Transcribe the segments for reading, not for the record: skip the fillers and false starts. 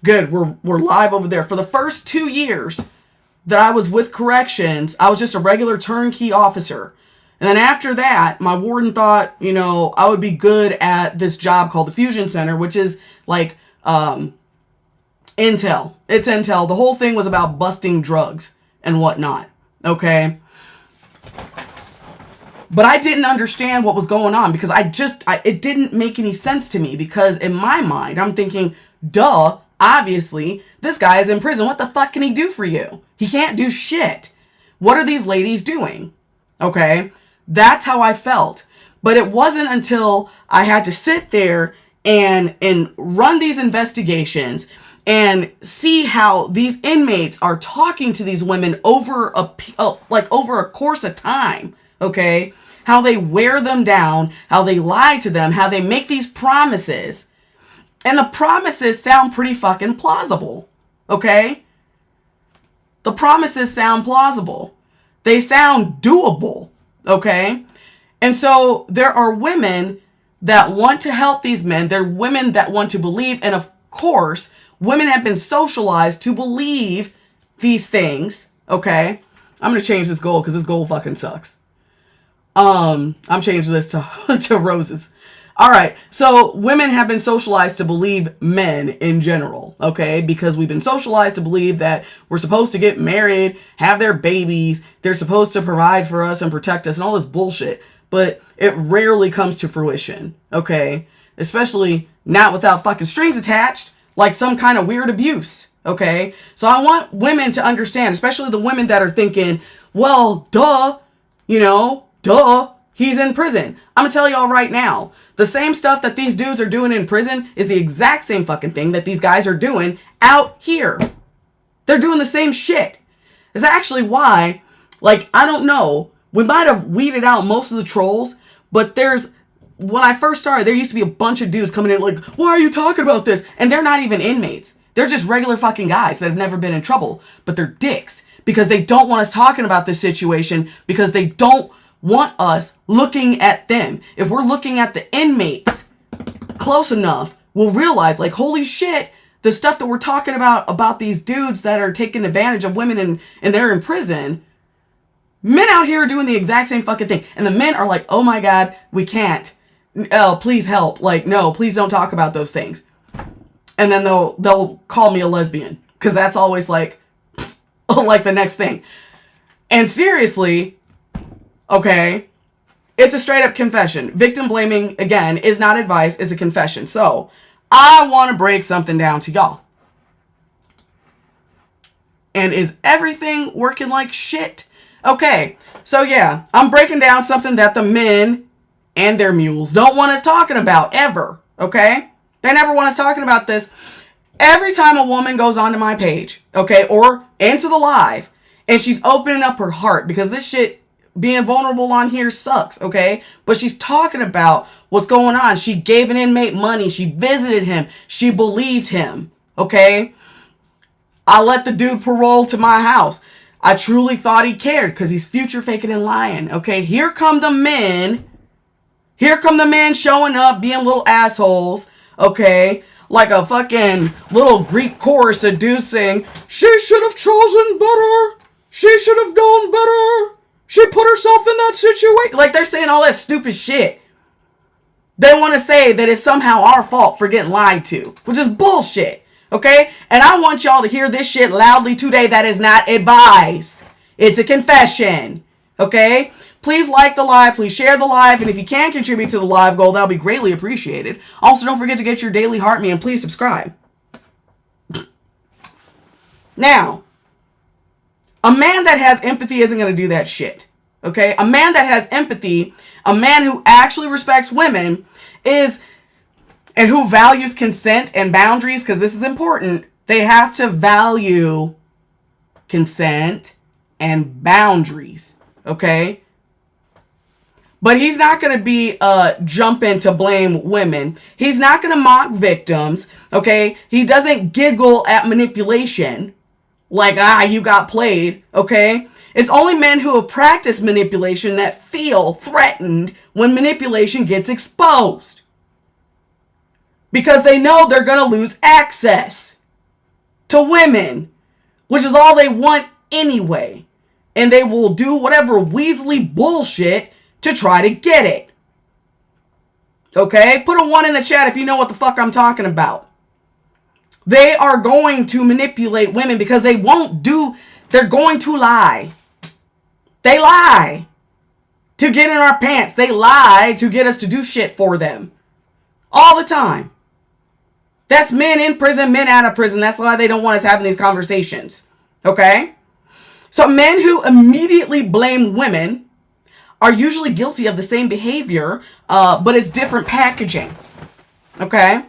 Good. We're live over there. For the first 2 years that I was with corrections, I was just a regular turnkey officer. And then after that, my warden thought, I would be good at this job called the Fusion Center, which is like intel. It's intel. The whole thing was about busting drugs and whatnot. Okay. But I didn't understand what was going on because it didn't make any sense to me, because in my mind, I'm thinking, duh, obviously, this guy is in prison. What the fuck can he do for you? He can't do shit. What are these ladies doing? Okay. That's how I felt. But it wasn't until I had to sit there and run these investigations and see how these inmates are talking to these women over a course of time. Okay. How they wear them down, how they lie to them, how they make these promises. And the promises sound pretty fucking plausible. Okay? The promises sound plausible. They sound doable. Okay? And so there are women that want to help these men. There are women that want to believe. And of course, women have been socialized to believe these things. Okay? I'm going to change this goal because this goal fucking sucks. I'm changing this to roses. All right. So women have been socialized to believe men in general. Okay. Because we've been socialized to believe that we're supposed to get married, have their babies. They're supposed to provide for us and protect us and all this bullshit. But it rarely comes to fruition. Okay. Especially not without fucking strings attached, like some kind of weird abuse. Okay. So I want women to understand, especially the women that are thinking, well, duh, he's in prison. I'm gonna tell y'all right now, the same stuff that these dudes are doing in prison is the exact same fucking thing that these guys are doing out here. They're doing the same shit. It's actually why, I don't know, we might have weeded out most of the trolls, but when I first started, there used to be a bunch of dudes coming in like, why are you talking about this? And they're not even inmates. They're just regular fucking guys that have never been in trouble, but they're dicks because they don't want us talking about this situation because they don't want us looking at them. If we're looking at the inmates close enough, we'll realize, holy shit, the stuff that we're talking about these dudes that are taking advantage of women and they're in prison, men out here are doing the exact same fucking thing. And the men are like, oh my God, we can't. Oh, please help. No, please don't talk about those things. And then they'll call me a lesbian because that's always the next thing. And seriously, okay, it's a straight up confession. Victim blaming, again, is not advice, it's a confession. So I want to break something down to y'all. And is everything working like shit? Okay, so yeah, I'm breaking down something that the men and their mules don't want us talking about ever. Okay? They never want us talking about this. Every time a woman goes onto my page, okay, or into the live, and she's opening up her heart, because this shit, being vulnerable on here sucks, okay? But she's talking about what's going on. She gave an inmate money. She visited him. She believed him, okay? I let the dude parole to my house. I truly thought he cared because he's future faking and lying, okay? Here come the men. Here come the men showing up, being little assholes, okay? Like a fucking little Greek chorus seducing. She should have chosen better. She should have known better. She put herself in that situation. They're saying all that stupid shit. They want to say that it's somehow our fault for getting lied to, which is bullshit. Okay? And I want y'all to hear this shit loudly today. That is not advice. It's a confession. Okay? Please like the live. Please share the live. And if you can contribute to the live goal, that'll be greatly appreciated. Also, don't forget to get your daily heart me and please subscribe. Now, a man that has empathy isn't going to do that shit. Okay? A man that has empathy, a man who actually respects women and who values consent and boundaries, because this is important, they have to value consent and boundaries. Okay? But he's not going to be jumping to blame women. He's not going to mock victims. Okay? He doesn't giggle at manipulation. You got played, okay? It's only men who have practiced manipulation that feel threatened when manipulation gets exposed. Because they know they're going to lose access. to women, which is all they want anyway. And they will do whatever weaselly bullshit to try to get it. Okay? Put a 1 in the chat if you know what the fuck I'm talking about. They are going to manipulate women because they're going to lie. They lie to get in our pants. They lie to get us to do shit for them. All the time. That's men in prison, men out of prison. That's why they don't want us having these conversations. Okay? So men who immediately blame women are usually guilty of the same behavior, but it's different packaging. Okay?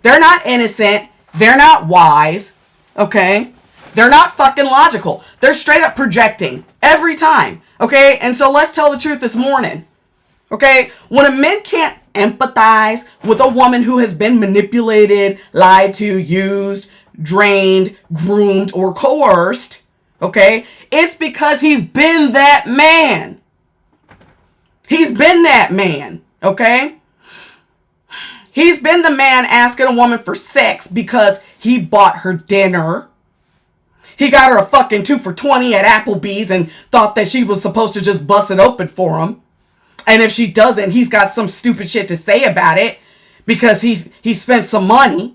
They're not innocent. They're not wise. Okay? They're not fucking logical. They're straight up projecting every time. Okay? And so let's tell the truth this morning. Okay? When a man can't empathize with a woman who has been manipulated, lied to, used, drained, groomed, or coerced, okay, it's because he's been that man. He's been that man, okay? He's been the man asking a woman for sex because he bought her dinner. He got her a fucking 2 for $20 at Applebee's and thought that she was supposed to just bust it open for him. And if she doesn't, he's got some stupid shit to say about it because he spent some money.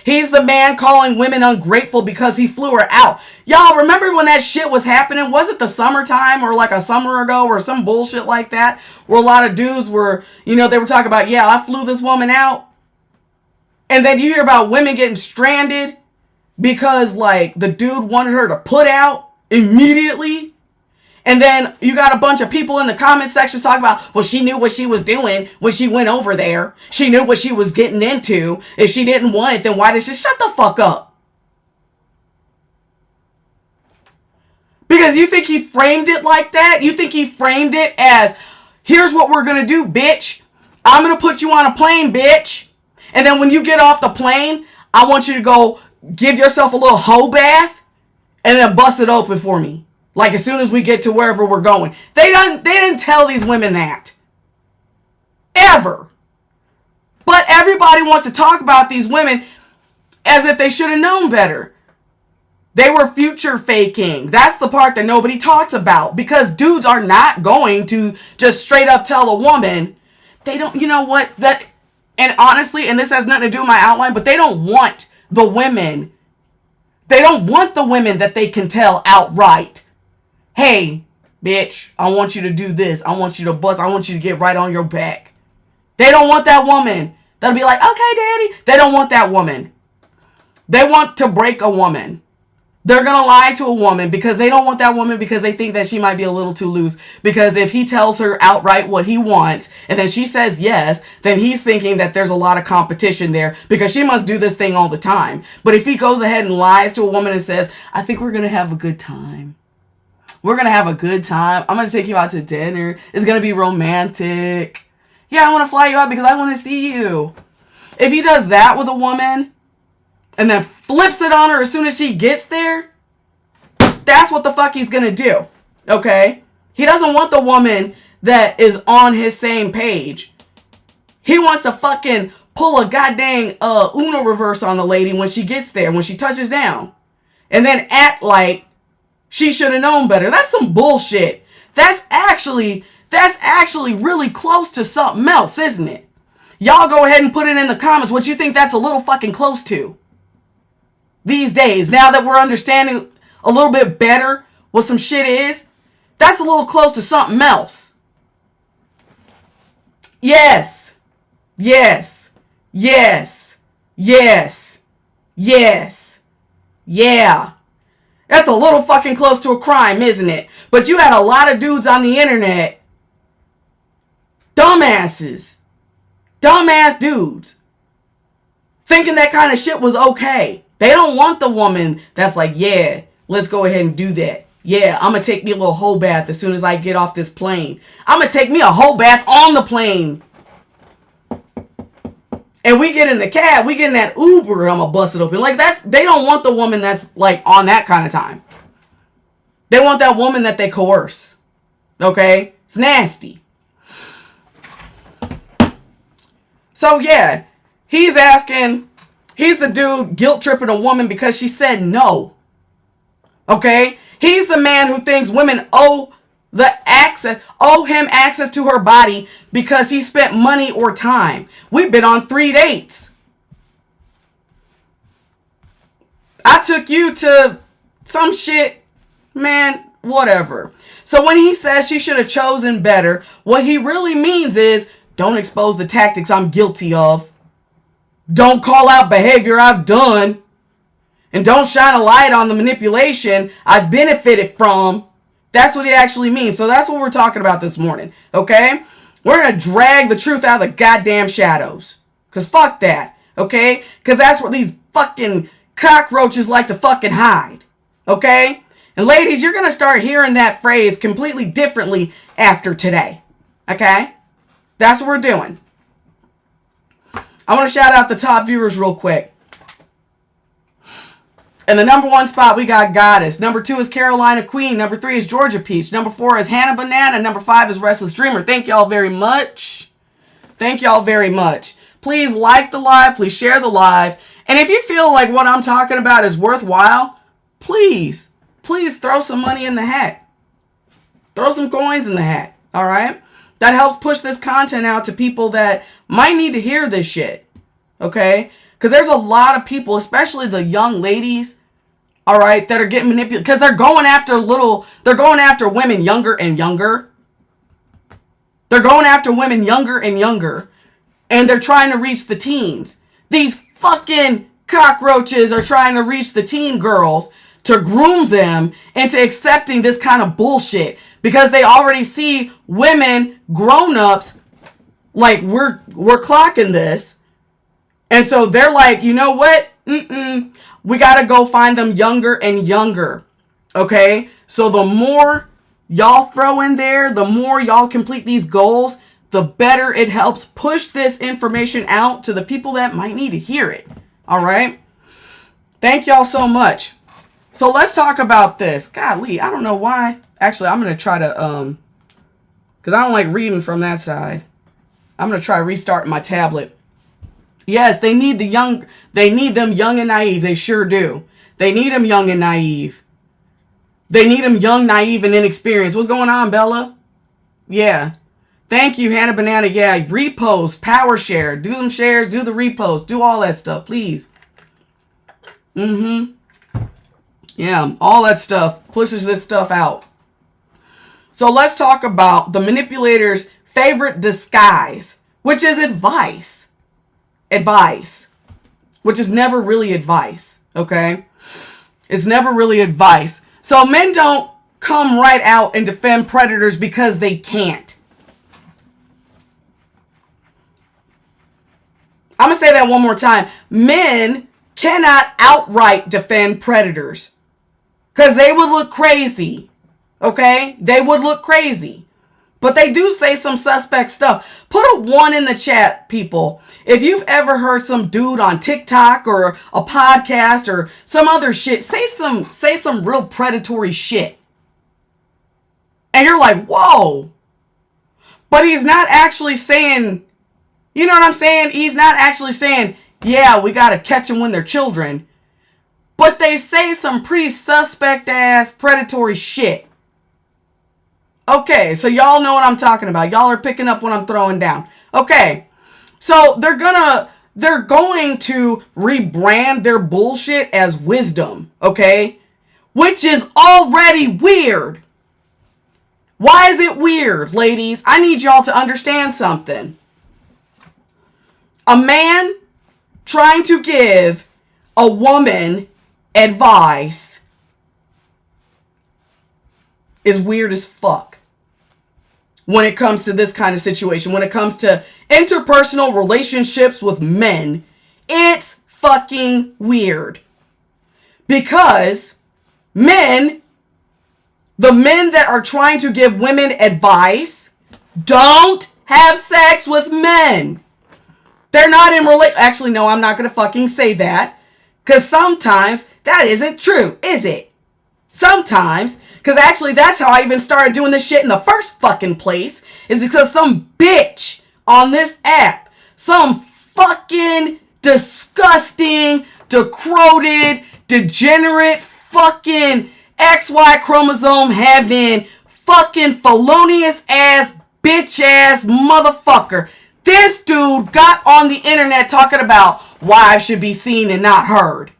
He's the man calling women ungrateful because he flew her out. Y'all remember when that shit was happening? Was it the summertime or like a summer ago or some bullshit like that? Where a lot of dudes were, they were talking about, yeah, I flew this woman out. And then you hear about women getting stranded because like the dude wanted her to put out immediately. And then you got a bunch of people in the comment section talking about, well, she knew what she was doing when she went over there. She knew what she was getting into. If she didn't want it, then why did she shut the fuck up? Because you think he framed it like that? You think he framed it as, here's what we're going to do, bitch. I'm going to put you on a plane, bitch. And then when you get off the plane, I want you to go give yourself a little hoe bath and then bust it open for me. Like as soon as we get to wherever we're going. They didn't tell these women that. Ever. But everybody wants to talk about these women as if they should have known better. They were future faking. That's the part that nobody talks about. Because dudes are not going to just straight up tell a woman. They don't, you know what? And honestly, and this has nothing to do with my outline, but they don't want the women. They don't want the women that they can tell outright. Hey, bitch, I want you to do this. I want you to bust. I want you to get right on your back. They don't want that woman. They'll be like, okay, daddy. They don't want that woman. They want to break a woman. They're going to lie to a woman because they don't want that woman because they think that she might be a little too loose. Because if he tells her outright what he wants and then she says yes, then he's thinking that there's a lot of competition there because she must do this thing all the time. But if he goes ahead and lies to a woman and says, I think we're going to have a good time. We're going to have a good time. I'm going to take you out to dinner. It's going to be romantic. Yeah, I want to fly you out because I want to see you. If he does that with a woman and then flips it on her as soon as she gets there, that's what the fuck he's going to do. Okay? He doesn't want the woman that is on his same page. He wants to fucking pull a goddamn Uno reverse on the lady when she gets there, when she touches down. And then act like she should have known better. That's some bullshit. That's actually really close to something else, isn't it? Y'all go ahead and put it in the comments what you think that's a little fucking close to. These days, now that we're understanding a little bit better what some shit is, that's a little close to something else. Yes. Yes. Yes. Yes. Yes. Yeah. That's a little fucking close to a crime, isn't it? But you had a lot of dudes on the internet. Dumbasses. Dumbass dudes. Thinking that kind of shit was okay. They don't want the woman that's like, yeah, let's go ahead and do that. Yeah, I'm going to take me a little hoe bath as soon as I get off this plane. I'm going to take me a hoe bath on the plane. And we get in the cab, we get in that Uber, I'm gonna bust it open. Like they don't want the woman that's like on that kind of time. They want that woman that they coerce. Okay? It's nasty. So yeah, he's asking He's the dude guilt tripping a woman because she said no. Okay? He's the man who thinks women owe him access to her body because he spent money or time. We've been on 3 dates. I took you to some shit, man, whatever. So when he says she should have chosen better, what he really means is don't expose the tactics I'm guilty of. Don't call out behavior I've done. And don't shine a light on the manipulation I've benefited from. That's what he actually means. So that's what we're talking about this morning. Okay? We're going to drag the truth out of the goddamn shadows. Because fuck that. Okay? Because that's what these fucking cockroaches like to fucking hide. Okay? And ladies, you're going to start hearing that phrase completely differently after today. Okay? That's what we're doing. I want to shout out the top viewers real quick. In the number 1 spot, we got Goddess. Number 2 is Carolina Queen. Number 3 is Georgia Peach. Number 4 is Hannah Banana. Number 5 is Restless Dreamer. Thank y'all very much. Thank y'all very much. Please like the live. Please share the live. And if you feel like what I'm talking about is worthwhile, please throw some money in the hat. Throw some coins in the hat. All right? That helps push this content out to people that might need to hear this shit. Okay? Because there's a lot of people, especially the young ladies, all right, that are getting manipulated. Because they're going after women younger and younger. They're going after women younger and younger. And they're trying to reach the teens. These fucking cockroaches are trying to reach the teen girls to groom them into accepting this kind of bullshit. Because they already see women, grown-ups, like, we're clocking this. And so they're like, you know what? We got to go find them younger and younger. Okay? So the more y'all throw in there, the more y'all complete these goals, the better it helps push this information out to the people that might need to hear it. All right? Thank y'all so much. So let's talk about this. Golly, I don't know why. Actually, I'm going to try to, because I don't like reading from that side. I'm going to try restarting my tablet. Yes, they need them young and naive. They sure do. They need them young and naive. They need them young, naive, and inexperienced. What's going on, Bella? Yeah. Thank you, Hannah Banana. Yeah, repost, power share. Do them shares, do the repost, do all that stuff, please. Yeah, all that stuff pushes this stuff out. So let's talk about the manipulator's favorite disguise, which is advice. Advice, which is never really advice, okay? It's never really advice. So men don't come right out and defend predators because they can't. I'm going to say that one more time. Men cannot outright defend predators because they would look crazy, okay? They would look crazy. But they do say some suspect stuff. Put a 1 in the chat, people. If you've ever heard some dude on TikTok or a podcast or some other shit, say some real predatory shit. And you're like, whoa. But he's not actually saying, you know what I'm saying? He's not actually saying, yeah, we got to catch them when they're children. But they say some pretty suspect ass predatory shit. Okay, so y'all know what I'm talking about. Y'all are picking up what I'm throwing down. Okay, so they're going to rebrand their bullshit as wisdom, okay? Which is already weird. Why is it weird, ladies? I need y'all to understand something. A man trying to give a woman advice is weird as fuck. When it comes to this kind of situation, when it comes to interpersonal relationships with men, it's fucking weird. Because the men that are trying to give women advice don't have sex with men. They're not in Actually, no, I'm not going to fucking say that. Because sometimes that isn't true, is it? Sometimes. Because actually, that's how I even started doing this shit in the first fucking place. Is because some bitch on this app, some fucking disgusting, decrepit, degenerate, fucking XY chromosome having, fucking felonious ass, bitch ass motherfucker. This dude got on the internet talking about wives should be seen and not heard.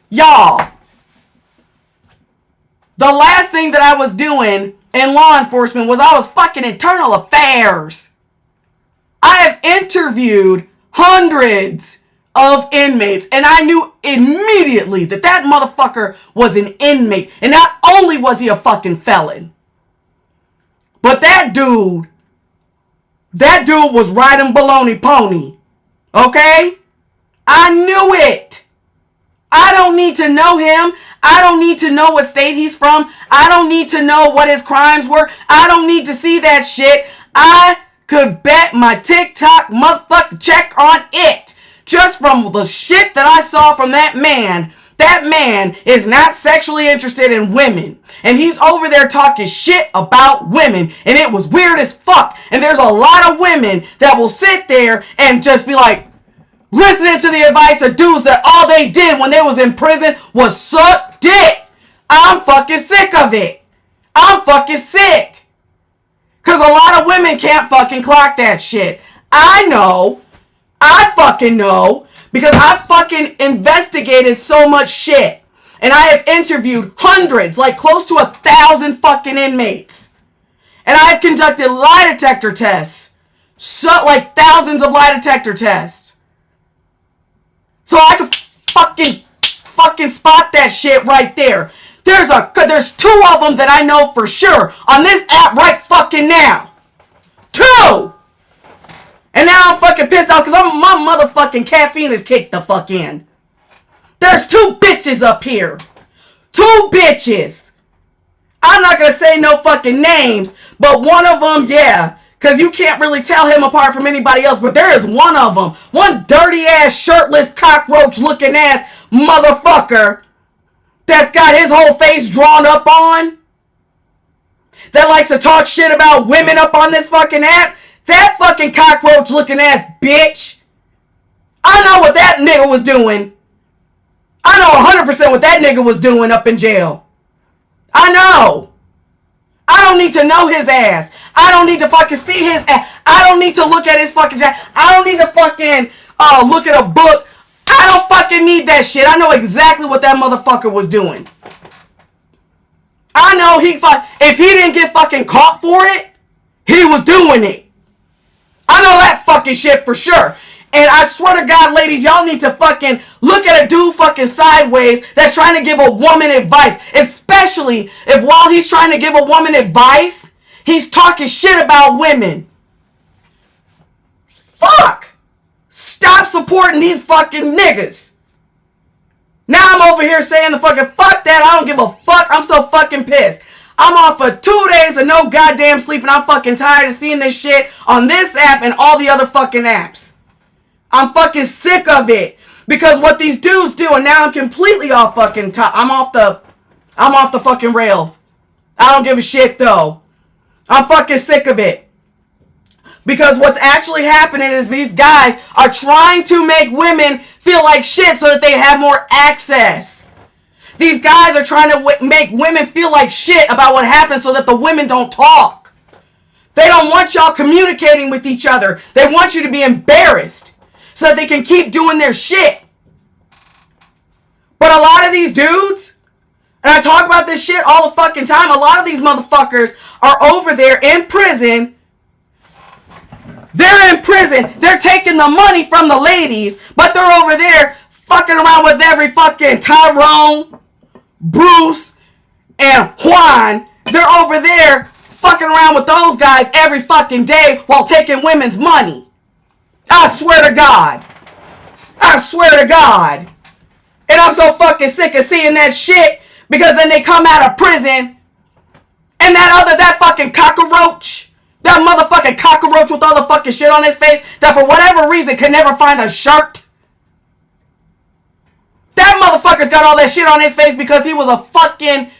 Y'all, the last thing that I was doing in law enforcement was I was fucking internal affairs. I have interviewed hundreds of inmates, and I knew immediately that that motherfucker was an inmate. And not only was he a fucking felon, but that dude was riding baloney pony. Okay? I knew it. I don't need to know him. I don't need to know what state he's from. I don't need to know what his crimes were. I don't need to see that shit. I could bet my TikTok motherfucking check on it. Just from the shit that I saw from that man. That man is not sexually interested in women. And he's over there talking shit about women. And it was weird as fuck. And there's a lot of women that will sit there and just be like, listening to the advice of dudes that all they did when they was in prison was suck dick. I'm fucking sick of it. I'm fucking sick. Because a lot of women can't fucking clock that shit. I know. I fucking know. Because I fucking investigated so much shit. And I have interviewed hundreds, like close to 1,000 fucking inmates. And I've conducted lie detector tests. So, like thousands of lie detector tests. So I can fucking spot that shit right there. There's two of them that I know for sure on this app right fucking now. 2! And now I'm fucking pissed off because my motherfucking caffeine is kicked the fuck in. There's 2 bitches up here. 2 bitches. I'm not going to say no fucking names, but one of them, yeah. Because you can't really tell him apart from anybody else. But there is one of them. One dirty ass, shirtless, cockroach looking ass motherfucker that's got his whole face drawn up on. That likes to talk shit about women up on this fucking app. That fucking cockroach looking ass bitch. I know what that nigga was doing. I know 100% what that nigga was doing up in jail. I know. I don't need to know his ass. I don't need to fucking see his ass. I don't need to look at his fucking jack. I don't need to fucking look at a book. I don't fucking need that shit. I know exactly what that motherfucker was doing. I know if he didn't get fucking caught for it, he was doing it. I know that fucking shit for sure. And I swear to God, ladies, y'all need to fucking look at a dude fucking sideways that's trying to give a woman advice. Especially if while he's trying to give a woman advice, he's talking shit about women. Fuck! Stop supporting these fucking niggas. Now I'm over here saying the fucking fuck that. I don't give a fuck. I'm so fucking pissed. I'm off for 2 days of no goddamn sleep and I'm fucking tired of seeing this shit on this app and all the other fucking apps. I'm fucking sick of it. Because what these dudes do, and now I'm completely off fucking top. I'm off the fucking rails. I don't give a shit though. I'm fucking sick of it. Because what's actually happening is these guys are trying to make women feel like shit so that they have more access. These guys are trying to make women feel like shit about what happened so that the women don't talk. They don't want y'all communicating with each other. They want you to be embarrassed so that they can keep doing their shit. But a lot of these dudes, and I talk about this shit all the fucking time, a lot of these motherfuckers are over there in prison. They're in prison. They're taking the money from the ladies, but they're over there fucking around with every fucking Tyrone, Bruce, and Juan. They're over there fucking around with those guys every fucking day while taking women's money. I swear to God. I swear to God. And I'm so fucking sick of seeing that shit because then they come out of prison and that fucking cockroach, that motherfucking cockroach with all the fucking shit on his face that for whatever reason can never find a shirt. That motherfucker's got all that shit on his face because he was a fucking...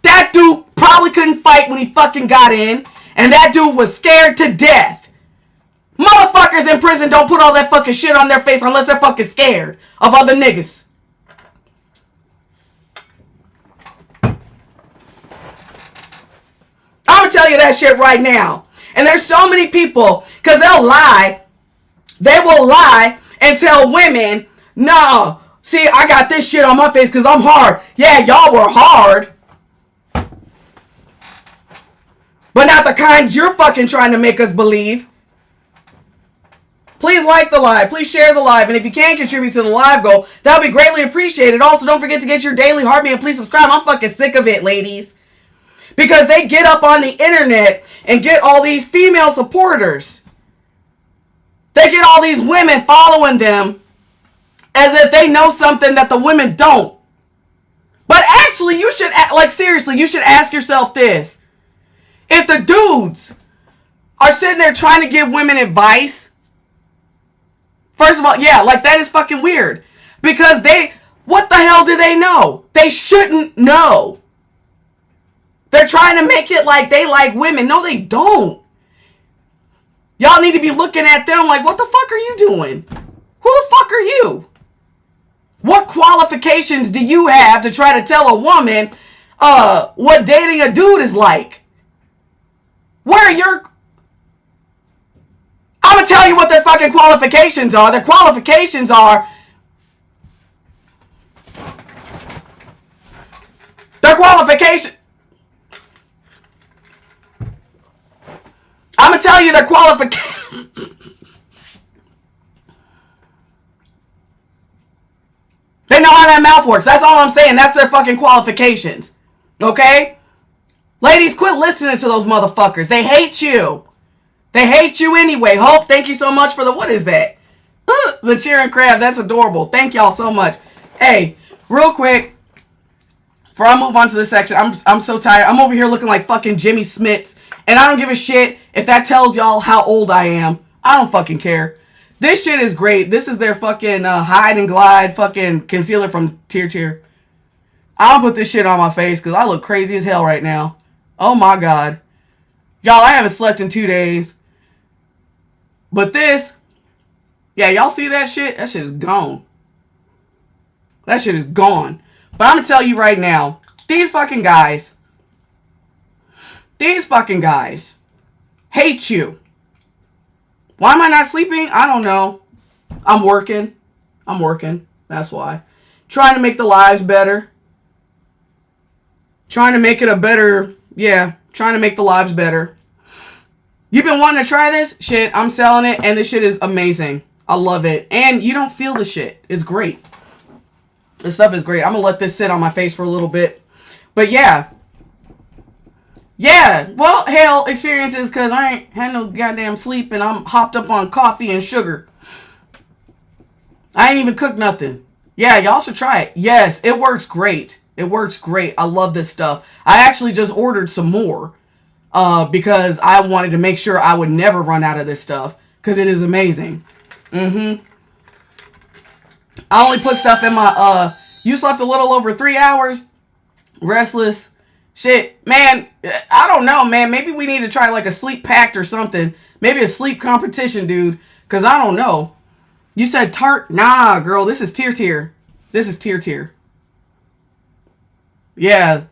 That dude probably couldn't fight when he fucking got in. And that dude was scared to death. Motherfuckers in prison don't put all that fucking shit on their face unless they're fucking scared of other niggas. I'm gonna tell you that shit right now. And there's so many people, because they'll lie. They will lie and tell women, no, see, I got this shit on my face because I'm hard. Yeah, y'all were hard. But not the kind you're fucking trying to make us believe. Please like the live. Please share the live. And if you can contribute to the live goal, that would be greatly appreciated. Also, don't forget to get your daily heartbeat and please subscribe. I'm fucking sick of it, ladies. Because they get up on the internet and get all these female supporters. They get all these women following them as if they know something that the women don't. But actually, you should, like, seriously, you should ask yourself this. If the dudes are sitting there trying to give women advice, first of all, yeah, like, that is fucking weird. Because what the hell do they know? They shouldn't know. They're trying to make it like they like women. No, they don't. Y'all need to be looking at them like, what the fuck are you doing? Who the fuck are you? What qualifications do you have to try to tell a woman what dating a dude is like? Where are your... I'm going to tell you what their fucking qualifications are. Their qualifications are... Their qualification... I'm going to tell you their qualification... They know how that mouth works. That's all I'm saying. That's their fucking qualifications. Okay? Ladies, quit listening to those motherfuckers. They hate you. They hate you anyway. Hope, thank you so much for the... What is that? The cheering crab. That's adorable. Thank y'all so much. Hey, real quick, before I move on to this section, I'm so tired. I'm over here looking like fucking Jimmy Smits. And I don't give a shit if that tells y'all how old I am. I don't fucking care. This shit is great. This is their fucking hide and glide fucking concealer from Tier. I'll put this shit on my face because I look crazy as hell right now. Oh my god. Y'all, I haven't slept in 2 days. But this, yeah, y'all see that shit? That shit is gone. That shit is gone. But I'm going to tell you right now, these fucking guys hate you. Why am I not sleeping? I don't know. I'm working. That's why. Trying to make the lives better. Trying to make it a better... Yeah, trying to make the lives better. You've been wanting to try this? Shit, I'm selling it, and this shit is amazing. I love it. And you don't feel the shit. It's great. This stuff is great. I'm going to let this sit on my face for a little bit. But yeah. Yeah, well, hell, experiences, because I ain't had no goddamn sleep, and I'm hopped up on coffee and sugar. I ain't even cooked nothing. Yeah, y'all should try it. Yes, it works great. It works great. I love this stuff. I actually just ordered some more because I wanted to make sure I would never run out of this stuff because it is amazing. I only put stuff in my... You slept a little over 3 hours? Restless? Shit, man, I don't know, man. Maybe we need to try like a sleep pact or something. Maybe a sleep competition, dude. Because I don't know. You said tart? Nah, girl, this is Tier. This is Tier. Yeah.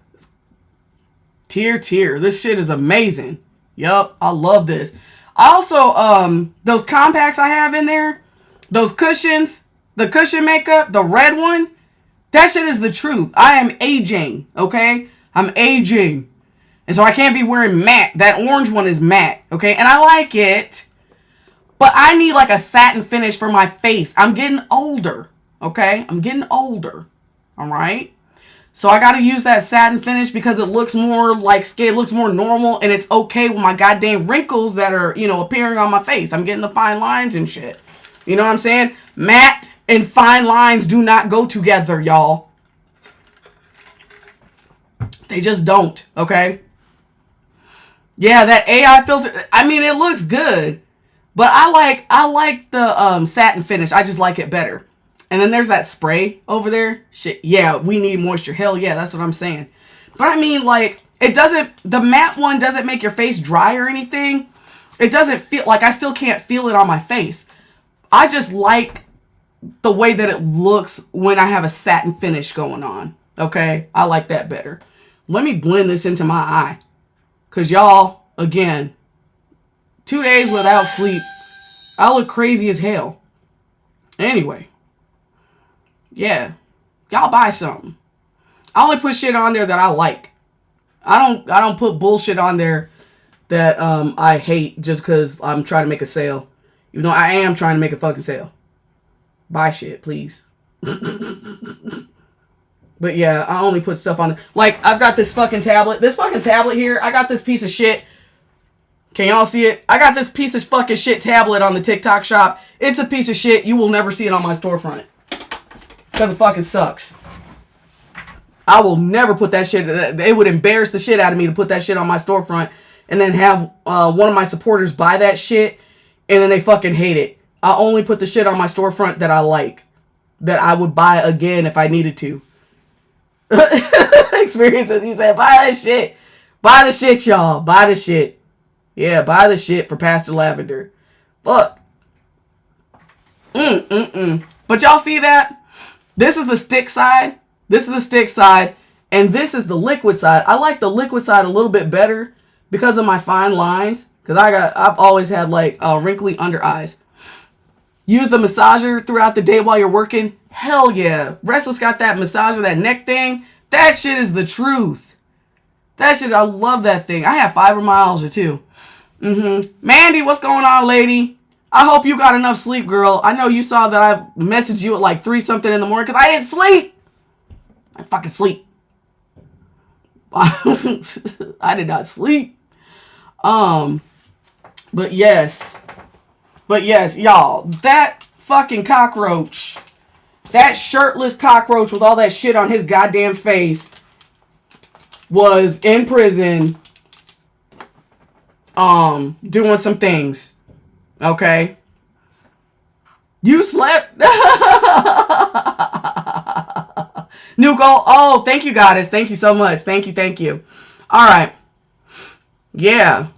Tier. This shit is amazing. Yup, I love this. I also, those compacts I have in there, those cushions, the cushion makeup, the red one, that shit is the truth. I am aging, okay? I'm aging. And so I can't be wearing matte. That orange one is matte. Okay. And I like it. But I need like a satin finish for my face. I'm getting older. Okay. I'm getting older. All right. So I got to use that satin finish because it looks more like skin. It looks more normal. And it's okay with my goddamn wrinkles that are, appearing on my face. I'm getting the fine lines and shit. You know what I'm saying? Matte and fine lines do not go together, y'all. They just don't, okay? Yeah, that AI filter, I mean, it looks good. But I like the satin finish. I just like it better. And then there's that spray over there. Shit, yeah, we need moisture. Hell yeah, that's what I'm saying. But I mean, like, the matte one doesn't make your face dry or anything. It doesn't feel like, I still can't feel it on my face. I just like the way that it looks when I have a satin finish going on. Okay? I like that better. Let me blend this into my eye. Because y'all, again, 2 days without sleep, I look crazy as hell. Anyway. Yeah. Y'all buy something. I only put shit on there that I like. I don't put bullshit on there that I hate just because I'm trying to make a sale. Even though I am trying to make a fucking sale. Buy shit, please. But yeah, I only put stuff on there. Like, I've got this fucking tablet. This fucking tablet here, I got this piece of shit. Can y'all see it? I got this piece of fucking shit tablet on the TikTok shop. It's a piece of shit. You will never see it on my storefront. Because it fucking sucks. I will never put that shit. It would embarrass the shit out of me to put that shit on my storefront and then have one of my supporters buy that shit and then they fucking hate it. I only put the shit on my storefront that I like. That I would buy again if I needed to. Experiences. You said, buy that shit. Buy the shit, y'all. Buy the shit. Yeah, buy the shit for Pastor Lavender. Fuck. But y'all see that? This is the stick side. This is the stick side. And this is the liquid side. I like the liquid side a little bit better because of my fine lines. Because I've always had like wrinkly under eyes. Use the massager throughout the day while you're working. Hell yeah. Restless got that massager, that neck thing. That shit is the truth. That shit, I love that thing. I have fibromyalgia too. Mandy, what's going on, lady? I hope you got enough sleep, girl. I know you saw that I messaged you at like 3 something in the morning because I didn't sleep. I fucking sleep. I did not sleep. But yes, y'all, that fucking cockroach, that shirtless cockroach with all that shit on his goddamn face was in prison, doing some things. Okay. You slept. New goal. Oh, thank you, goddess. Thank you so much. Thank you. All right. Yeah.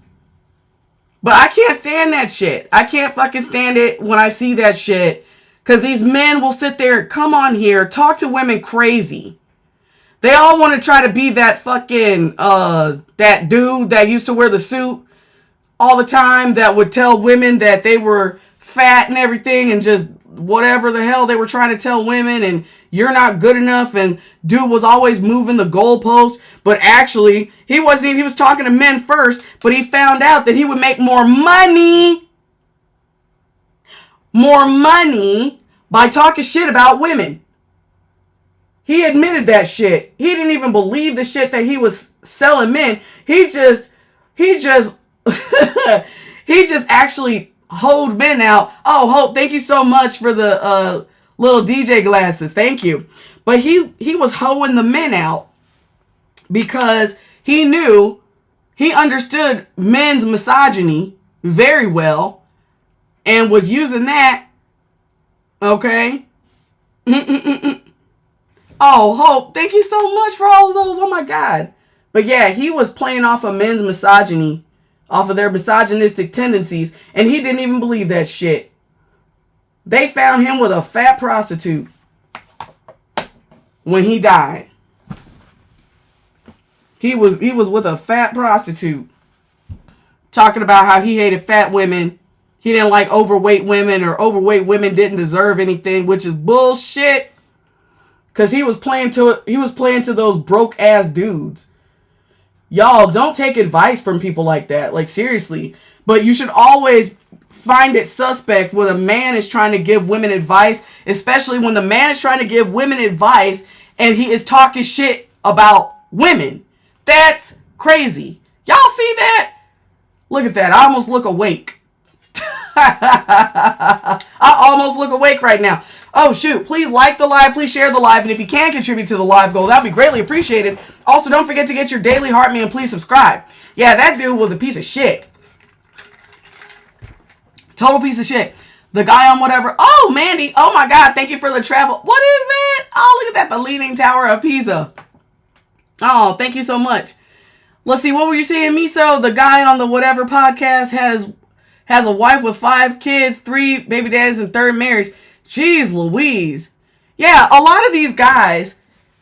But I can't stand that shit. I can't fucking stand it when I see that shit. Because these men will sit there, come on here, talk to women crazy. They all want to try to be that fucking, that dude that used to wear the suit all the time that would tell women that they were fat and everything and just whatever the hell they were trying to tell women and you're not good enough, and dude was always moving the goalpost, but actually he wasn't even, he was talking to men first, but he found out that he would make more money by talking shit about women. He admitted that shit. He didn't even believe the shit that he was selling men. He just he just actually hoed men out. Oh, Hope, thank you so much for the little DJ glasses. Thank you. But he was hoeing the men out because he understood men's misogyny very well and was using that. Okay. Oh, Hope, thank you so much for all of those. Oh my God. But yeah, he was playing off of men's misogyny, off of their misogynistic tendencies, and he didn't even believe that shit. They found him with a fat prostitute when he died. He was with a fat prostitute, talking about how he hated fat women. He didn't like overweight women, or overweight women didn't deserve anything, which is bullshit. Cause he was playing to those broke ass dudes. Y'all, don't take advice from people like that. Like, seriously. But you should always find it suspect when a man is trying to give women advice, especially when the man is trying to give women advice and he is talking shit about women. That's crazy. Y'all see that? Look at that. I almost look awake. I almost look awake right now. Oh, shoot. Please like the live. Please share the live. And if you can contribute to the live goal, that would be greatly appreciated. Also, don't forget to get your daily heart meal and please subscribe. Yeah, that dude was a piece of shit. Total piece of shit. The guy on whatever. Oh, Mandy. Oh, my God. Thank you for the travel. What is that? Oh, look at that. The Leaning Tower of Pisa. Oh, thank you so much. Let's see. What were you saying, Miso? The guy on the whatever podcast has a wife with 5 kids, 3 baby daddies, and 3rd marriage. Jeez Louise. Yeah, a lot of these guys,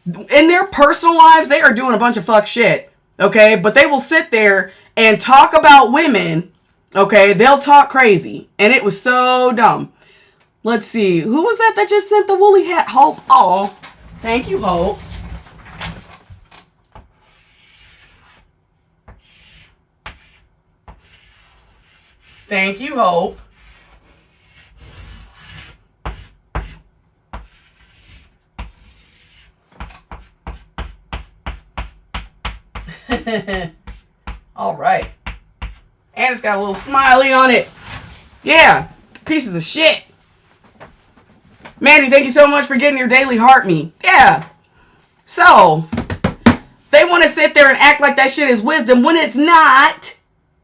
in their personal lives, they are doing a bunch of fuck shit. Okay? But they will sit there and talk about women. Okay? They'll talk crazy. And it was so dumb. Let's see. Who was that just sent the woolly hat? Hope. Oh, thank you, Hope. Thank you, Hope. All right. And it's got a little smiley on it. Yeah. Pieces of shit. Mandy, thank you so much for getting your daily heart me. Yeah. So, they want to sit there and act like that shit is wisdom when it's not.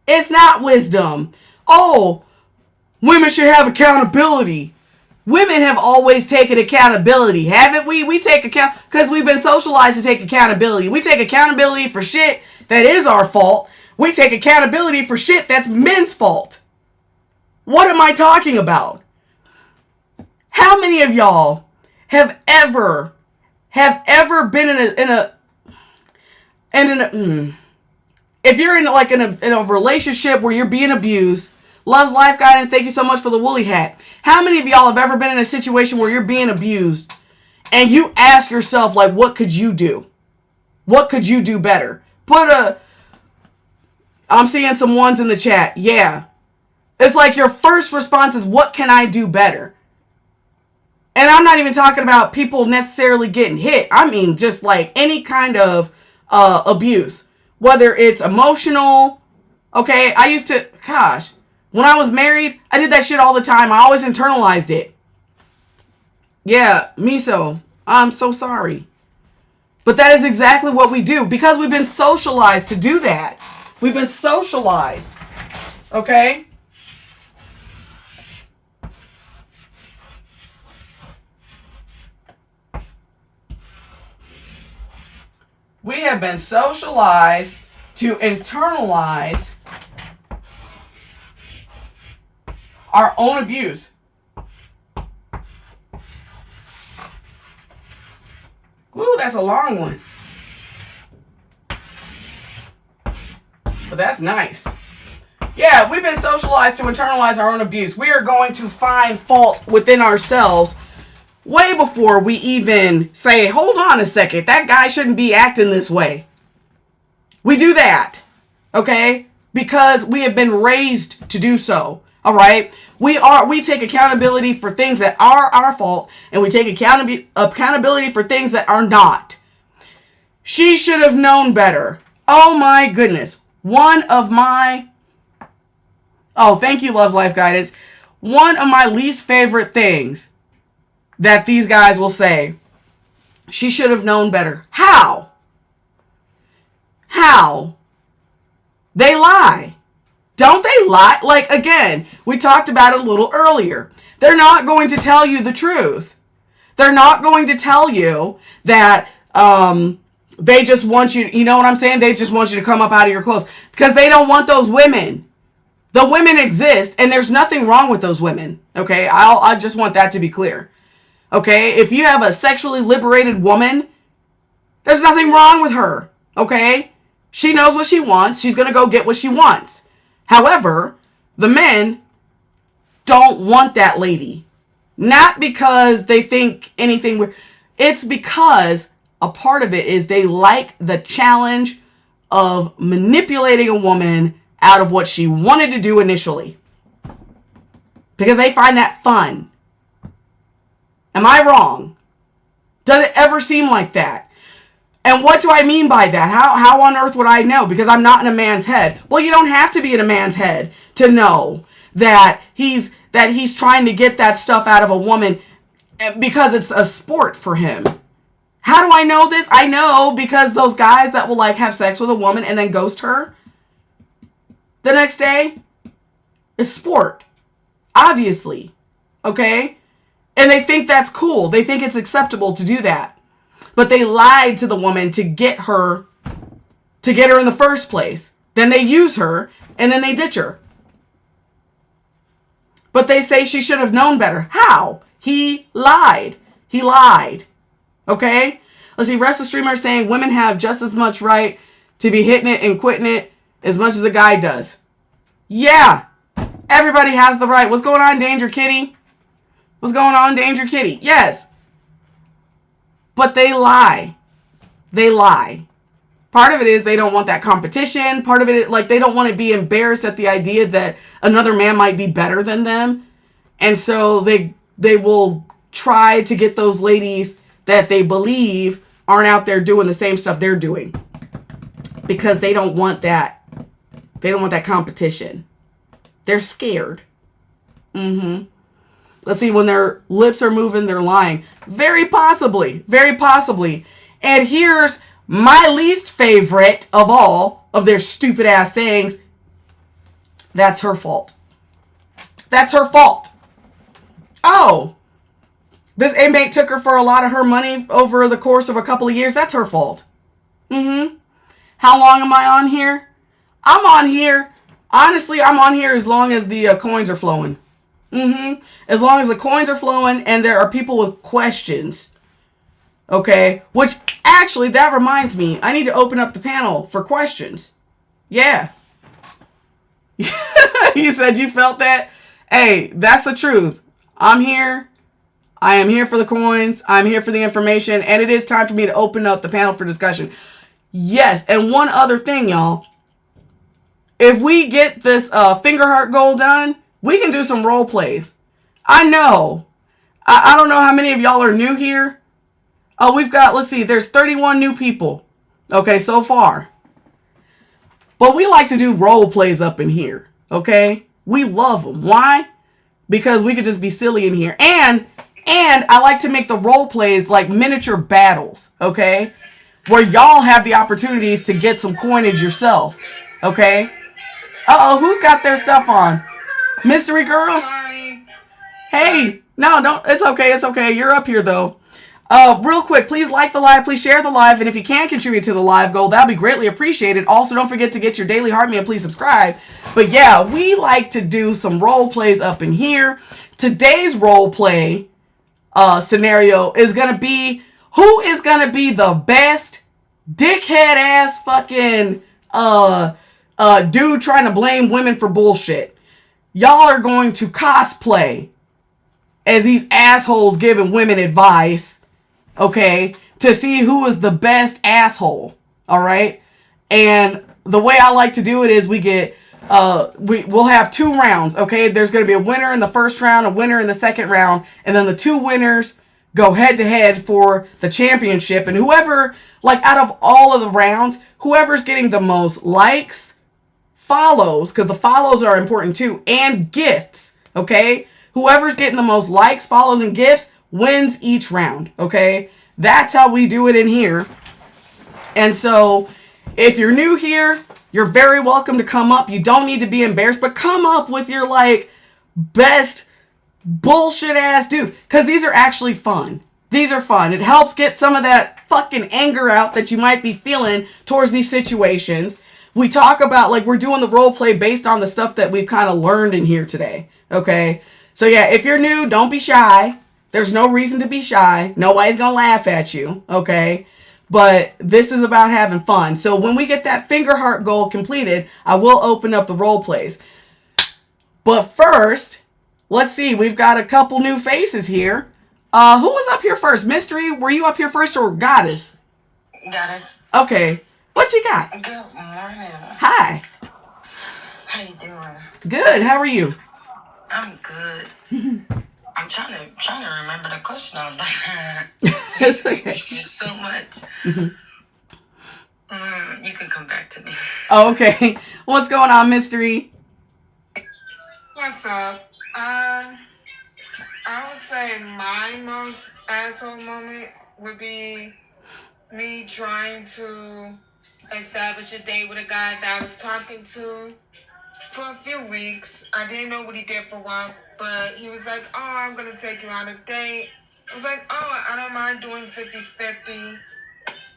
It's not wisdom. Oh, women should have accountability. Women have always taken accountability, haven't we? We take account because we've been socialized to take accountability. We take accountability for shit that is our fault. We take accountability for shit that's men's fault. What am I talking about? How many of y'all have ever been if you're in a relationship where you're being abused? Loves Life Guidance, thank you so much for the woolly hat. How many of y'all have ever been in a situation where you're being abused and you ask yourself, like, what could you do? What could you do better? I'm seeing some ones in the chat. Yeah. It's like your first response is, what can I do better? And I'm not even talking about people necessarily getting hit. I mean, just like any kind of abuse, whether it's emotional. Okay. When I was married, I did that shit all the time. I always internalized it. Yeah, Miso, I'm so sorry. But that is exactly what we do because we've been socialized to do that. We've been socialized. Okay? We have been socialized to internalize our own abuse. Ooh, that's a long one. But that's nice. Yeah, we've been socialized to internalize our own abuse. We are going to find fault within ourselves way before we even say, hold on a second, that guy shouldn't be acting this way. We do that, okay? Because we have been raised to do so. All right. We take accountability for things that are our fault, and we take accountability for things that are not. She should have known better. Oh my goodness. Thank you, Loves Life Guidance. One of my least favorite things that these guys will say, she should have known better. How? They lie. Don't they lie? Like, again, we talked about it a little earlier. They're not going to tell you the truth. They're not going to tell you that they just want you, you know what I'm saying? They just want you to come up out of your clothes because they don't want those women. The women exist and there's nothing wrong with those women. Okay. I just want that to be clear. Okay. If you have a sexually liberated woman, there's nothing wrong with her. Okay. She knows what she wants. She's going to go get what she wants. However, the men don't want that lady. Not because they think anything weird. It's because a part of it is they like the challenge of manipulating a woman out of what she wanted to do initially. Because they find that fun. Am I wrong? Does it ever seem like that? And what do I mean by that? How on earth would I know? Because I'm not in a man's head. Well, you don't have to be in a man's head to know that he's trying to get that stuff out of a woman because it's a sport for him. How do I know this? I know because those guys that will like have sex with a woman and then ghost her the next day, it's sport. Obviously. Okay? And they think that's cool. They think it's acceptable to do that. But they lied to the woman to get her in the first place. Then they use her and then they ditch her. But they say she should have known better. How? He lied. He lied. Okay? Let's see. Rest of the streamer saying women have just as much right to be hitting it and quitting it as much as a guy does. Yeah. Everybody has the right. What's going on, Danger Kitty? What's going on, Danger Kitty? Yes. But they lie. They lie. Part of it is they don't want that competition. Part of it is like they don't want to be embarrassed at the idea that another man might be better than them. And so they will try to get those ladies that they believe aren't out there doing the same stuff they're doing. Because they don't want that. They don't want that competition. They're scared. Let's see, when their lips are moving, they're lying. Very possibly. Very possibly. And here's my least favorite of all of their stupid ass sayings. That's her fault. That's her fault. Oh, this inmate took her for a lot of her money over the course of a couple of years. That's her fault. How long am I on here? I'm on here. Honestly, I'm on here as long as the coins are flowing. As long as the coins are flowing and there are people with questions. Okay, which actually, that reminds me, I need to open up the panel for questions. Yeah. You said you felt that? Hey, that's the truth. I'm here. I am here for the coins. I'm here for the information. And it is time for me to open up the panel for discussion. Yes, and one other thing, y'all. If we get this finger heart goal done, we can do some role plays. I know. I don't know how many of y'all are new here. Oh, we've got, let's see, there's 31 new people. Okay, so far. But we like to do role plays up in here. Okay? We love them. Why? Because we could just be silly in here. And I like to make the role plays like miniature battles. Okay? Where y'all have the opportunities to get some coinage yourself. Okay? Uh-oh, who's got their stuff on? Mystery girl? Sorry. Hey, no, don't. It's okay. It's okay. You're up here, though. Real quick, please like the live. Please share the live. And if you can contribute to the live goal, that'll be greatly appreciated. Also, don't forget to get your daily heart meal. Please subscribe. But yeah, we like to do some role plays up in here. Today's role play scenario is going to be who is going to be the best dickhead ass fucking dude trying to blame women for bullshit. Y'all are going to cosplay as these assholes giving women advice, okay, to see who is the best asshole, all right? And the way I like to do it is we get, we'll have 2 rounds, okay? There's going to be a winner in the first round, a winner in the second round, and then the 2 winners go head-to-head for the championship. And whoever, like, out of all of the rounds, whoever's getting the most likes, follows, because the follows are important too, and gifts, okay? Whoever's getting the most likes, follows, and gifts wins each round, okay? That's how we do it in here. And so, if you're new here, you're very welcome to come up. You don't need to be embarrassed, but come up with your, like, best bullshit ass dude, because these are actually fun. These are fun. It helps get some of that fucking anger out that you might be feeling towards these situations. We talk about, like, we're doing the role play based on the stuff that we've kind of learned in here today. Okay? So, yeah, if you're new, don't be shy. There's no reason to be shy. Nobody's going to laugh at you. Okay? But this is about having fun. So, when we get that finger heart goal completed, I will open up the role plays. But first, let's see. We've got a couple new faces here. Who was up here first? Mystery, were you up here first or Goddess? Goddess. Okay. What you got? Good morning. Hi. How you doing? Good. How are you? I'm good. I'm trying to remember the question. I was like, It's okay. There's so much. You can come back to me. Oh, okay. What's going on, Mystery? What's up? I would say my most asshole moment would be me trying to establish a date with a guy that I was talking to for a few weeks. I didn't know what he did for a while, but he was like, oh, I'm going to take you on a date. I was like, oh, I don't mind doing 50-50.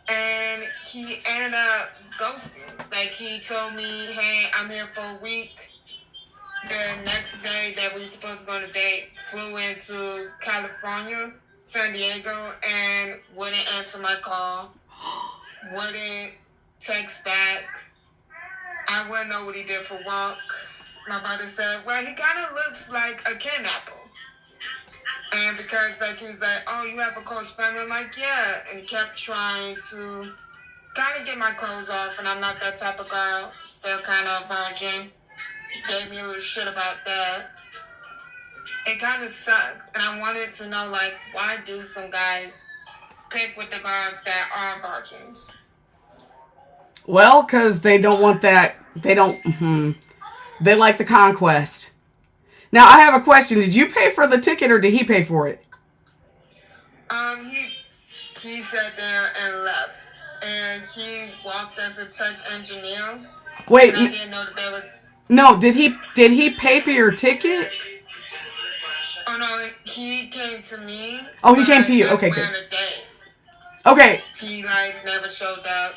And he ended up ghosting. Like, he told me, hey, I'm here for a week. the next day that we were supposed to go on a date, flew into California, San Diego, and wouldn't answer my call, wouldn't text back. I wouldn't know what he did for work. My brother said, well, he kind of looks like a kidnapper. And because like he was like, oh, you have a close friend? I'm like, yeah. And he kept trying to kind of get my clothes off, and I'm not that type of girl. Still kind of virgin. Gave me a little shit about that. It kind of sucked, and I wanted to know, like, why do some guys pick with the girls that are virgins? Well, because they don't want that. They don't. They like the conquest. Now, I have a question. Did you pay for the ticket or did he pay for it? He sat there and left. And he walked as a tech engineer. Wait. And I didn't know that there was... No, did he pay for your ticket? Oh, no, he came to me. Oh, he came to you. Okay, good. On a date. Okay. He, like, never showed up.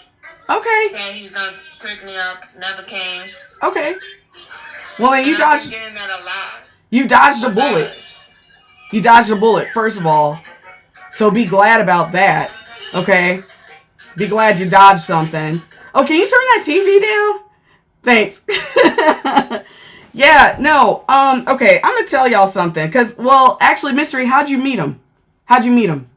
Okay. Said he was going to pick me up. Never came. Okay. Well, then you dodged... I've been getting that a lot. You dodged a bullet. You dodged a bullet, first of all. So be glad about that. Okay? Be glad you dodged something. Oh, can you turn that TV down? Thanks. Yeah, no. Okay, I'm gonna tell y'all something. Cause, well, actually, Mystery, how'd you meet him? How'd you meet him?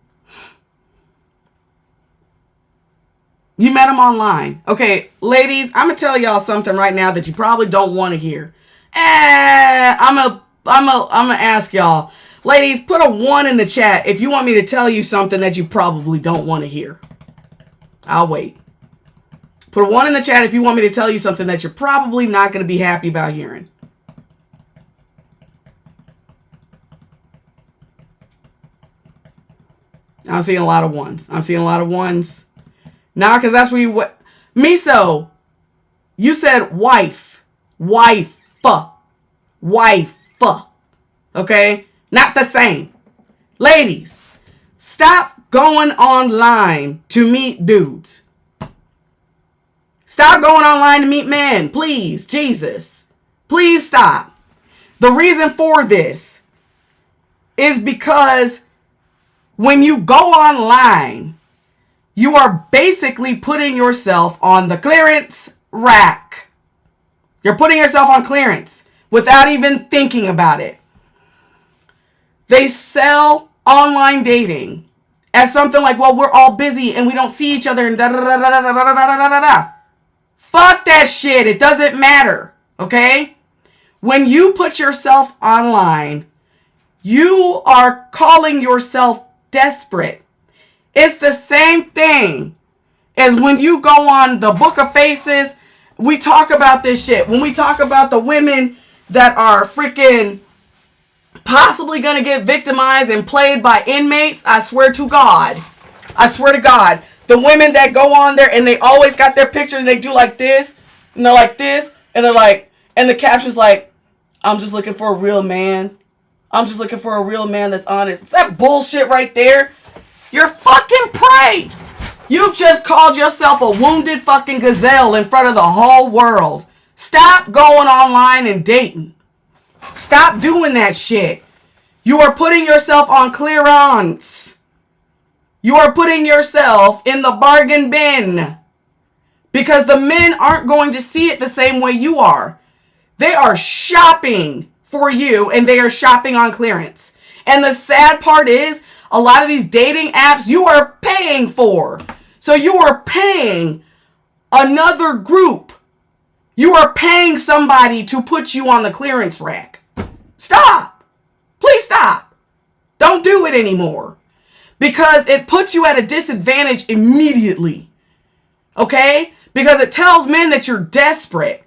You met him online. Okay, ladies, I'm gonna tell y'all something right now that you probably don't want to hear. I'm gonna ask y'all. Ladies, put a 1 in the chat if you want me to tell you something that you probably don't want to hear. I'll wait. Put a 1 in the chat if you want me to tell you something that you're probably not going to be happy about hearing. I'm seeing a lot of 1s. I'm seeing a lot of 1s. Nah, because that's where you... Miso, you said wife. Wife. Wife. Okay? Not the same. Ladies, stop going online to meet dudes. Stop going online to meet men. Please, Jesus. Please stop. The reason for this is because when you go online, you are basically putting yourself on the clearance rack. You're putting yourself on clearance without even thinking about it. They sell online dating as something like, well, we're all busy and we don't see each other and da da da da da da da da da da. Fuck that shit. It doesn't matter. Okay? When you put yourself online, you are calling yourself desperate. It's the same thing as when you go on the Book of Faces. We talk about this shit. When we talk about the women that are freaking possibly going to get victimized and played by inmates, I swear to God. I swear to God. The women that go on there and they always got their pictures and they do like this. And they're like this. And they're like, and the caption's like, I'm just looking for a real man. I'm just looking for a real man that's honest. It's that bullshit right there. You're fucking prey. You've just called yourself a wounded fucking gazelle in front of the whole world. Stop going online and dating. Stop doing that shit. You are putting yourself on clearance. You are putting yourself in the bargain bin. Because the men aren't going to see it the same way you are. They are shopping for you and they are shopping on clearance. And the sad part is, a lot of these dating apps you are paying for. So you are paying another group. You are paying somebody to put you on the clearance rack. Stop. Please stop. Don't do it anymore. Because it puts you at a disadvantage immediately. Okay? Because it tells men that you're desperate.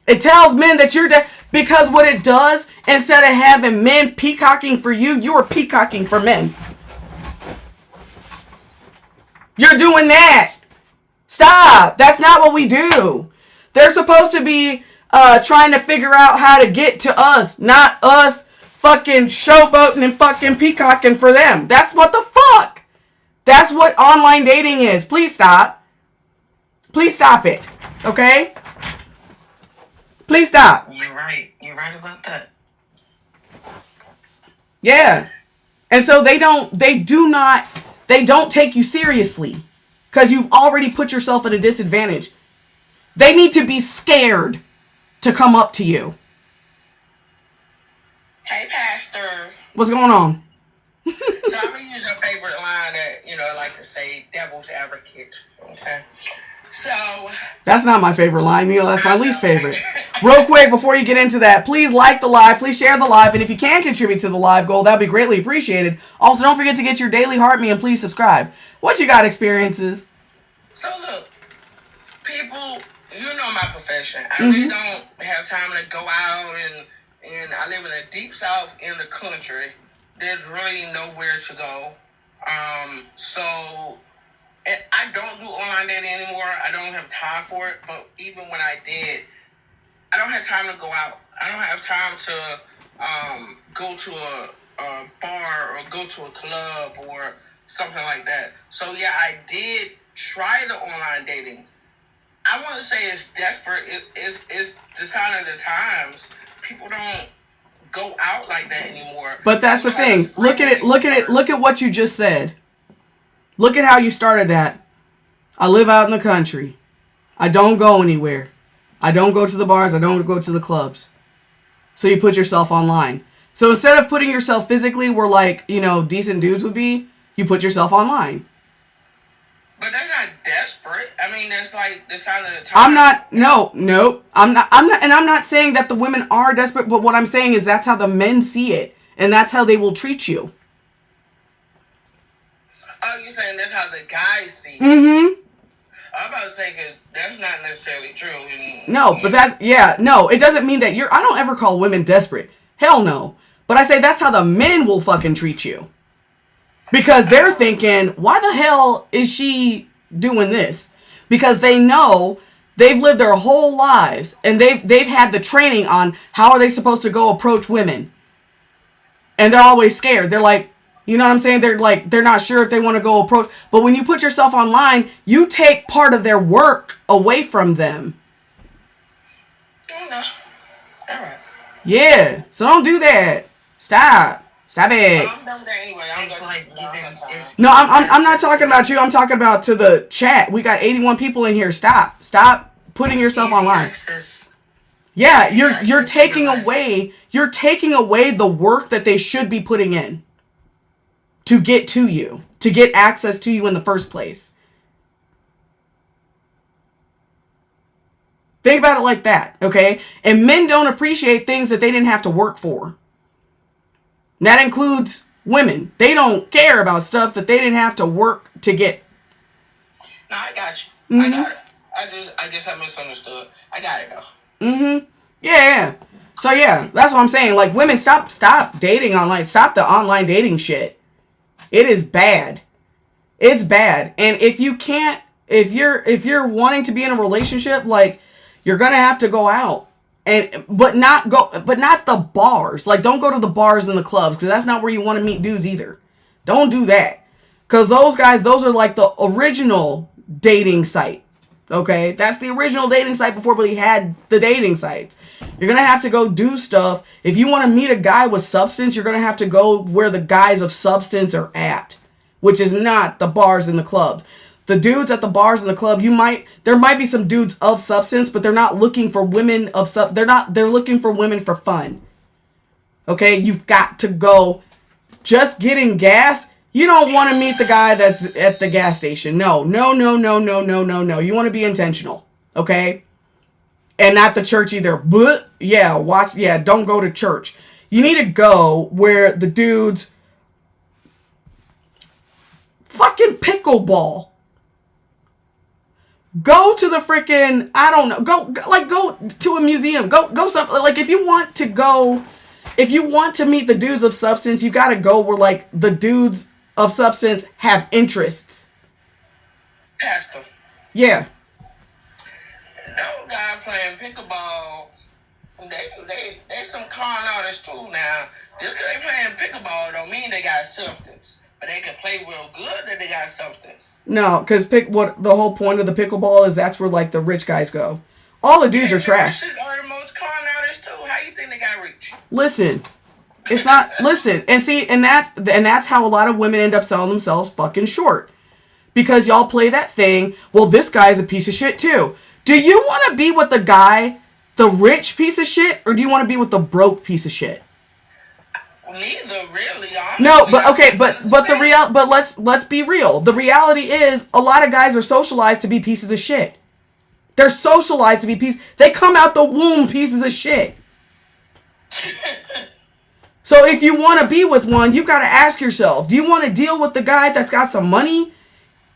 It tells men that you're because what it does, instead of having men peacocking for you, you are peacocking for men. You're doing that. Stop. That's not what we do. They're supposed to be trying to figure out how to get to us, not us fucking showboating and fucking peacocking for them. That's what the fuck. That's what online dating is. Please stop. Please stop it. Okay? Please stop. You're right. You're right about that. Yeah. And so they don't take you seriously because you've already put yourself at a disadvantage. They need to be scared to come up to you. Hey, Pastor. What's going on? So I'm going to use a favorite line that, I like to say, devil's advocate. Okay? So... That's not my favorite line, Neil. That's my least favorite. Real quick, before you get into that, please like the live. Please share the live. And if you can contribute to the live goal, that would be greatly appreciated. Also, don't forget to get your daily heart me and please subscribe. What you got, Experiences? So, look. People, my profession. I really don't have time to go out and I live in the deep south in the country. There's really nowhere to go. So... And I don't do online dating anymore. I don't have time for it. But even when I did, I don't have time to go out. I don't have time to go to a bar or go to a club or something like that. So, yeah, I did try the online dating. I want to say it's desperate. It's the sign of the times. People don't go out like that anymore. But that's the thing. Look at it. Look at what you just said. Look at how you started that. I live out in the country. I don't go anywhere. I don't go to the bars. I don't go to the clubs. So you put yourself online. So instead of putting yourself physically where like, decent dudes would be, you put yourself online. But that's not desperate. I mean, that's like the sign of the time. I'm not saying that the women are desperate, but what I'm saying is that's how the men see it. And that's how they will treat you. Oh, you're saying that's how the guys see it? Mm-hmm. I'm about to say, because that's not necessarily true. No, but it doesn't mean that I don't ever call women desperate. Hell no. But I say that's how the men will fucking treat you. Because they're thinking, why the hell is she doing this? Because they know they've lived their whole lives and they've had the training on how are they supposed to go approach women. And they're always scared. They're like, you know what I'm saying? They're not sure if they want to go approach. But when you put yourself online, you take part of their work away from them. All right. Yeah. So don't do that. Stop it. I'm done with that anyway. No, I'm not talking about you. I'm talking about to the chat. We got 81 people in here. Stop putting yourself online. Yeah, you're taking away the work that they should be putting in to get to you, to get access to you in the first place. Think about it like that, okay? And men don't appreciate things that they didn't have to work for. And that includes women. They don't care about stuff that they didn't have to work to get. No, I got you. I got it. I guess I misunderstood. I got it though. Mm-hmm. Yeah. So yeah, that's what I'm saying. Like, women, stop dating online. Stop the online dating shit. It is bad. It's bad. And if you're wanting to be in a relationship, like, you're gonna have to go out. But not the bars. Like, don't go to the bars and the clubs, because that's not where you want to meet dudes either. Don't do that. Because those are like the original dating site. Okay? That's the original dating site before we had the dating sites. You're going to have to go do stuff. If you want to meet a guy with substance, you're going to have to go where the guys of substance are at, which is not the bars and the club. The dudes at the bars and the club, there might be some dudes of substance, but they're not looking for women they're looking for women for fun. Okay? You've got to go just getting gas. You don't want to meet the guy that's at the gas station. No. You want to be intentional. Okay? And not the church either. But don't go to church. You need to go where the dudes fucking pickleball. Go to the freaking, I don't know, go to a museum. Go something. Like, if you want to meet the dudes of substance, you got to go where, like, the dudes of substance have interests. Pastor. Yeah. Those guys playing pickleball, they some con artists too now. Just because they playing pickleball don't mean they got substance. But they can play real good and they got substance. No, because what the whole point of the pickleball is, that's where, like, the rich guys go. All the dudes are trash. Are the most con artists figures too. How you think they got rich? Listen, it's not. Listen, and see, and that's how a lot of women end up selling themselves fucking short, because y'all play that thing. Well, this guy's a piece of shit too. Do you want to be with the guy, the rich piece of shit, or do you want to be with the broke piece of shit? Neither, really. Honestly. No, but okay, but let's be real. The reality is, a lot of guys are socialized to be pieces of shit. They're socialized to be pieces. They come out the womb pieces of shit. So if you want to be with one, you got to ask yourself, do you want to deal with the guy that's got some money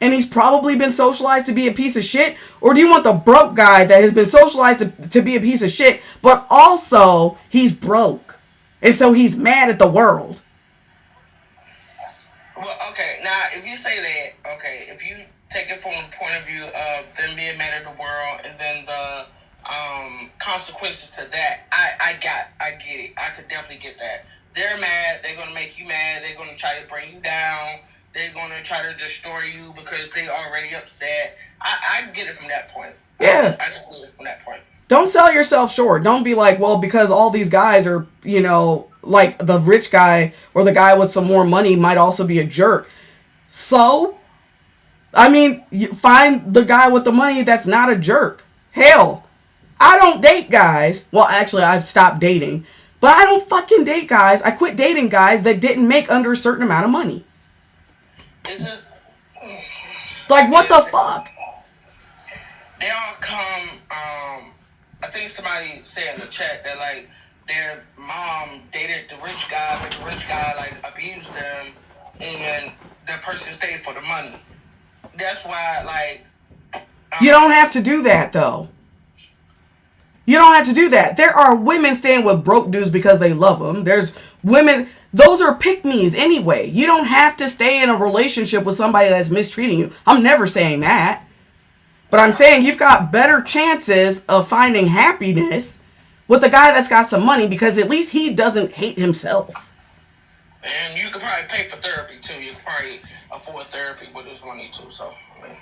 and he's probably been socialized to be a piece of shit? Or do you want the broke guy that has been socialized to be a piece of shit, but also he's broke, and so he's mad at the world? Well, okay, now if you say that, okay, if you take it from the point of view of them being mad at the world and then the consequences to that, I get it. I could definitely get that. They're mad, they're going to make you mad, they're going to try to bring you down, they're going to try to destroy you because they already upset. I get it from that point. Yeah. I get it from that point. Don't sell yourself short. Don't be like, well, because all these guys are, you know, like the rich guy or the guy with some more money might also be a jerk. So, I mean, you find the guy with the money that's not a jerk. Hell, I don't date guys. Well, actually, I've stopped dating. But I don't fucking date guys. I quit dating guys that didn't make under a certain amount of money. It's just... Like, what the fuck? They all come... I think somebody said in the chat that, like, their mom dated the rich guy, but the rich guy, like, abused them, and the person stayed for the money. That's why, like... You don't have to do that, though. You don't have to do that. There are women staying with broke dudes because they love them. There's women... Those are pick-me's anyway. You don't have to stay in a relationship with somebody that's mistreating you. I'm never saying that. But I'm saying you've got better chances of finding happiness with a guy that's got some money, because at least he doesn't hate himself. And you could probably pay for therapy too. You could probably afford therapy with his money too. So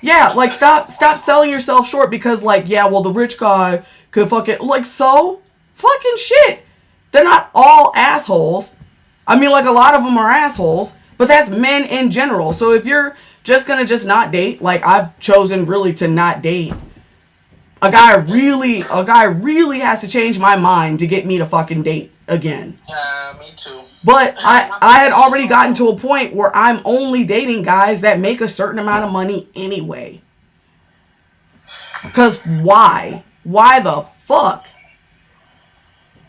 yeah, like stop selling yourself short because, like, yeah, well, the rich guy could fucking, like, so fucking shit. They're not all assholes. I mean, like, a lot of them are assholes, but that's men in general. So if you're just gonna just not date, like I've chosen really to not date, a guy really has to change my mind to get me to fucking date again. Yeah, me too. But I had already gotten to a point where I'm only dating guys that make a certain amount of money anyway. Because why? Why the fuck?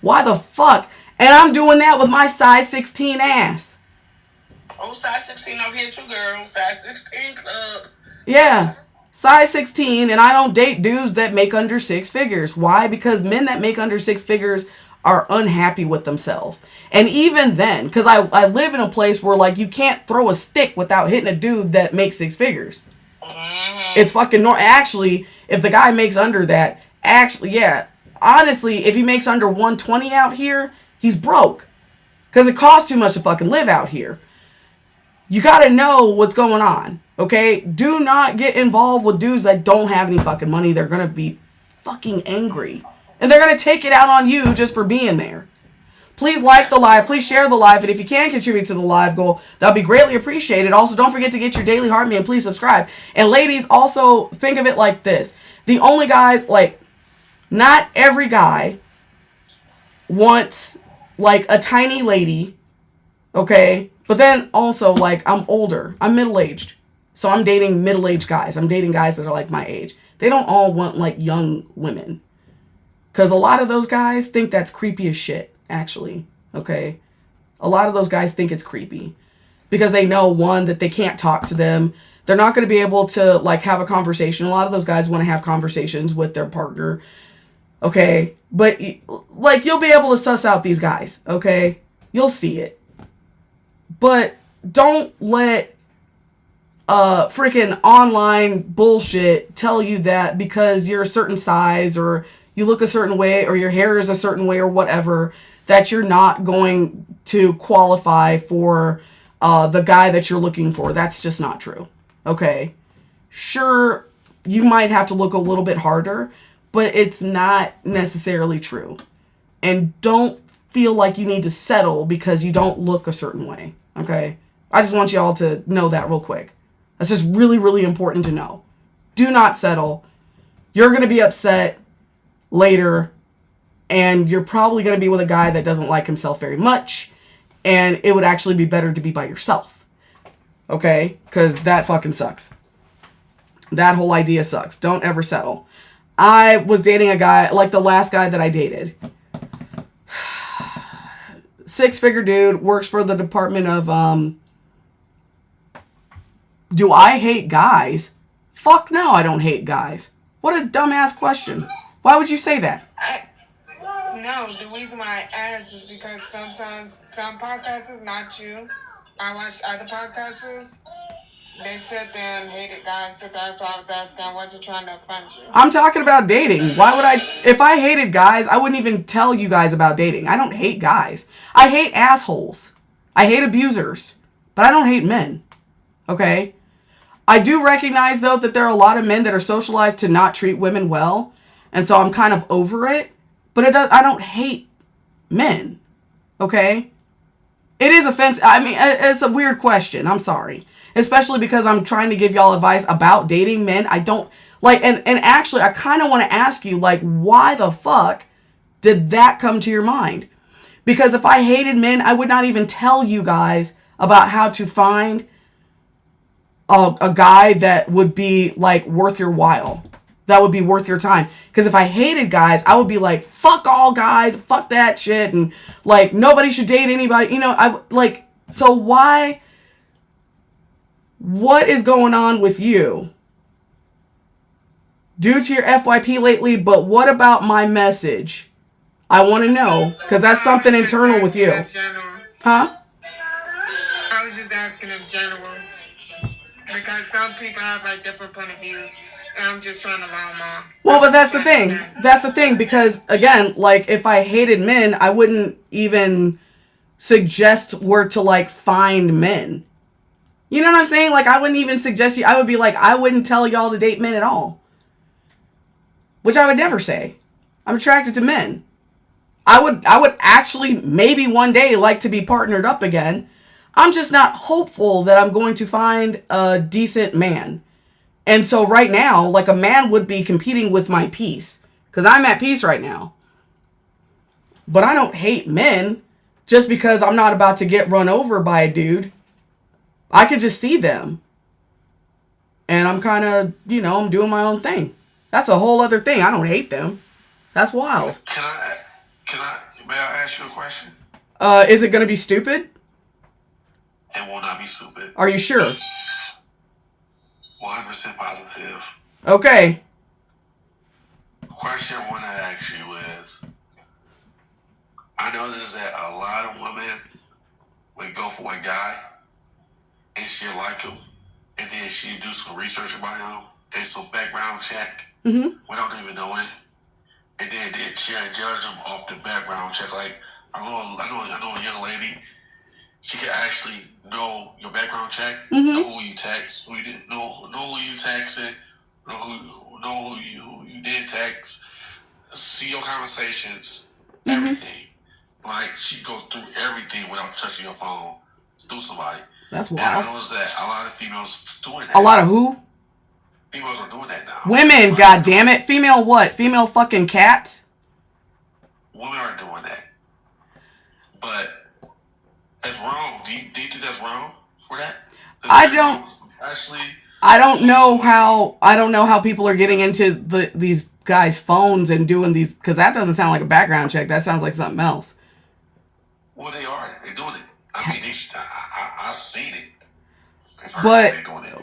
Why the fuck? And I'm doing that with my size 16 ass. Oh, size 16 over here too, girl. Size 16 club. Yeah. Size 16, and I don't date dudes that make under six figures. Why? Because men that make under six figures are unhappy with themselves. And even then, because I live in a place where, like, you can't throw a stick without hitting a dude that makes six figures. Mm-hmm. It's fucking normal. Actually, if the guy makes under that, actually, yeah. Honestly, if he makes under 120 out here, he's broke. Because it costs too much to fucking live out here. You gotta know what's going on. Okay? Do not get involved with dudes that don't have any fucking money. They're gonna be fucking angry. And they're gonna take it out on you just for being there. Please like the live. Please share the live. And if you can contribute to the live goal, that'll be greatly appreciated. Also, don't forget to get your daily heart meal and please subscribe. And ladies, also think of it like this. The only guys, like, not every guy wants, like, a tiny lady. Okay? But then also, like, I'm older. I'm middle-aged. So I'm dating middle-aged guys. I'm dating guys that are like my age. They don't all want, like, young women. Because a lot of those guys think that's creepy as shit, actually. Okay? A lot of those guys think it's creepy. Because they know, one, that they can't talk to them. They're not going to be able to, like, have a conversation. A lot of those guys want to have conversations with their partner. Okay? But, like, you'll be able to suss out these guys. Okay? You'll see it. But don't let freaking online bullshit tell you that because you're a certain size or you look a certain way or your hair is a certain way or whatever, that you're not going to qualify for the guy that you're looking for. That's just not true. Okay? Sure, you might have to look a little bit harder, but it's not necessarily true. and don't feel like you need to settle because you don't look a certain way. Okay? I just want y'all to know that real quick. That's just really, really important to know. Do not settle. You're going to be upset later, and you're probably going to be with a guy that doesn't like himself very much, and it would actually be better to be by yourself. Okay? Because that fucking sucks. That whole idea sucks. Don't ever settle. I was dating a guy, like the last guy that I dated. 6-figure dude, works for the Department of, do I hate guys? Fuck no, I don't hate guys. What a dumbass question. Why would you say that? No, the reason why I ask is because sometimes some podcasters, not you, I watch other podcasters, they sit there and hated guys, so that's why I was asking, I wasn't trying to offend you. I'm talking about dating. Why would I, if I hated guys, I wouldn't even tell you guys about dating. I don't hate guys. I hate assholes. I hate abusers. But I don't hate men. Okay? I do recognize, though, that there are a lot of men that are socialized to not treat women well. And so I'm kind of over it. But I don't hate men. Okay? It is offensive. I mean, it's a weird question. I'm sorry. Especially because I'm trying to give y'all advice about dating men. I don't, like, and actually, I kind of want to ask you, like, why the fuck did that come to your mind? Because if I hated men, I would not even tell you guys about how to find a guy that would be, like, worth your while. That would be worth your time. Because if I hated guys, I would be like, fuck all guys, fuck that shit, and, like, nobody should date anybody. You know, so why... What is going on with you? Due to your FYP lately, but what about my message? I want to know, because that's something internal with you. Huh? I was just asking in general. Because some people have like different point of views. And I'm just trying to allow them all. Well, but that's the thing. That's the thing, because again, like if I hated men, I wouldn't even suggest where to like find men. You know what I'm saying? Like, I wouldn't even suggest you. I would be like, I wouldn't tell y'all to date men at all. Which I would never say. I'm attracted to men. I would actually maybe one day like to be partnered up again. I'm just not hopeful that I'm going to find a decent man. And so right now, like a man would be competing with my peace. Because I'm at peace right now. But I don't hate men just because I'm not about to get run over by a dude. I could just see them. And I'm kind of, you know, I'm doing my own thing. That's a whole other thing. I don't hate them. That's wild. May I ask you a question? Is it going to be stupid? It will not be stupid. Are you sure? 100% positive. Okay. The question I want to ask you is, I noticed that a lot of women would go for a guy and she like him, and then she do some research about him and some background check without even knowing, and then she judge him off the background check. Like I know a young lady, she can actually know your background check, know who you text, who you didn't know who you texted, know who you did text, see your conversations, everything. Like she go through everything without touching your phone through somebody. That's wild. And I noticed that a lot of females doing that. A lot of who? Females are doing that now. Women, like, God damn it. Female what? Female fucking cats? Women are doing that. But that's wrong. Do you think that's wrong for that? I don't know how people are getting into these guys' phones and doing these, because that doesn't sound like a background check. That sounds like something else. Well, they are. They're doing it. I mean, I've seen it.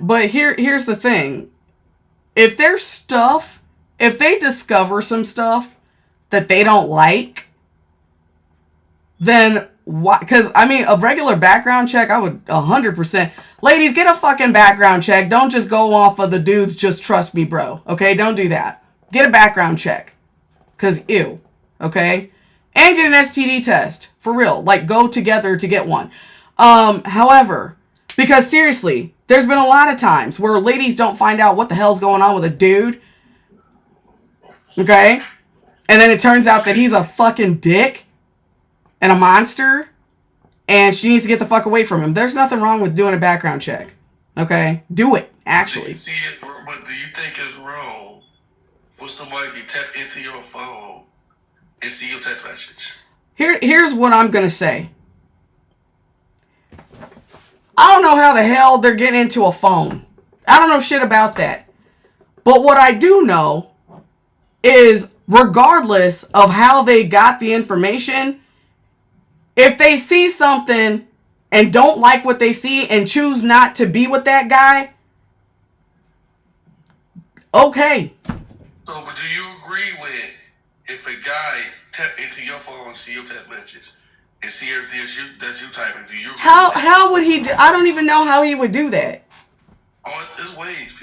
But here's the thing. If they discover some stuff that they don't like, then why? Because, I mean, a regular background check, I would 100%. Ladies, get a fucking background check. Don't just go off of the dudes, just trust me, bro. Okay? Don't do that. Get a background check. Because, ew. Okay? And get an STD test. For real. Like, go together to get one. However, because seriously, there's been a lot of times where ladies don't find out what the hell's going on with a dude. Okay? And then it turns out that he's a fucking dick and a monster, and she needs to get the fuck away from him. There's nothing wrong with doing a background check. Okay? Do it, actually. See it, but do you think it's wrong for somebody to tap into your phone and see your text message? Here's what I'm going to say. I don't know how the hell they're getting into a phone. I don't know shit about that. But what I do know is, regardless of how they got the information, if they see something and don't like what they see and choose not to be with that guy, okay. So, but do you agree with if a guy tap into your phone and see your text messages and see everything that you typing? Do you agree how would he do? I don't even know how he would do that. Oh, there's ways.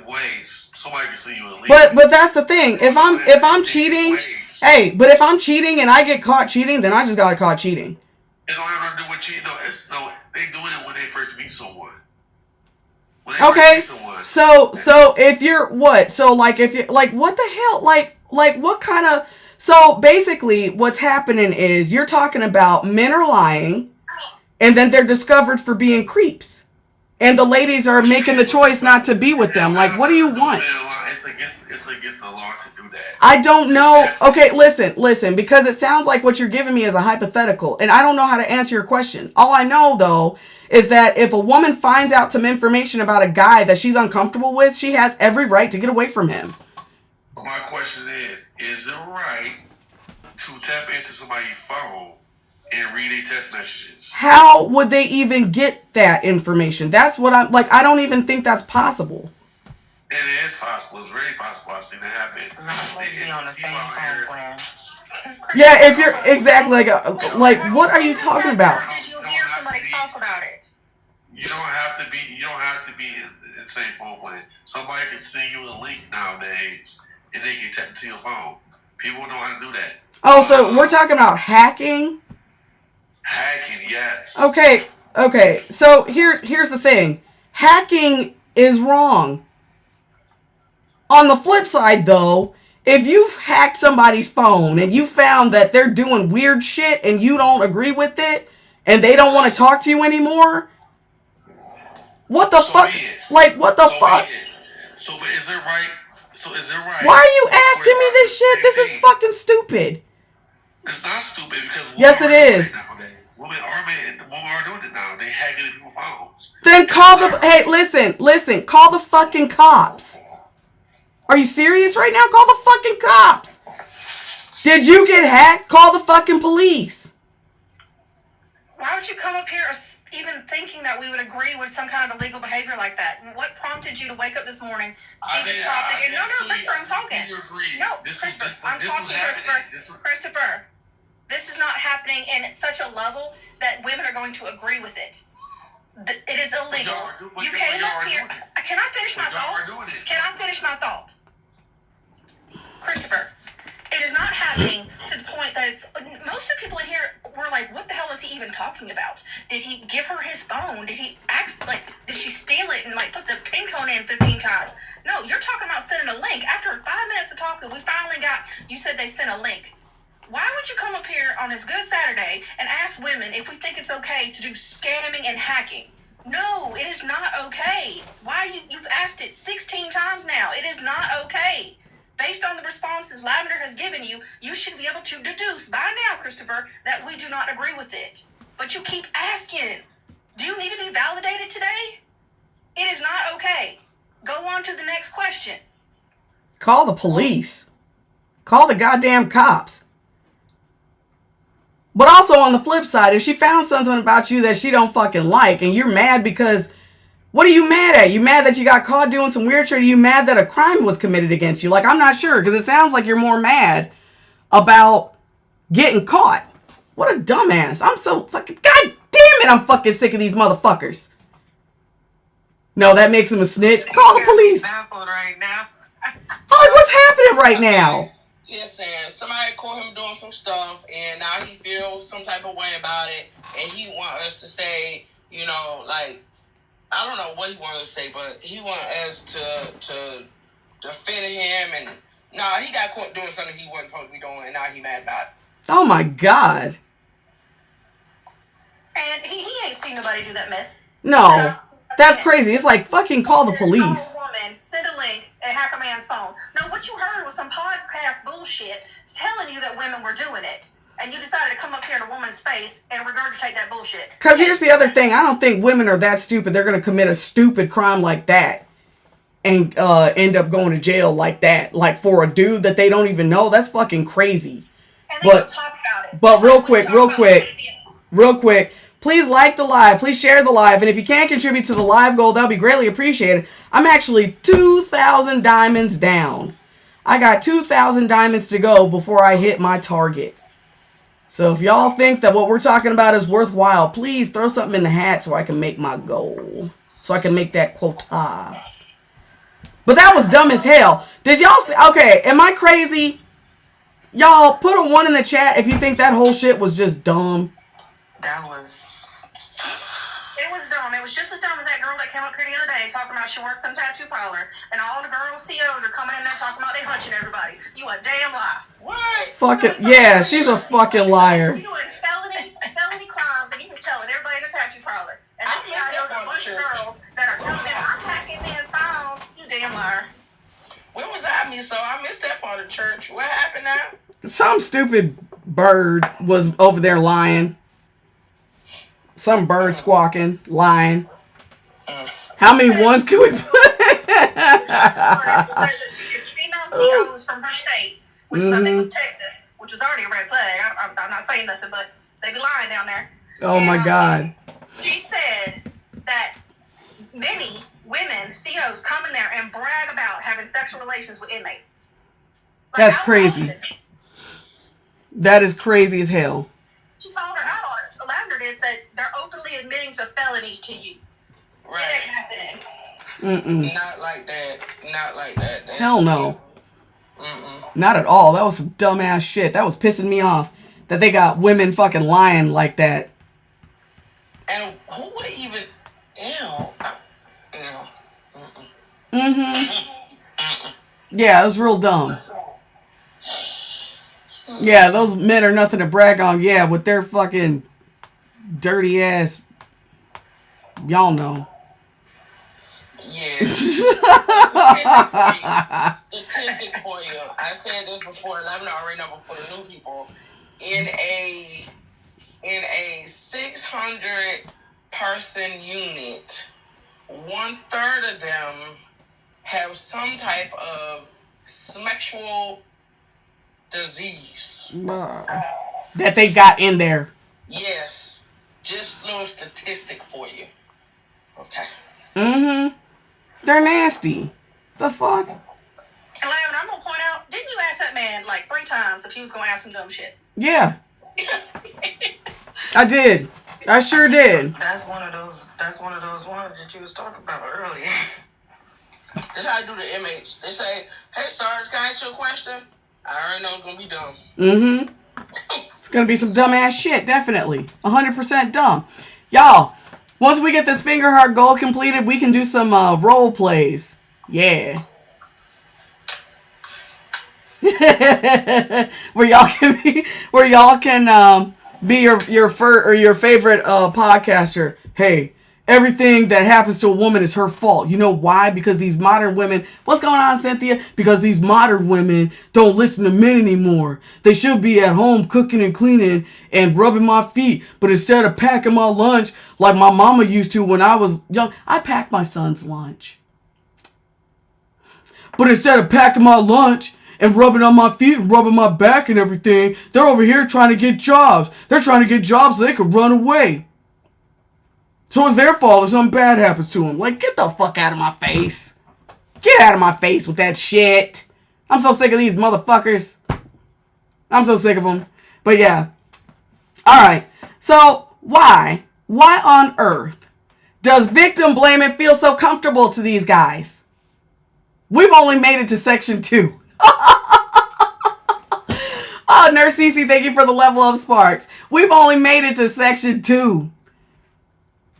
Ways. Somebody can see you illegally. But that's the thing. If I'm cheating, hey, but if I'm cheating and I get caught cheating, then I just got caught cheating. It don't have to do with cheating. No, they doing it when they first meet someone. Okay. So if you're what? So like if you're like what the hell? Like what kind of? So basically, what's happening is you're talking about men are lying, and then they're discovered for being creeps. And the ladies are making the choice not to be with them. Like, what do you want? It's against the law to do that. I don't know. Okay, listen, because it sounds like what you're giving me is a hypothetical, and I don't know how to answer your question. All I know, though, is that if a woman finds out some information about a guy that she's uncomfortable with, she has every right to get away from him. My question is it right to tap into somebody's phone and read their text messages? How would they even get that information? That's what I'm like. I don't even think that's possible. It is possible. It's very possible. I've seen it happen. I'm supposed to be on the same phone plan. Yeah, if you're exactly like what are you talking about? Did you hear somebody talk about it? You don't have to be in the same phone plan. Somebody can send you a link nowadays and they can tap into your phone. People know how to do that. Oh, so we're talking about hacking? Hacking, yes. Okay. So here's the thing. Hacking is wrong. On the flip side, though, if you've hacked somebody's phone and you found that they're doing weird shit and you don't agree with it and they don't want to talk to you anymore, what the fuck? Like, what the fuck? So, but is it right? Why are you asking me this shit? This is fucking stupid. It's not stupid because yes, it is. Women are doing it now. They hacking into people's phones. Then listen. Call the fucking cops. Are you serious right now? Call the fucking cops. Did you get hacked? Call the fucking police. Why would you come up here even thinking that we would agree with some kind of illegal behavior like that? What prompted you to wake up this morning, see this topic, and no, Christopher, I'm talking. No, Christopher, I'm talking, Christopher. This is not happening in such a level that women are going to agree with it. It is illegal. You came up here. Can I finish my thought? Can I finish my thought? Christopher, it is not happening to the point that it's... Most of the people in here were like, what the hell is he even talking about? Did he give her his phone? Did he act like... Did she steal it and like put the pin code in 15 times? No, you're talking about sending a link. After 5 minutes of talking, we finally got... You said they sent a link. Why would you come up here on this Good Saturday and ask women if we think it's okay to do scamming and hacking? No, it is not okay. You've asked it 16 times now. It is not okay. Based on the responses Lavender has given you, you should be able to deduce by now, Christopher, that we do not agree with it. But you keep asking. Do you need to be validated today? It is not okay. Go on to the next question. Call the police. Call the goddamn cops. But also on the flip side, if she found something about you that she don't fucking like and you're mad because... What are you mad at? You mad that you got caught doing some weird shit? Or you mad that a crime was committed against you? Like, I'm not sure, because it sounds like you're more mad about getting caught. What a dumbass. I'm so fucking... God damn it, I'm fucking sick of these motherfuckers. No, that makes him a snitch. Call the police. Right now. Oh, what's happening right now? Listen, somebody caught him doing some stuff, and now he feels some type of way about it, and he want us to say, you know, like... I don't know what he wanted to say, but he wanted us to defend him and Nah, he got caught doing something he wasn't supposed to be doing, and now he mad about it. Oh my God. And he ain't seen nobody do that mess. No. That's crazy. It's like, fucking call the police. Some woman send a link and hack a man's phone. No, what you heard was some podcast bullshit telling you that women were doing it. And you decided to come up here in a woman's face and regurgitate that bullshit. Because here's the other thing. I don't think women are that stupid. They're going to commit a stupid crime like that and end up going to jail like that. Like for a dude that they don't even know. That's fucking crazy. And they don't talk about it. But real quick. Please like the live. Please share the live. And if you can contribute to the live goal, that'll be greatly appreciated. I'm actually 2,000 diamonds down. I got 2,000 diamonds to go before I hit my target. So if y'all think that what we're talking about is worthwhile, please throw something in the hat so I can make my goal. So I can make that quota. But that was dumb as hell. Did y'all see? Okay, am I crazy? Y'all put a 1 in the chat if you think that whole shit was just dumb. That was... It was dumb. It was just as dumb as that girl that came up here the other day talking about she works some tattoo parlor and all the girl COs are coming in there talking about they hunching everybody. You a damn lie. What? Fucking, yeah, she's a fucking liar. You doing felony crimes and you can telling everybody in the tattoo parlor. And this guy knows a bunch of girls that are telling them I'm packing men's phones. You damn liar. Where was I? So I missed that part of church. What happened now? Some stupid bird was over there lying. Some bird squawking, lying. How many ones can we put? It's female COs from her state, which I think was Texas, which was already a red flag. I'm not saying nothing, but they be lying down there. Oh my God. She said that many women COs come in there and brag about having sexual relations with inmates. Like, that's crazy. That is crazy as hell. She called her out on it. Lavender did said they're openly admitting to felonies to you. Right. It ain't happening. Not like that. Not like that. That's hell no. Not at all. That was some dumbass shit. That was pissing me off. That they got women fucking lying like that. And who would even... Ew. Yeah, it was real dumb. Yeah, those men are nothing to brag on. Yeah, with their fucking dirty ass. Y'all know. Yeah. Statistic for you. I said this before, and I'm not already know before the new people. In a 600 person unit, 1/3 of them have some type of sexual disease that they got in there. Yes. Just a little statistic for you. Okay. They're nasty. The fuck? And Lavender, I'm gonna point out, didn't you ask that man like 3 times if he was gonna ask some dumb shit? Yeah. I did. I sure did. That's one of those ones that you was talking about earlier. That's how I do the inmates. They say, "Hey Sarge, can I ask you a question?" I already know it's gonna be dumb. It's gonna be some dumbass shit, definitely. 100% dumb. Y'all, once we get this finger heart goal completed, we can do some role plays. Yeah. where y'all can be your favorite podcaster. Hey, everything that happens to a woman is her fault. You know why? Because these modern women... What's going on, Cynthia? Because these modern women don't listen to men anymore. They should be at home cooking and cleaning and rubbing my feet. But instead of packing my lunch like my mama used to when I was young... I packed my son's lunch. But instead of packing my lunch and rubbing on my feet and rubbing my back and everything, they're over here trying to get jobs. They're trying to get jobs so they can run away. So it's their fault if something bad happens to them. Like, get the fuck out of my face. Get out of my face with that shit. I'm so sick of these motherfuckers. I'm so sick of them. But yeah. Alright. So, why on earth does victim blaming feel so comfortable to these guys? We've only made it to section 2. Oh, Nurse Cece, thank you for the level of sparks. We've only made it to section 2.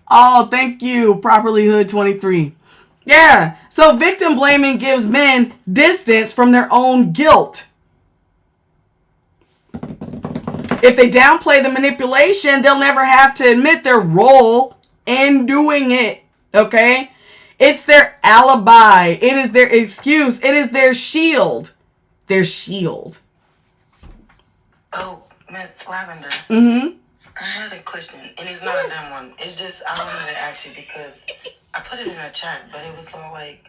Oh, thank you, Properly Hood 23. Yeah. So victim blaming gives men distance from their own guilt. If they downplay the manipulation, they'll never have to admit their role in doing it. Okay? It's their alibi. It is their excuse. It is their shield. Their shield. Oh, Miss Lavender. Mm-hmm. I had a question, and it's not a dumb one. It's just I wanted to ask you because I put it in a chat, but it was all like,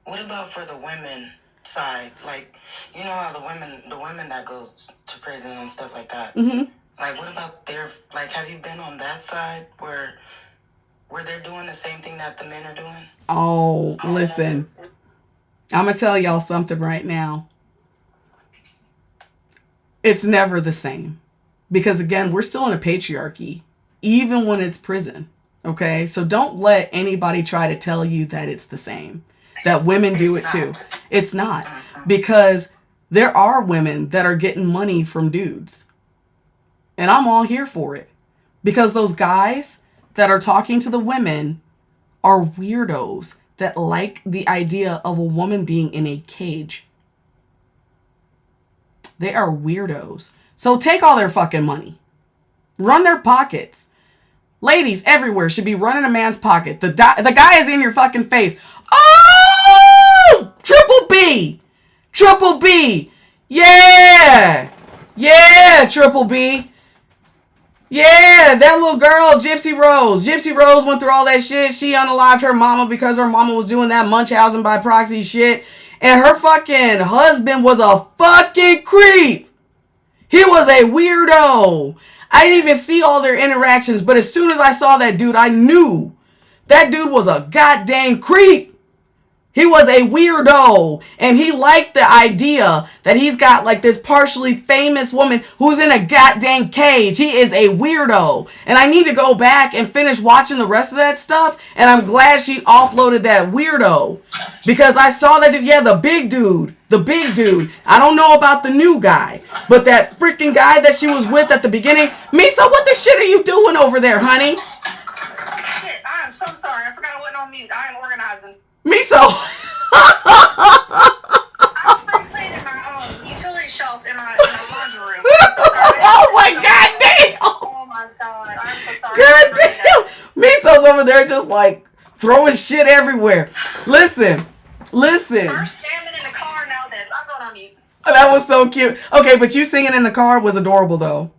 what about for the women side? Like, you know how the women that goes to prison and stuff like that. Mm-hmm. Like, what about their, like, have you been on that side where they're doing the same thing that the men are doing? Oh, listen. I'm going to tell y'all something right now. It's never the same. Because, again, we're still in a patriarchy, even when it's prison. Okay? So don't let anybody try to tell you that it's the same. That women do it too. It's not. Because there are women that are getting money from dudes. And I'm all here for it. Because those guys that are talking to the women are weirdos that like the idea of a woman being in a cage. They are weirdos. So take all their fucking money. Run their pockets. Ladies everywhere should be running a man's pocket. The guy is in your fucking face. Oh! Triple B! Triple B! Yeah! Yeah, Triple B! Yeah, that little girl, Gypsy Rose. Gypsy Rose went through all that shit. She unalived her mama because her mama was doing that Munchausen by proxy shit. And her fucking husband was a fucking creep. He was a weirdo. I didn't even see all their interactions, but as soon as I saw that dude, I knew that dude was a goddamn creep. He was a weirdo, and he liked the idea that he's got like this partially famous woman who's in a goddamn cage. He is a weirdo, and I need to go back and finish watching the rest of that stuff, and I'm glad she offloaded that weirdo, because I saw that, yeah, the big dude. I don't know about the new guy, but that freaking guy that she was with at the beginning. Misa, what the shit are you doing over there, honey? Shit, I am so sorry. I forgot I wasn't on mute. I am organizing. Miso. I'm spring cleaning my utility shelf in my laundry room. I'm so sorry. I was like, God damn. Oh my god. I'm so sorry. God damn. Miso's over there just like throwing shit everywhere. Listen. First jamming in the car, now this. I'm going on mute. That was so cute. Okay, but you singing in the car was adorable though.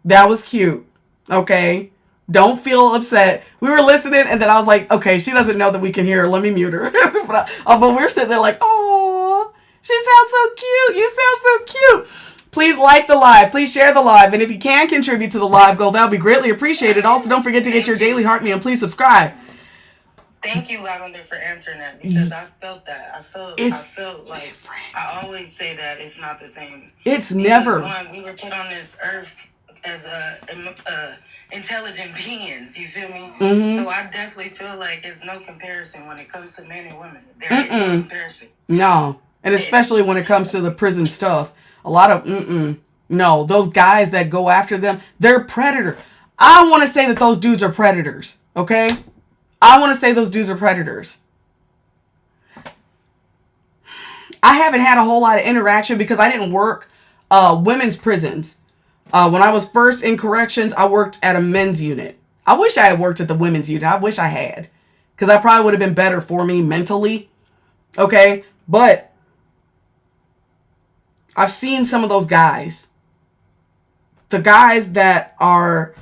That was cute. Okay. Don't feel upset. We were listening, and then I was like, okay, she doesn't know that we can hear her. Let me mute her. but we're sitting there like, oh, she sounds so cute. You sound so cute. Please like the live. Please share the live. And if you can contribute to the live goal, that would be greatly appreciated. Also, don't forget to get your daily heart meal and please subscribe. Thank you, Lavender, for answering that, because I felt that. I felt like different. I always say that it's not the same. It's never. We were put on this earth as intelligent beings, you feel me? Mm-hmm. So I definitely feel like there's no comparison when it comes to men and women. There is no comparison. No. And especially when it comes to the prison stuff. A lot of, no, those guys that go after them, they're predator. I want to say that those dudes are predators, okay? I want to say those dudes are predators. I haven't had a whole lot of interaction because I didn't work women's prisons. When I was first in corrections, I worked at a men's unit. I wish I had worked at the women's unit. I wish I had. Because that probably would have been better for me mentally. Okay? But I've seen some of those guys. The guys that are...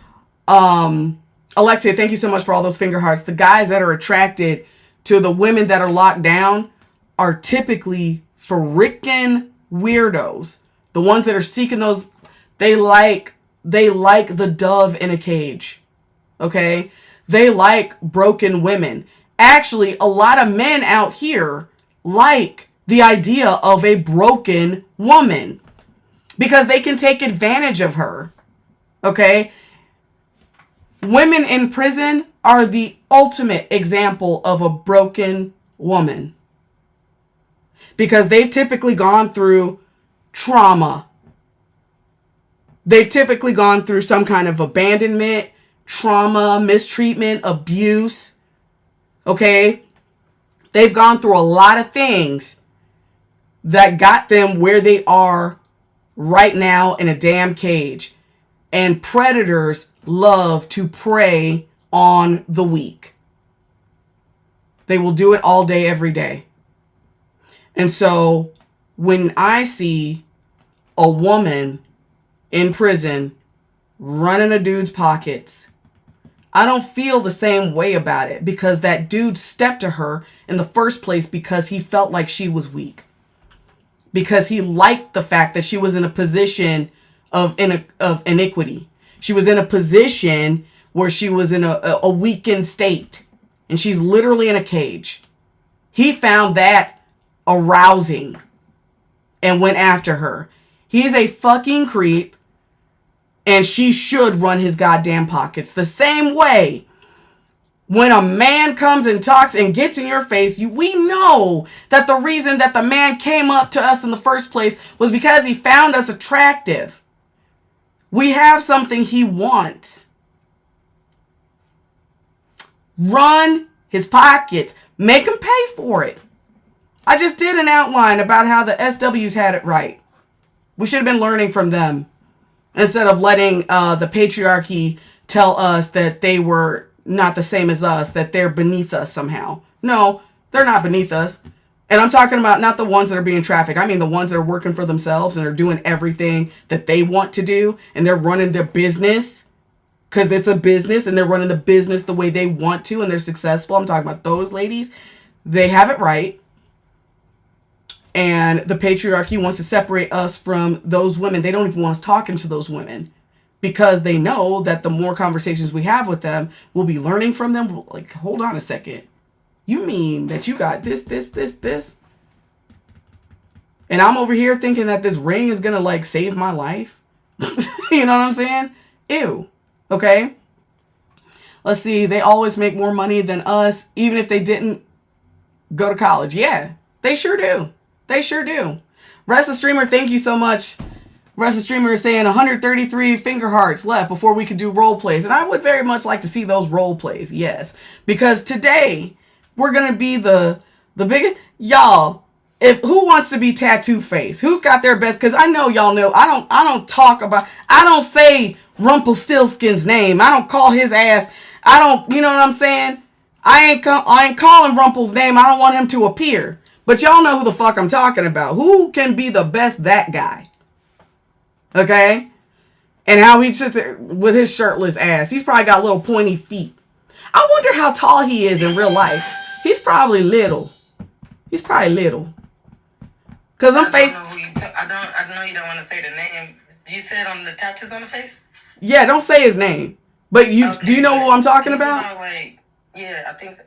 Alexia, thank you so much for all those finger hearts. The guys that are attracted to the women that are locked down are typically frickin' weirdos. The ones that are seeking those... They like the dove in a cage. Okay? They like broken women. Actually, a lot of men out here like the idea of a broken woman because they can take advantage of her. Okay? Women in prison are the ultimate example of a broken woman because they've typically gone through trauma. They've typically gone through some kind of abandonment, trauma, mistreatment, abuse. Okay? They've gone through a lot of things that got them where they are right now in a damn cage. And predators love to prey on the weak. They will do it all day, every day. And so when I see a woman in prison running a dude's pockets, I don't feel the same way about it, because that dude stepped to her in the first place because he felt like she was weak. Because he liked the fact that she was in a position of iniquity. She was in a position where she was in a weakened state. And she's literally in a cage. He found that arousing and went after her. He's a fucking creep. And she should run his goddamn pockets. The same way when a man comes and talks and gets in your face, we know that the reason that the man came up to us in the first place was because he found us attractive. We have something he wants. Run his pockets. Make him pay for it. I just did an outline about how the SWs had it right. We should have been learning from them instead of letting the patriarchy tell us that they were not the same as us, that they're beneath us somehow. No, they're not beneath us. And I'm talking about not the ones that are being trafficked. I mean the ones that are working for themselves and are doing everything that they want to do. And they're running their business because it's a business, and they're running the business the way they want to, and they're successful. I'm talking about those ladies. They have it right. And the patriarchy wants to separate us from those women. They don't even want us talking to those women, because they know that the more conversations we have with them, we'll be learning from them. Like, hold on a second. You mean that you got this? And I'm over here thinking that this ring is going to like save my life. You know what I'm saying? Ew. Okay. Let's see. They always make more money than us, even if they didn't go to college. Yeah, they sure do. They sure do. Rest of Streamer, thank you so much. Rest of Streamer is saying 133 finger hearts left before we could do role plays. And I would very much like to see those role plays. Yes. Because today we're going to be the biggest. Y'all, if who wants to be Tattoo Face? Who's got their best? Because I know y'all know. I don't say Rumpelstiltskin's name. I don't call his ass. I don't, you know what I'm saying? I ain't calling Rumpel's name. I don't want him to appear. But y'all know who the fuck I'm talking about. Who can be the best that guy? Okay? And how he sits there with his shirtless ass. He's probably got little pointy feet. I wonder how tall he is in real life. He's probably little. Because I'm facing. I know you don't want to say the name. You said on the tattoos on the face? Yeah, don't say his name. But you do you know who I'm talking about? I think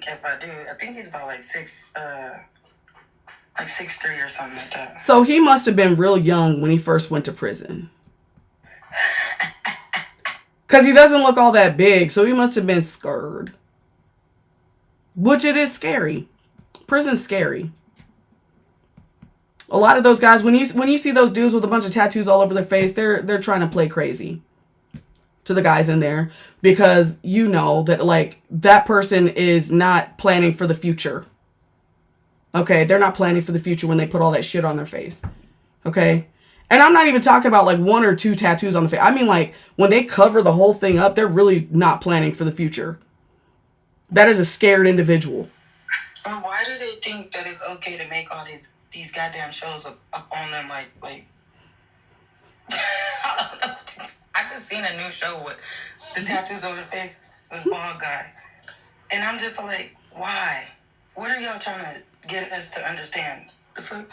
if I do, I think he's about like 6'3" or something like that. So he must have been real young when he first went to prison. Because he doesn't look all that big, so he must have been scared. Which it is scary. Prison's scary. A lot of those guys, when you see those dudes with a bunch of tattoos all over their face, they're trying to play crazy to the guys in there, because you know that like that person is not planning for the future. Okay, they're not planning for the future when they put all that shit on their face. Okay? And I'm not even talking about like 1 or 2 tattoos on the face. I mean like when they cover the whole thing up, they're really not planning for the future. That is a scared individual. Why do they think that it's okay to make all these goddamn shows up on them like I don't know. I just seen a new show with the tattoos over the face, this bald guy. And I'm just like, why? What are y'all trying to get us to understand? The fuck?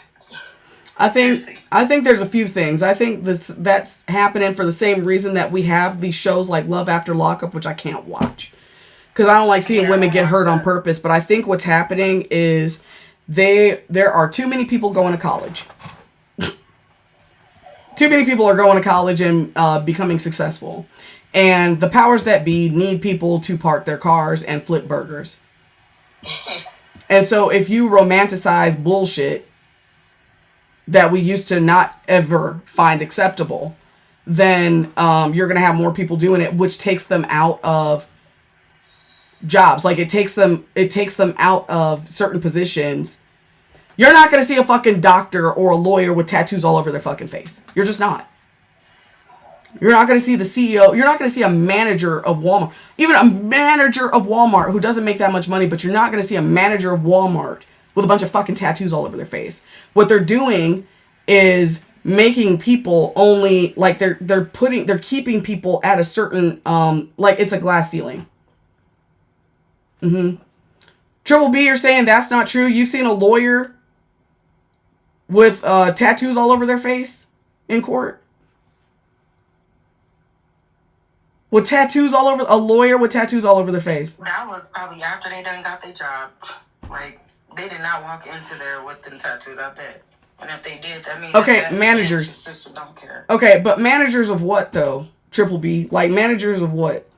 I think there's a few things. I think that's happening for the same reason that we have these shows like Love After Lockup, which I can't watch. Because I don't like seeing women get hurt on purpose. But I think what's happening is there are too many people going to college. Too many people are going to college and becoming successful. And the powers that be need people to park their cars and flip burgers. And so if you romanticize bullshit that we used to not ever find acceptable, then you're going to have more people doing it, which takes them out of jobs. Like it takes them out of certain positions. You're not going to see a fucking doctor or a lawyer with tattoos all over their fucking face. You're just not. You're not going to see the CEO. You're not going to see a manager of Walmart. Even a manager of Walmart who doesn't make that much money, but you're not going to see a manager of Walmart with a bunch of fucking tattoos all over their face. What they're doing is making people only, like they're keeping people at a certain, like it's a glass ceiling. Triple B, you're saying that's not true. You've seen a lawyer with tattoos all over their face in court? With tattoos all over, a lawyer with tattoos all over their face. That was probably after they done got their job. Like, they did not walk into there with them tattoos, I bet. And if they did, that means that managers. The system don't care. Okay, but managers of what though? Triple B, like managers of what?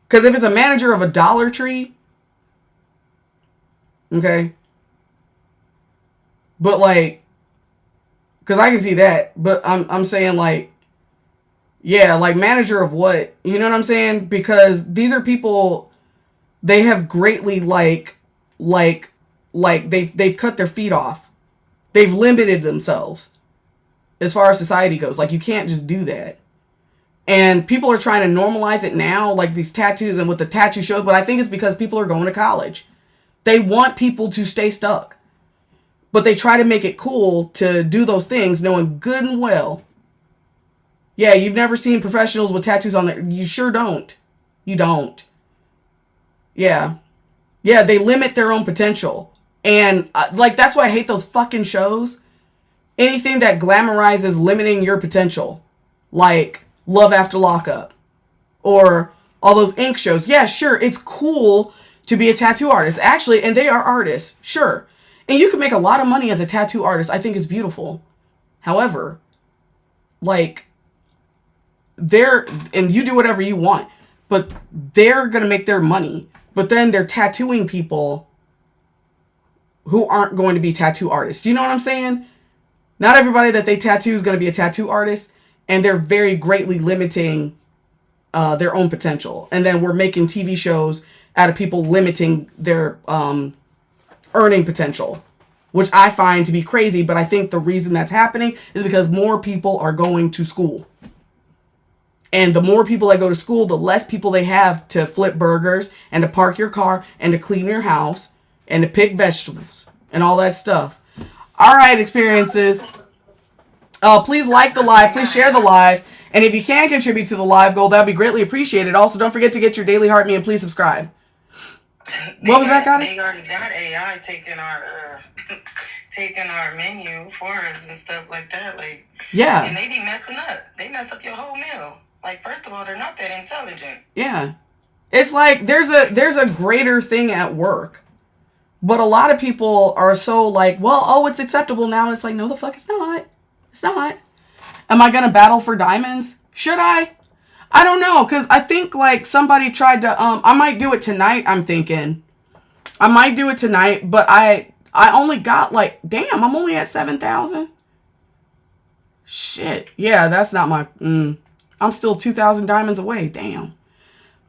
Because if it's a manager of a Dollar Tree, okay, but like, because I can see that, but I'm saying like. Yeah, like manager of what? You know what I'm saying? Because these are people, they have greatly they've cut their feet off. They've limited themselves as far as society goes. Like you can't just do that. And people are trying to normalize it now, like these tattoos and what the tattoo shows. But I think it's because people are going to college. They want people to stay stuck. But they try to make it cool to do those things knowing good and well. Yeah, you've never seen professionals with tattoos on there. You sure don't. You don't. Yeah. Yeah, they limit their own potential. And, like, that's why I hate those fucking shows. Anything that glamorizes limiting your potential. Like, Love After Lockup. Or all those ink shows. Yeah, sure, it's cool to be a tattoo artist. Actually, and they are artists. Sure. And you can make a lot of money as a tattoo artist. I think it's beautiful. However, like... and you do whatever you want, but they're going to make their money, but then they're tattooing people who aren't going to be tattoo artists. Do you know what I'm saying? Not everybody that they tattoo is going to be a tattoo artist, and they're very greatly limiting their own potential. And then we're making TV shows out of people limiting their earning potential, which I find to be crazy. But I think the reason that's happening is because more people are going to school. And the more people that go to school, the less people they have to flip burgers and to park your car and to clean your house and to pick vegetables and all that stuff. All right, experiences. Please like the live. Please share the live. And if you can contribute to the live goal, that would be greatly appreciated. Also, don't forget to get your daily heart me and please subscribe. What was that, guys? They already got AI taking our menu for us and stuff like that. Like, yeah. And they be messing up. They mess up your whole meal. Like, first of all, they're not that intelligent. Yeah. It's like there's a greater thing at work. But a lot of people are so like, well, oh, it's acceptable now. And it's like, no, the fuck it's not. It's not. Am I going to battle for diamonds? Should I? I don't know. Because I think like somebody tried to, I might do it tonight, I'm thinking. I might do it tonight, but I only got like, damn, I'm only at 7,000. Shit. Yeah, that's not my, I'm still 2,000 diamonds away. Damn.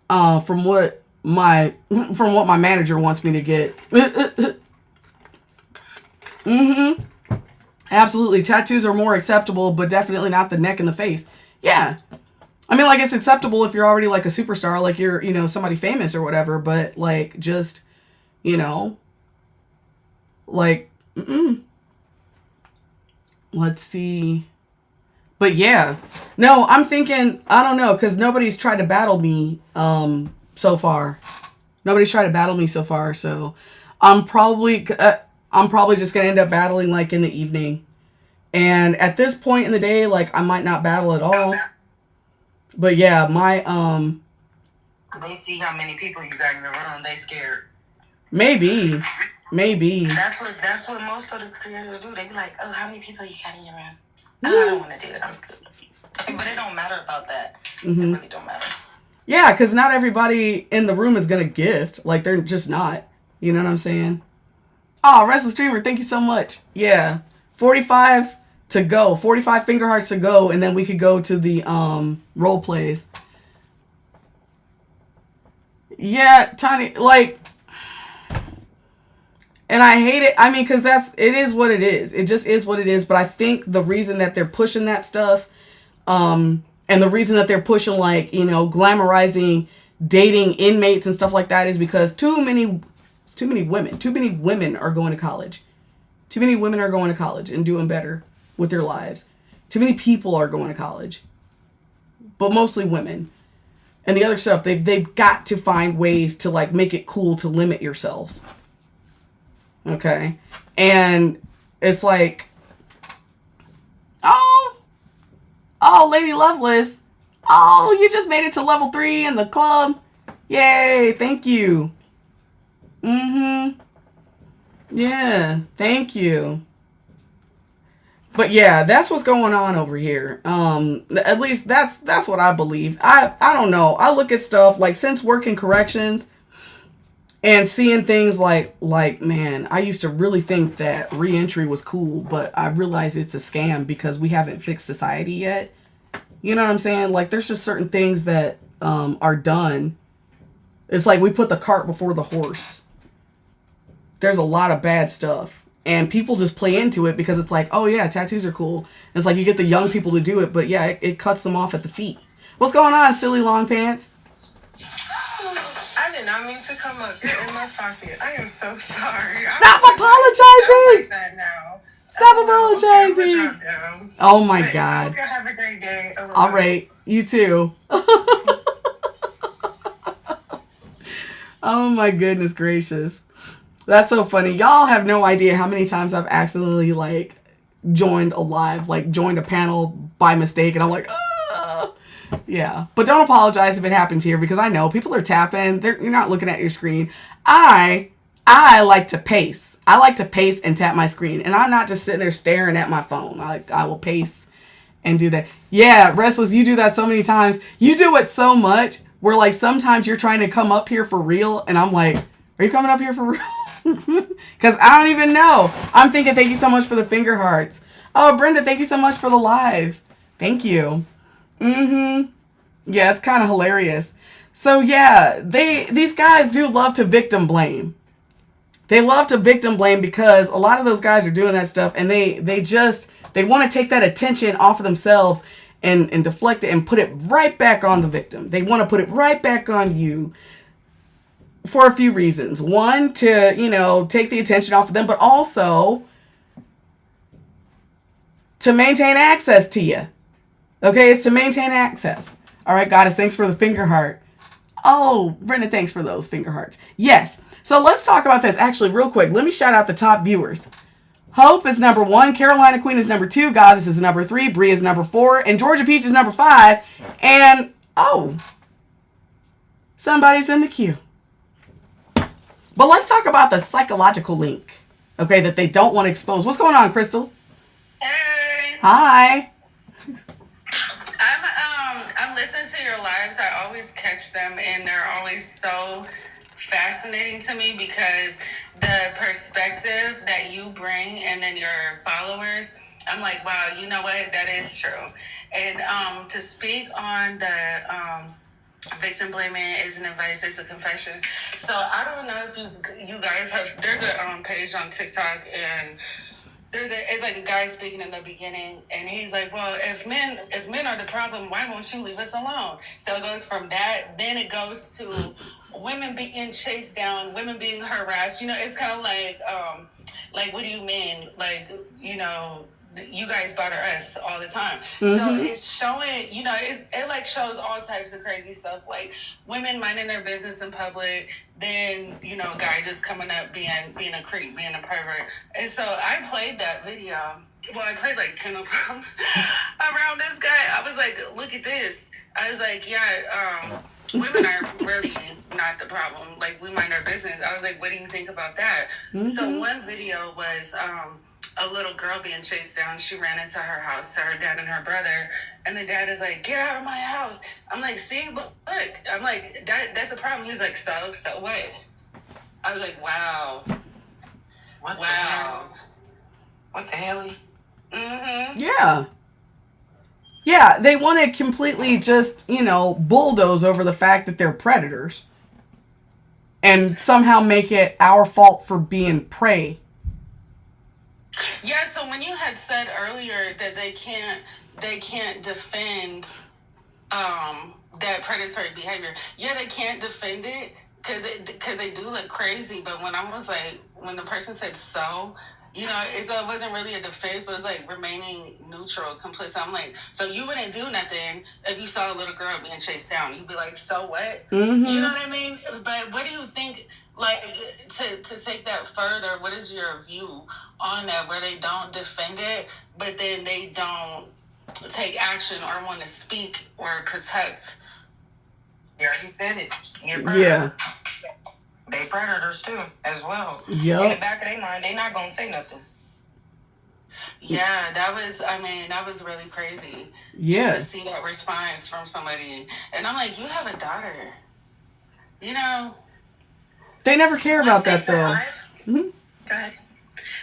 From what my manager wants me to get. Absolutely. Tattoos are more acceptable, but definitely not the neck and the face. Yeah. I mean, like, it's acceptable if you're already like a superstar, like you're, you know, somebody famous or whatever, but like just, you know, like, let's see. But yeah, no, I'm thinking, I don't know, because nobody's tried to battle me so far. Nobody's tried to battle me so far, so I'm probably just going to end up battling like in the evening. And at this point in the day, like I might not battle at all. But yeah, they see how many people you got in the room, they scared. Maybe. That's what most of the creators do. They be like, oh, how many people you got in your room? I don't want to do it. I'm scared. But it don't matter about that. It really don't matter. Yeah, because not everybody in the room is going to gift. Like, they're just not. You know what I'm saying? Oh, Restless Dreamer, thank you so much. Yeah. 45 to go. 45 finger hearts to go. And then we could go to the role plays. Yeah, Tiny, like, and I hate it. I mean, because it is what it is. It just is what it is. But I think the reason that they're pushing that stuff, and the reason that they're pushing, like, glamorizing dating inmates and stuff like that is because too many women are going to college. Too many women are going to college and doing better with their lives. Too many people are going to college, but mostly women. And the other stuff, they've got to find ways to, like, make it cool to limit yourself. Okay? And it's like, oh, Lady Loveless, oh, you just made it to level 3 in the club. Yay, thank you. Yeah, thank you. But yeah, that's what's going on over here. At least that's what I believe. I don't know. I look at stuff like, since working corrections and seeing things like man, I used to really think that reentry was cool, but I realize it's a scam because we haven't fixed society yet. You know what I'm saying? Like, there's just certain things that are done. It's like we put the cart before the horse. There's a lot of bad stuff. And people just play into it because it's like, oh yeah, tattoos are cool. And it's like you get the young people to do it, but yeah, it cuts them off at the feet. What's going on, silly long pants? I did not mean to come up. You're in my pocket. I am so sorry. Stop apologizing! Like that now. Stop apologizing! Okay, I'm gonna drop down. Oh my But I God. hope you have a great day. All right, you too. Oh my goodness gracious. That's so funny. Y'all have no idea how many times I've accidentally, like, joined a live, like, joined a panel by mistake, and I'm like, yeah. But don't apologize if it happens here, because I know people are tapping. You're not looking at your screen. I like to pace. I like to pace and tap my screen, and I'm not just sitting there staring at my phone. I will pace and do that. Yeah, Restless, you do that so many times. You do it so much where, like, sometimes you're trying to come up here for real, and I'm like, are you coming up here for real? Because I don't even know. I'm thinking, thank you so much for the finger hearts. Oh, Brenda, thank you so much for the lives. Thank you. Yeah, it's kind of hilarious. So yeah, these guys do love to victim blame. They love to victim blame because a lot of those guys are doing that stuff, and they want to take that attention off of themselves and deflect it and put it right back on the victim. They want to put it right back on you. For a few reasons. One, to, take the attention off of them, but also to maintain access to you. Okay, it's to maintain access. All right, Goddess, thanks for the finger heart. Oh, Brenda, thanks for those finger hearts. Yes. So let's talk about this. Actually, real quick, let me shout out the top viewers. Hope is number 1. Carolina Queen is number 2. Goddess is number 3. Bree is number 4. And Georgia Peach is number 5. And, somebody's in the queue. But let's talk about the psychological link, okay, that they don't want to expose. What's going on, Crystal? Hey. Hi. I'm listening to your lives. I always catch them, and they're always so fascinating to me because the perspective that you bring and then your followers, I'm like, wow, you know what? That is true. And to speak on the victim blaming isn't advice, it's a confession. So I don't know if you guys have, there's a page on TikTok, and it's like a guy speaking in the beginning, and he's like, well, if men are the problem, why won't you leave us alone? So it goes from that, then it goes to women being chased down, women being harassed. It's kind of like, what do you mean? Like, you guys bother us all the time. So it's showing, it like shows all types of crazy stuff, like women minding their business in public, then, guy just coming up being a creep, being a pervert. And so I played that video. Well, I played like 10 of them around this guy. I was like, look at this. I was like, yeah, women are really not the problem. Like, we mind our business. I was like, what do you think about that? So one video was, a little girl being chased down. She ran into her house to her dad and her brother, and the dad is like, get out of my house. I'm like, see, look. I'm like, that's a problem. He was like, so what? I was like, wow. What the Wow. hell? What the hell? Yeah. Yeah, they want to completely just, bulldoze over the fact that they're predators. and somehow make it our fault for being prey. Yeah, so when you had said earlier that they can't defend that predatory behavior. Yeah, they can't defend it because they do look crazy. But when the person said so, you know, it wasn't really a defense, but it was like remaining neutral, complicit. I'm like, so you wouldn't do nothing if you saw a little girl being chased down. You'd be like, so what? Mm-hmm. You know what I mean? But what do you think? Like, to take that further, what is your view on that? Where they don't defend it, but then they don't take action or want to speak or protect. You already said it. Yeah. They predators too, as well. Yep. In the back of their mind, they not gonna say nothing. Yeah, that was really crazy. Yeah. Just to see that response from somebody. And I'm like, you have a daughter. You know? They never care about that, though. Go ahead.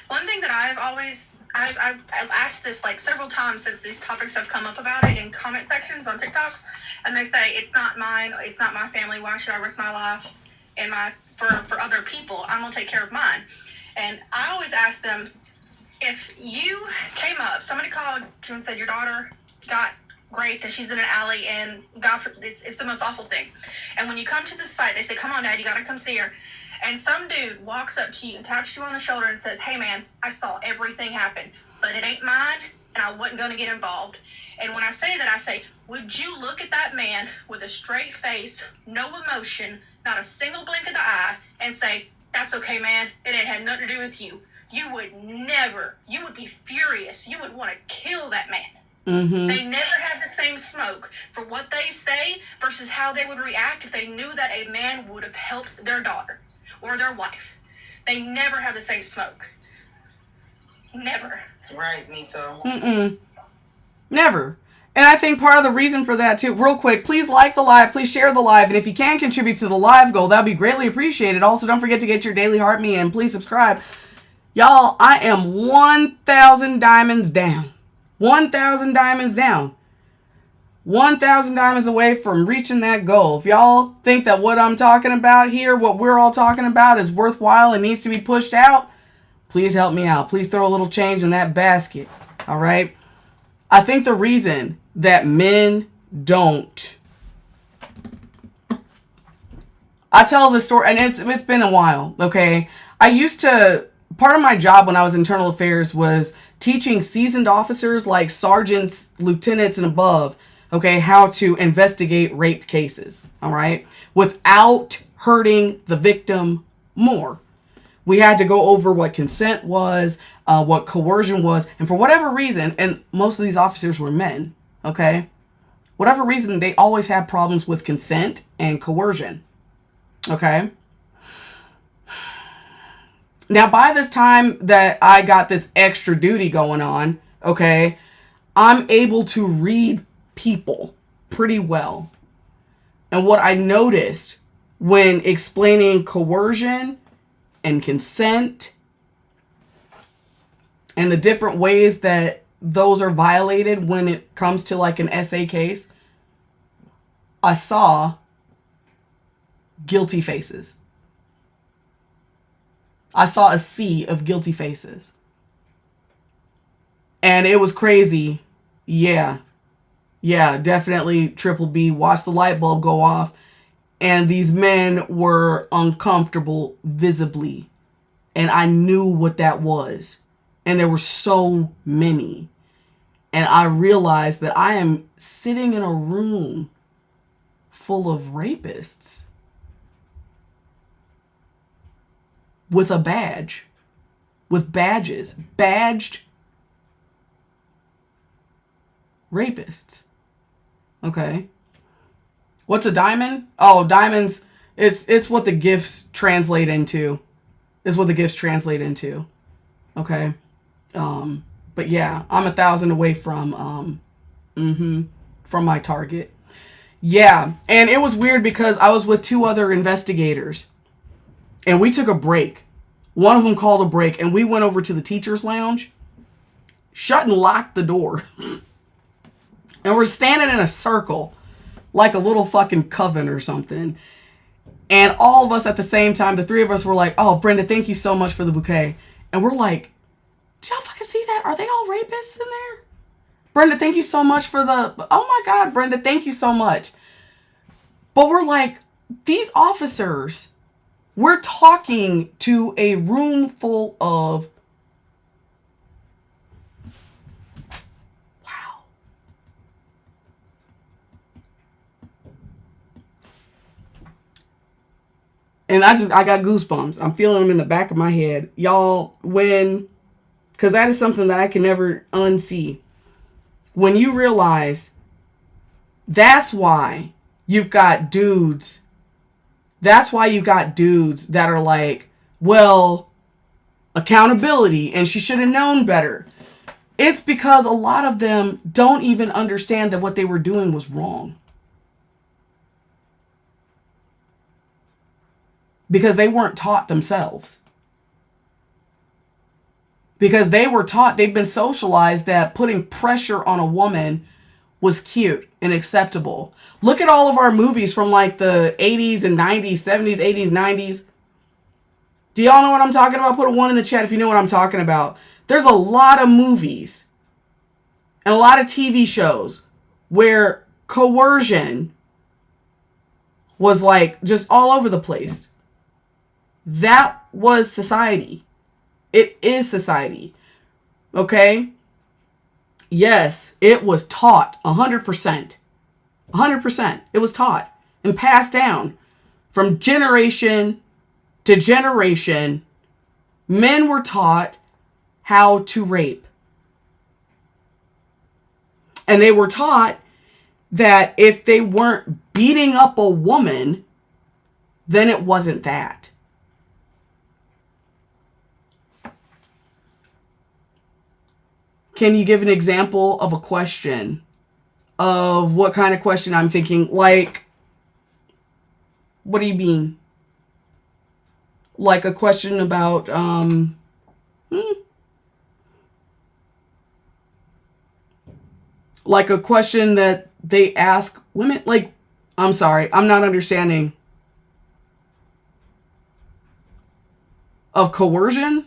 One thing that I've asked this like several times since these topics have come up about it in comment sections on TikToks, and they say it's not mine, it's not my family. Why should I risk my life and for other people? I'm gonna take care of mine. And I always ask them, if you came up, somebody called you and said your daughter got raped and she's in an alley, and it's the most awful thing. And when you come to the site, they say, "Come on, Dad, you gotta come see her." And some dude walks up to you and taps you on the shoulder and says, "Hey, man, I saw everything happen, but it ain't mine, and I wasn't going to get involved." And when I say that, I say, would you look at that man with a straight face, no emotion, not a single blink of the eye, and say, "That's okay, man, it ain't had nothing to do with you"? You would never. You would be furious. You would want to kill that man. Mm-hmm. They never have the same smoke for what they say versus how they would react if they knew that a man would have helped their daughter or their wife. They never have the same smoke. Never. Right, me so. Never. And I think part of the reason for that too, real quick, please like the live, please share the live, and if you can contribute to the live goal, that'd be greatly appreciated. Also, don't forget to get your daily heart me and please subscribe. Y'all, I am 1,000 diamonds down. 1,000 diamonds down. 1,000 diamonds away from reaching that goal. If y'all think that what I'm talking about here, what we're all talking about is worthwhile and needs to be pushed out, please help me out. Please throw a little change in that basket. All right? I think the reason that men don't... I tell this story, and it's been a while, okay? I used to... Part of my job when I was internal affairs was teaching seasoned officers like sergeants, lieutenants, and above, okay, how to investigate rape cases, all right, without hurting the victim more. We had to go over what consent was, what coercion was, and for whatever reason, and most of these officers were men, okay, whatever reason, they always had problems with consent and coercion, okay. Now, by this time that I got this extra duty going on, okay, I'm able to read people pretty well. And what I noticed when explaining coercion and consent and the different ways that those are violated when it comes to like an SA case, I saw guilty faces. I saw a sea of guilty faces. And it was crazy. Yeah, definitely Triple B. Watched the light bulb go off. And these men were uncomfortable visibly. And I knew what that was. And there were so many. And I realized that I am sitting in a room full of rapists. With a badge. With badges. Badged rapists. Okay. What's a diamond? Oh, diamonds. It's what the gifts translate into. It's what the gifts translate into. Okay. But yeah, I'm 1,000 away from my target. Yeah. And it was weird because I was with 2 other investigators. And we took a break. One of them called a break. And we went over to the teacher's lounge. Shut and locked the door. And we're standing in a circle. Like a little fucking coven or something. And all of us at the same time, the three of us were like, oh, Brenda, thank you so much for the bouquet. And we're like, did y'all fucking see that? Are they all rapists in there? Brenda, thank you so much for the, oh my God, Brenda, thank you so much. But we're like, these officers, we're talking to a room full of, wow. And I got goosebumps. I'm feeling them in the back of my head. Y'all, because that is something that I can never unsee. When you realize that's why you've got dudes. That's why you've got dudes that are like, well, accountability, and she should have known better. It's because a lot of them don't even understand that what they were doing was wrong. Because they weren't taught themselves. Because they were taught, they've been socialized that putting pressure on a woman was cute and acceptable. Look at all of our movies from like the 80s and 90s, 70s, 80s, 90s. Do y'all know what I'm talking about? Put a 1 in the chat if you know what I'm talking about. There's a lot of movies and a lot of TV shows where coercion was like just all over the place. That was society. It is society. Okay? Yes, it was taught 100%. 100%. It was taught and passed down from generation to generation. Men were taught how to rape. And they were taught that if they weren't beating up a woman, then it wasn't that. Can you give an example of a question? Of what kind of question I'm thinking? Like, what do you mean? Like a question about, like a question that they ask women? Like, I'm sorry, I'm not understanding. Of coercion?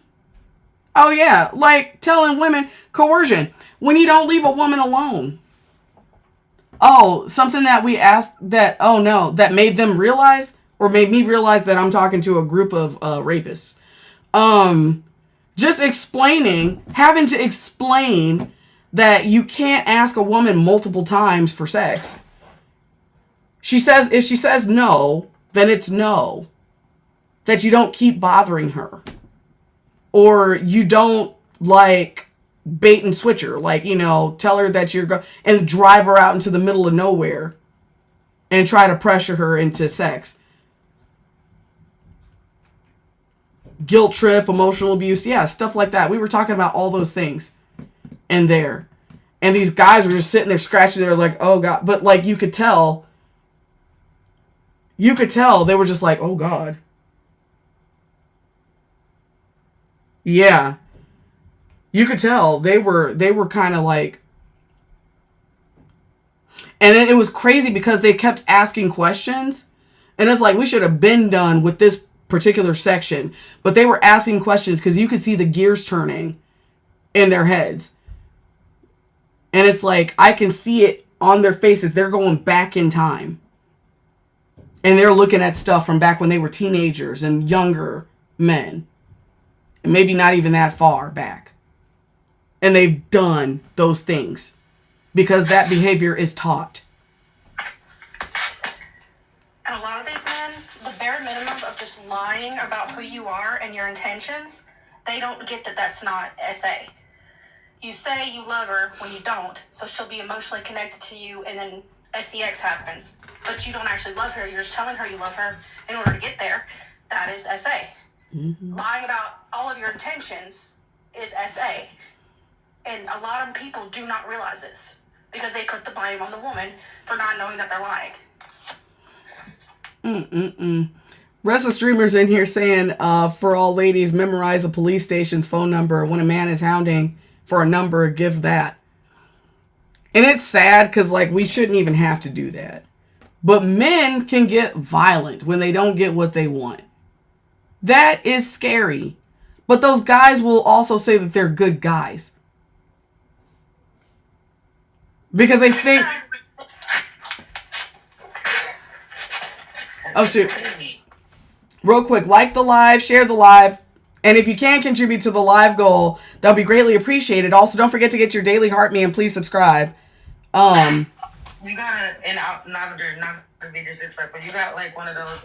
Oh yeah, like telling women coercion when you don't leave a woman alone. Oh, something that we asked that, oh no, that made them realize or made me realize that I'm talking to a group of rapists. Just having to explain that you can't ask a woman multiple times for sex. If she says no, then it's no. That you don't keep bothering her. Or you don't like bait and switch her. Like, tell her that you're and drive her out into the middle of nowhere and try to pressure her into sex. Guilt trip, emotional abuse. Yeah, stuff like that. We were talking about all those things in there. And these guys were just sitting there scratching their like, oh God. But like you could tell they were just like, oh God. Yeah. You could tell they were kind of like, and then it was crazy because they kept asking questions and it's like, we should have been done with this particular section, but they were asking questions because you could see the gears turning in their heads. And it's like, I can see it on their faces. They're going back in time and they're looking at stuff from back when they were teenagers and younger men. And maybe not even that far back. And they've done those things. Because that behavior is taught. And a lot of these men, the bare minimum of just lying about who you are and your intentions, they don't get that that's not SA. You say you love her when you don't, so she'll be emotionally connected to you, and then SEX happens. But you don't actually love her. You're just telling her you love her in order to get there. That is SA. Mm-hmm. Lying about all of your intentions is SA. And a lot of people do not realize this because they put the blame on the woman for not knowing that they're lying. Restless Dreamers in here saying, for all ladies, memorize a police station's phone number. When a man is hounding for a number, give that. And it's sad because, like, we shouldn't even have to do that. But men can get violent when they don't get what they want. That is scary. But those guys will also say that they're good guys. Because they think... Oh, shoot. Real quick, like the live, share the live. And if you can contribute to the live goal, that'll be greatly appreciated. Also, don't forget to get your daily heart me and please subscribe. You gotta, and not to be disrespectful, you got like one of those,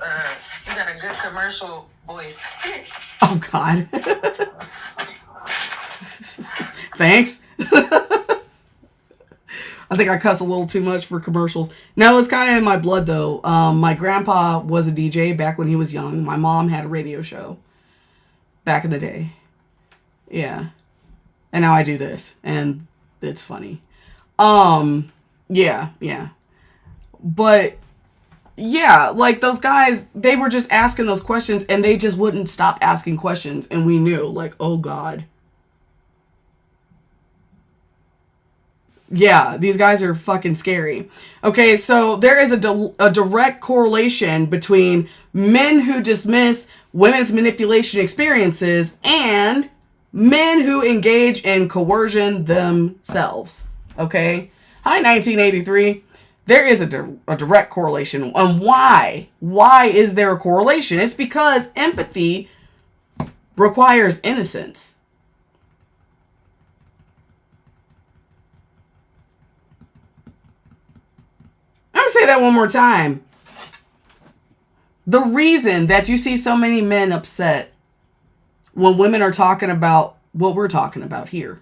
you got a good commercial voice. Oh, God. Thanks. I think I cuss a little too much for commercials. No, it's kind of in my blood, though. My grandpa was a DJ back when he was young. My mom had a radio show back in the day. Yeah. And now I do this, and it's funny. Yeah. But, yeah, like, those guys, they were just asking those questions, and they just wouldn't stop asking questions, and we knew, like, oh, God. Yeah, these guys are fucking scary. Okay, so there is a direct correlation between men who dismiss women's manipulation experiences and men who engage in coercion themselves. Okay? Hi, 1983. There is a direct correlation. And why? Why is there a correlation? It's because empathy requires innocence. I'm going to say that one more time. The reason that you see so many men upset when women are talking about what we're talking about here,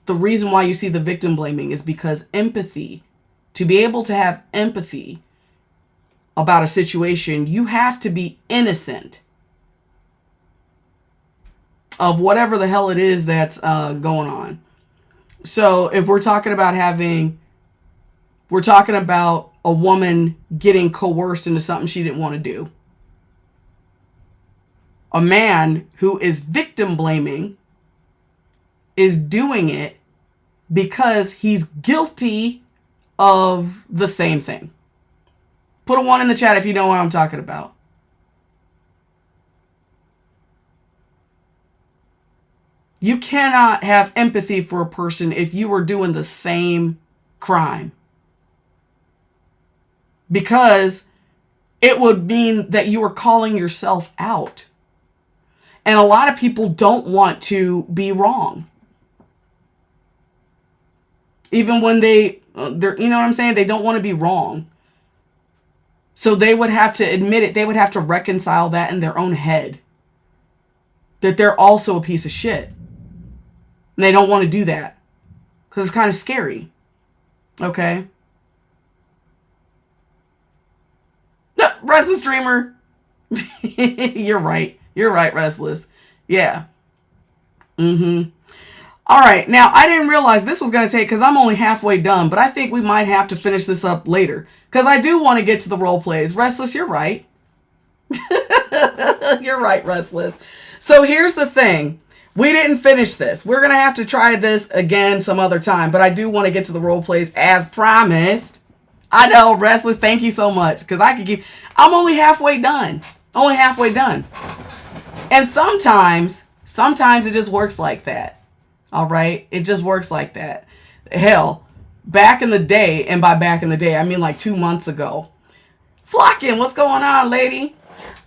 the reason why you see the victim blaming is because empathy, to be able to have empathy about a situation, you have to be innocent of whatever the hell it is that's going on. So if we're talking about a woman getting coerced into something she didn't want to do. A man who is victim blaming is doing it because he's guilty of the same thing. Put a 1 in the chat if you know what I'm talking about. You cannot have empathy for a person if you are doing the same crime. Because it would mean that you are calling yourself out. And a lot of people don't want to be wrong. Even when they're, you know what I'm saying? They don't want to be wrong. So they would have to admit it. They would have to reconcile that in their own head. That they're also a piece of shit. And they don't want to do that. Because it's kind of scary. Okay? Restless Dreamer. You're right. You're right, Restless. Yeah. All right. Now, I didn't realize this was going to take, because I'm only halfway done, but I think we might have to finish this up later. Because I do want to get to the role plays. Restless, you're right. You're right, Restless. So here's the thing. We didn't finish this. We're going to have to try this again some other time, but I do want to get to the role plays as promised. I know, Restless, thank you so much. Because I'm only halfway done. Only halfway done. And sometimes it just works like that. All right? It just works like that. Hell, back in the day, and by back in the day, I mean like 2 months ago. Flocking, what's going on, lady?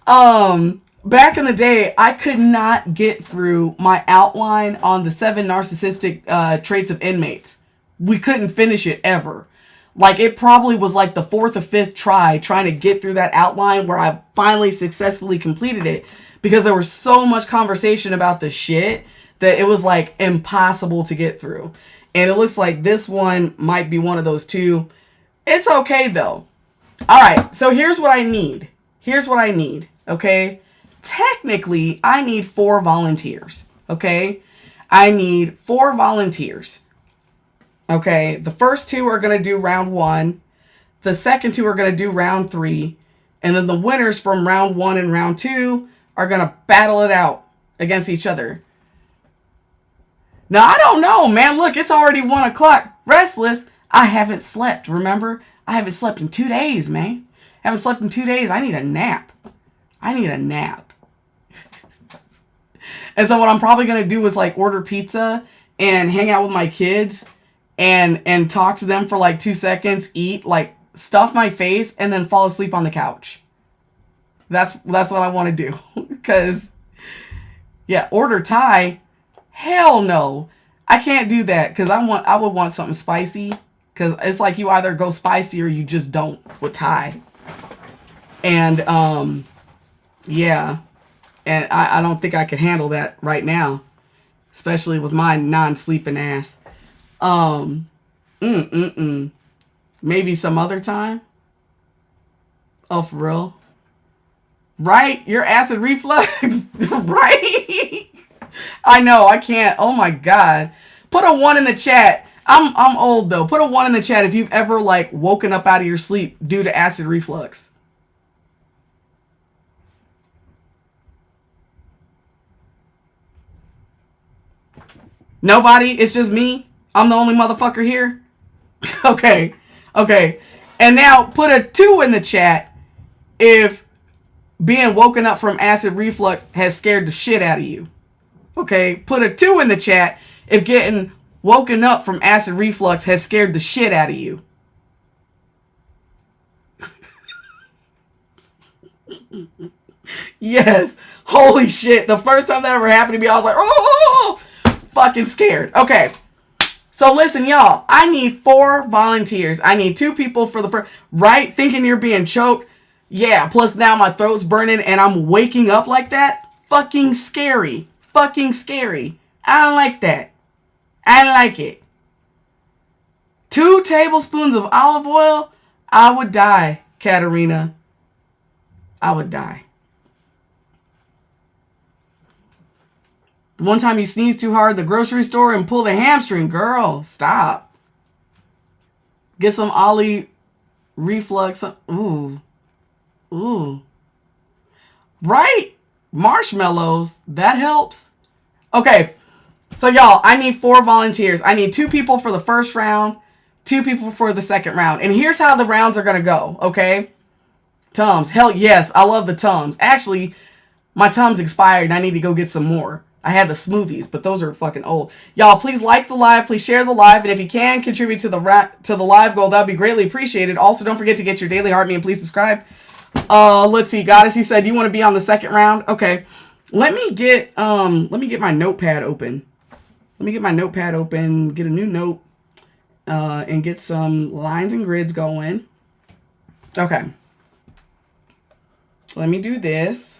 Back in the day, I could not get through my outline on the 7 narcissistic traits of inmates. We couldn't finish it ever. Like, it probably was like the 4th or 5th try trying to get through that outline where I finally successfully completed it, because there was so much conversation about the shit that it was like impossible to get through. And it looks like this one might be one of those too. It's okay though. All right. So here's what I need. Okay. Technically, I need 4 volunteers. Okay. I need 4 volunteers. Okay, the first 2 are going to do round 1. The second 2 are going to do round 3. And then the winners from round 1 and round 2 are going to battle it out against each other. Now, I don't know, man. Look, it's already 1 o'clock. Restless. I haven't slept, remember? I haven't slept in 2 days, man. I haven't slept in 2 days. I need a nap. I need a nap. And so what I'm probably going to do is like order pizza and hang out with my kids and talk to them for like 2 seconds, eat, like stuff my face, and then fall asleep on the couch. That's what I want to do. Because, yeah, order Thai. Hell no. I can't do that because I would want something spicy. Because it's like you either go spicy or you just don't with Thai. And, yeah. And I don't think I could handle that right now. Especially with my non-sleeping ass. Maybe some other time. Oh, for real? Right? Your acid reflux? Right? I know, I can't. Oh my God. Put a 1 in the chat. I'm old though. Put a 1 in the chat if you've ever like woken up out of your sleep due to acid reflux. Nobody? It's just me? I'm the only motherfucker here? Okay. And now put a 2 in the chat if being woken up from acid reflux has scared the shit out of you. Okay, put a 2 in the chat if getting woken up from acid reflux has scared the shit out of you. Yes. Holy shit. The first time that ever happened to me, I was like, oh, fucking scared. Okay. So listen, y'all, I need 4 volunteers. I need 2 people for the first, right? Thinking you're being choked. Yeah. Plus now my throat's burning and I'm waking up like that. Fucking scary. Fucking scary. I don't like that. I don't like it. 2 tablespoons of olive oil. I would die, Katerina. I would die. One time you sneezed too hard at the grocery store and pulled a hamstring. Girl, stop. Get some Ollie reflux. Ooh. Right? Marshmallows. That helps. Okay. So y'all, I need 4 volunteers. I need 2 people for the first round, 2 people for the second round. And here's how the rounds are going to go. Okay. Tums. Hell yes. I love the Tums. Actually, my Tums expired and I need to go get some more. I had the smoothies, but those are fucking old. Y'all, please like the live. Please share the live. And if you can contribute to the live goal, that would be greatly appreciated. Also, don't forget to get your daily heart me and please subscribe. Let's see. Goddess, you said you want to be on the second round. Okay. Let me get my notepad open. Get a new note, and get some lines and grids going. Okay. Let me do this.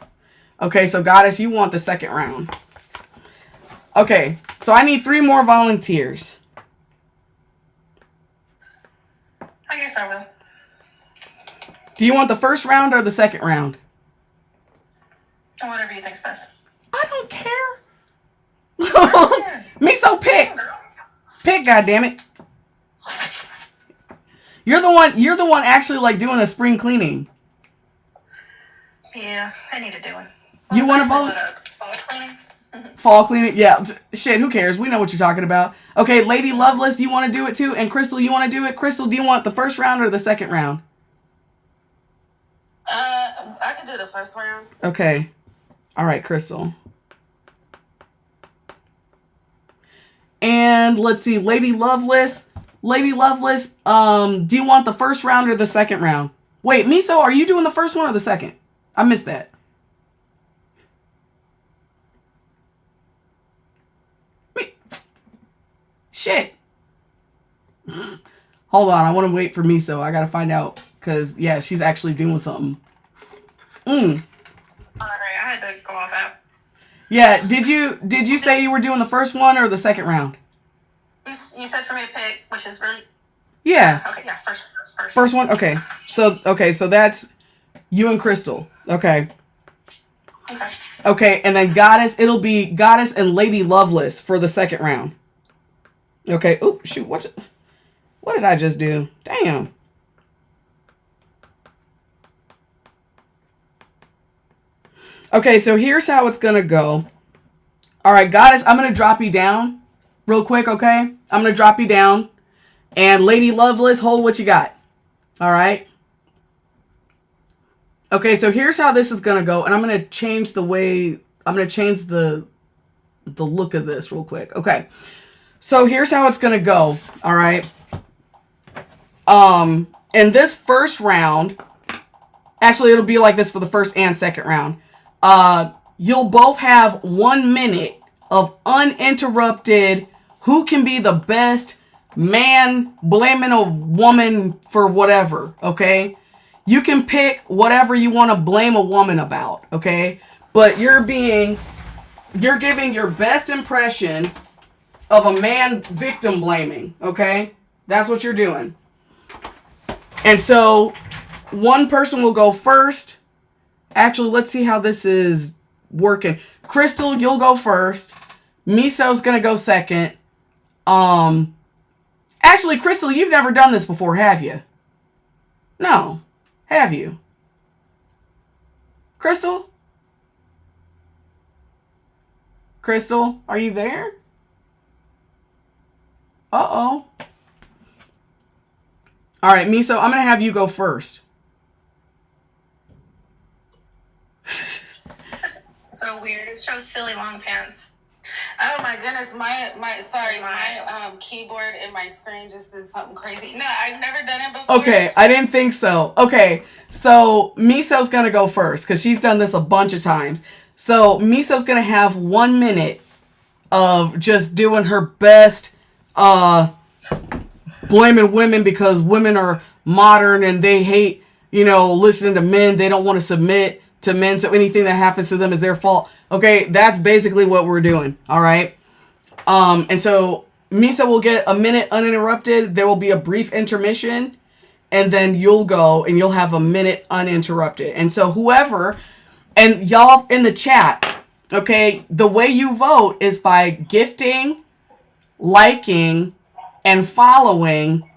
Okay. So Goddess, you want the second round. Okay, so I need 3 more volunteers. I guess I will. Do you want the first round or the second round? Whatever you think's best. I don't care. Miso, pick. Pick, goddammit. You're the one actually like doing a spring cleaning. Yeah, I need to do it. You want to vote? Fall cleaning? Fall cleaning? Yeah. Shit, who cares? We know what you're talking about. Okay, Lady Loveless, you want to do it too? And Crystal, you want to do it? Crystal, do you want the first round or the second round? I can do the first round. Okay. All right, Crystal. And let's see, Lady Loveless, do you want the first round or the second round? Wait, Miso, are you doing the first one or the second? I missed that. Shit. Hold on, I want to wait for Miso. I gotta find out, because, yeah, she's actually doing something. Alright, I had to go off app. Yeah, did you say you were doing the first one or the second round? You said for me to pick, which is really... Yeah. Okay, yeah, first. First one? Okay. So that's you and Crystal. Okay. Okay, and then Goddess, it'll be Goddess and Lady Loveless for the second round. Okay. Oh, shoot. What did I just do? Damn. Okay, so here's how it's going to go. All right, Goddess, I'm going to drop you down real quick, okay? I'm going to drop you down. And Lady Loveless, hold what you got. All right. Okay, so here's how this is going to go. And I'm going to change the look of this real quick. Okay. So here's how it's going to go. All right. In this first round, actually it'll be like this for the first and second round. You'll both have 1 minute of uninterrupted who can be the best man blaming a woman for whatever, okay? You can pick whatever you want to blame a woman about, okay? But you're giving your best impression of a man victim blaming, okay? That's what you're doing. And so one person will go first. Actually, let's see how this is working. Crystal, you'll go first. Miso's gonna go second. Actually, Crystal, you've never done this before, have you? No. Have you? Crystal? Crystal, are you there? Uh-oh. All right, Miso, I'm going to have you go first. So weird. It shows silly long pants. Oh my goodness, my keyboard and my screen just did something crazy. No, I've never done it before. Okay, I didn't think so. Okay, so Miso's gonna go first because she's done this a bunch of times. So Miso's gonna have 1 minute of just doing her best, blaming women because women are modern and they hate, listening to men. They don't want to submit to men, so anything that happens to them is their fault. Okay, that's basically what we're doing, all right? And so Miso will get 1 minute uninterrupted. There will be a brief intermission, and then you'll go, and you'll have 1 minute uninterrupted. And so whoever, and y'all in the chat, okay, the way you vote is by gifting, liking, and following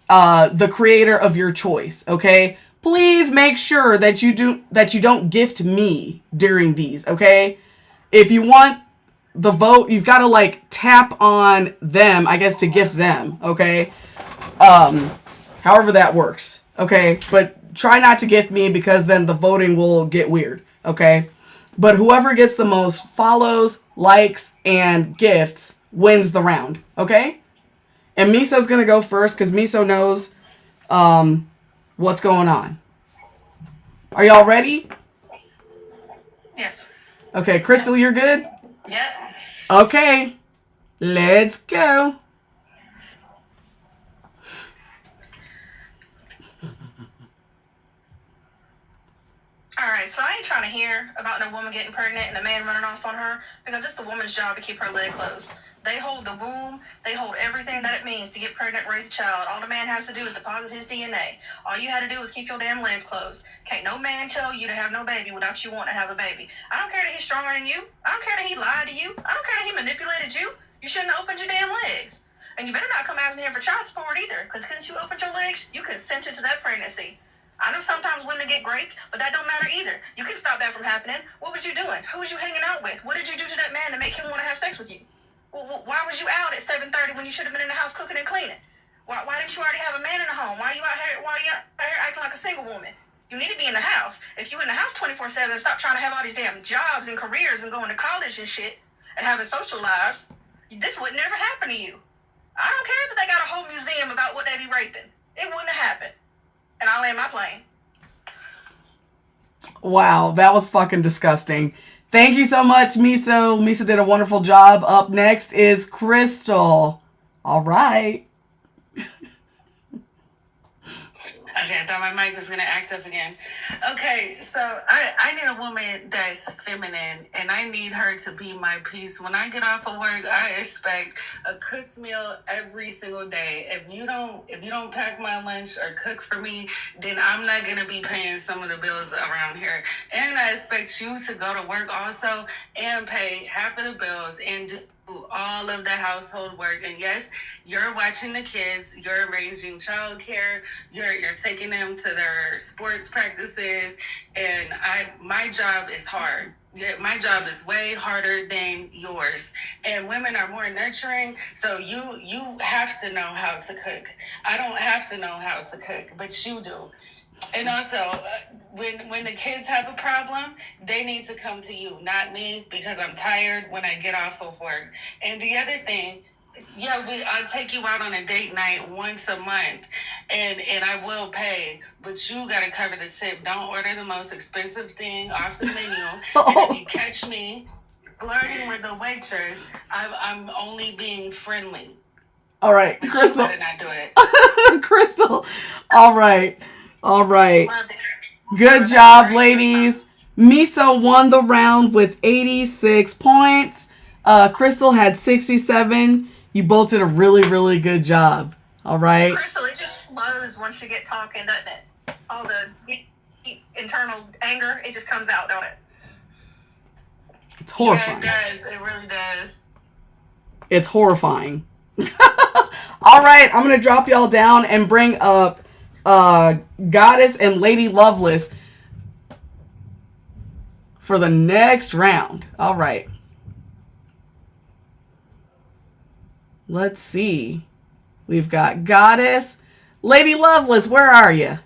the creator of your choice, okay? Please make sure that you don't gift me during these, okay? If you want the vote, you've got to tap on them, I guess, to gift them, okay? However that works, okay? But try not to gift me because then the voting will get weird, okay? But whoever gets the most follows, likes, and gifts wins the round, okay? And Miso's going to go first because Miso knows what's going on. Are y'all ready? Yes. Okay, Crystal, you're good? Yep. Okay, let's go. All right, so I ain't trying to hear about no woman getting pregnant and a man running off on her because it's the woman's job to keep her leg closed. They hold the womb. They hold everything that it means to get pregnant and raise a child. All the man has to do is deposit his DNA. All you had to do is keep your damn legs closed. Can't no man tell you to have no baby without you wanting to have a baby. I don't care that he's stronger than you. I don't care that he lied to you. I don't care that he manipulated you. You shouldn't have opened your damn legs. And you better not come asking him for child support either, because since you opened your legs, you consented to that pregnancy. I know sometimes women get raped, but that don't matter either. You can stop that from happening. What was you doing? Who was you hanging out with? What did you do to that man to make him want to have sex with you? Well, why was you out at 7:30 when you should have been in the house cooking and cleaning? Why didn't you already have a man in the home? Why are you out here acting like a single woman? You need to be in the house. If you in the house 24/7, stop trying to have all these damn jobs and careers and going to college and shit and having social lives. This would never happen to you. I don't care that they got a whole museum about what they be raping. It wouldn't have happened. And I'll land my plane. Wow, that was fucking disgusting. Thank you so much, Miso. Miso did a wonderful job. Up next is Crystal. All right. Okay, I thought my mic was going to act up again. Okay, so I need a woman that's feminine, and I need her to be my peace. When I get off of work, I expect a cooked meal every single day. If you don't pack my lunch or cook for me, then I'm not going to be paying some of the bills around here. And I expect you to go to work also and pay half of the bills and do all of the household work. And yes, you're watching the kids, you're arranging childcare, you're taking them to their sports practices, and my job is hard. Yeah, my job is way harder than yours, and women are more nurturing. So you have to know how to cook. I don't have to know how to cook, but you do. And also, when the kids have a problem, they need to come to you, not me, because I'm tired when I get off of work. And the other thing, yeah, I take you out on a date night once a month, and I will pay, but you gotta cover the tip. Don't order the most expensive thing off the menu. And if you catch me flirting with a waitress, I'm only being friendly. All right, But Crystal. you better not do it. Crystal. All right. All right. Loved it. Good job, ladies. Miso won the round with 86 points. Crystal had 67. You both did a really, really good job. All right. Crystal, it just flows once you get talking, doesn't it? All the internal anger, it just comes out, don't it? It's Yeah, horrifying. it does. It really does. It's horrifying. All right, I'm going to drop y'all down and bring up Goddess and Lady Loveless for the next round. All right. Let's see. We've got Goddess. Lady Loveless, where are you?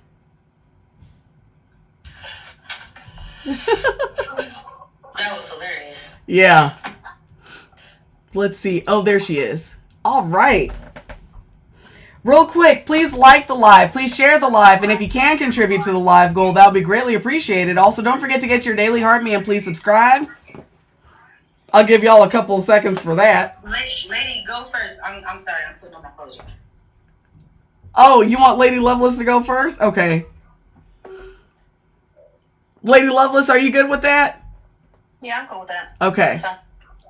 That was hilarious. Yeah. Let's see. Oh, there she is. All right. Real quick, please like the live. Please share the live. And if you can contribute to the live goal, that would be greatly appreciated. Also, don't forget to get your daily heart me and please subscribe. I'll give y'all a couple of seconds for that. Lady, go first. I'm sorry, I'm putting on my clothes. Oh, you want Lady Loveless to go first? Okay. Lady Loveless, are you good with that? Yeah, I'm cool with that. Okay. So,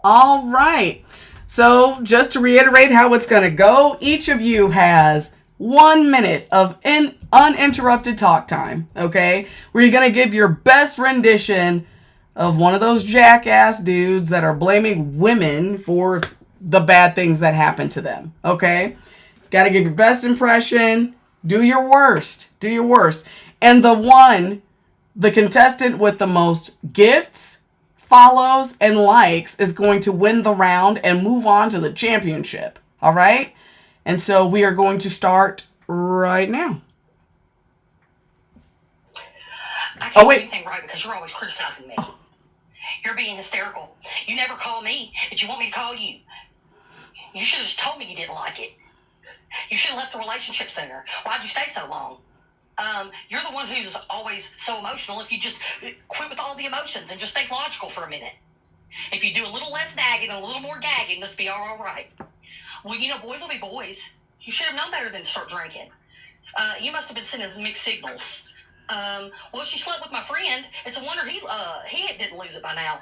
All right. So just to reiterate how it's going to go, each of you has 1 minute of uninterrupted talk time, okay? Where you're going to give your best rendition of one of those jackass dudes that are blaming women for the bad things that happen to them, okay? Got to give your best impression. Do your worst. Do your worst. And the contestant with the most gifts, follows, and likes is going to win the round and move on to the championship. All right? And so we are going to start right now. I can't do anything right because you're always criticizing me. You're being hysterical. You never call me, but you want me to call you. You should have just told me you didn't like it. You should have left the relationship sooner. Why'd you stay so long? You're the one who's always so emotional. If you just quit with all the emotions and just think logical for a minute. If you do a little less nagging and a little more gagging, this will be all right. Well, you know, boys will be boys. You should have known better than to start drinking. You must have been sending mixed signals. Well, she slept with my friend. It's a wonder he didn't lose it by now.